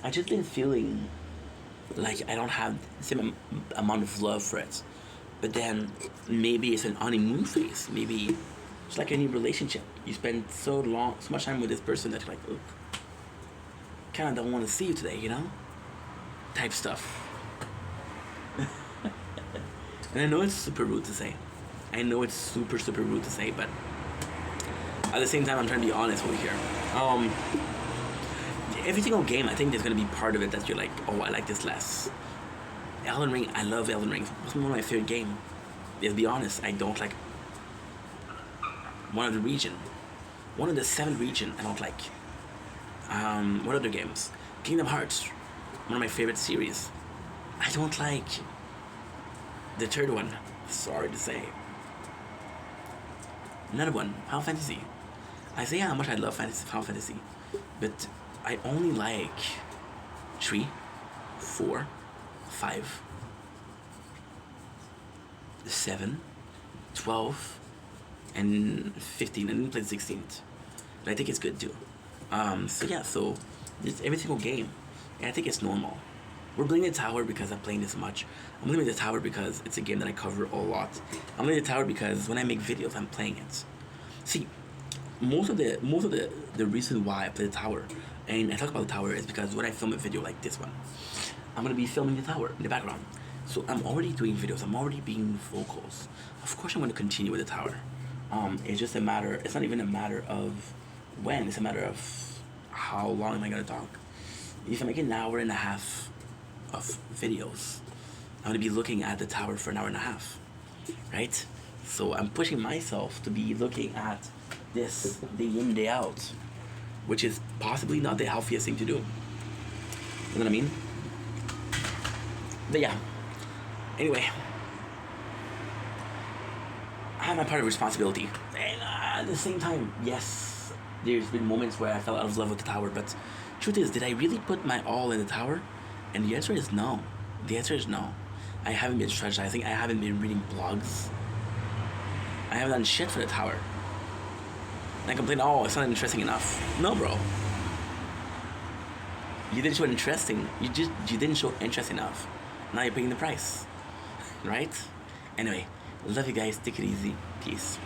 I just been feeling like I don't have the same amount of love for it. But then maybe it's an honeymoon phase. Maybe it's like any relationship. You spend so much time with this person that you're like, look, kind of don't want to see you today, you know? Type stuff. And I know it's super rude to say. I know it's super rude to say, but At the same time, I'm trying to be honest over here. Every single game, I think there's gonna be part of it that you're like, oh, I like this less. Elden Ring, I love Elden Ring. It's one of my favorite games. Let's be honest, I don't like one of the region. One of the 7 region, I don't like. What other games? Kingdom Hearts, one of my favorite series. I don't like the third one. Sorry to say. Another one, Final Fantasy. I say how much I love Final Fantasy, but I only like 3, 4, 5, 7, 12, and 15. I didn't play the 16th, but I think it's good too. So yeah, so it's every single game, and I think it's normal. We're blaming the tower because I'm playing this much. I'm blaming the tower because it's a game that I cover a lot. I'm blaming the tower because when I make videos, I'm playing it. See, most of the reason why I play the tower, and I talk about the tower, is because when I film a video like this one, I'm gonna be filming the tower in the background. So I'm already doing videos. I'm already being vocals. Of course, I'm gonna continue with the tower. It's just a matter. It's not even a matter of when. It's a matter of how long am I gonna talk. If I make an hour and a half of videos, I'm gonna be looking at the tower for an hour and a half, right? So I'm pushing myself to be looking at this day in, day out, which is possibly not the healthiest thing to do. You know what I mean? But yeah. Anyway, I have my part of responsibility, and at the same time, yes, there's been moments where I fell out of love with the tower. But truth is, did I really put my all in the tower? And the answer is no. The answer is no. I haven't been strategizing. I haven't been reading blogs. I haven't done shit for the tower. And I complain, oh, it's not interesting enough. No, bro. You didn't show interesting. You didn't show interest enough. Now you're paying the price, right? Anyway, love you guys. Take it easy. Peace.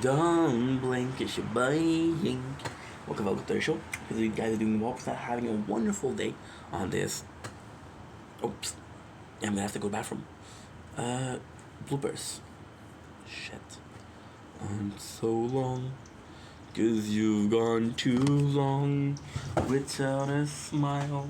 Don't blink, it's your buying. Welcome back to the show. Because you guys are doing well, having a wonderful day on this. Oops. I'm gonna have to go to the bathroom. Bloopers. Shit. I'm so long. 'Cause you've gone too long without a smile.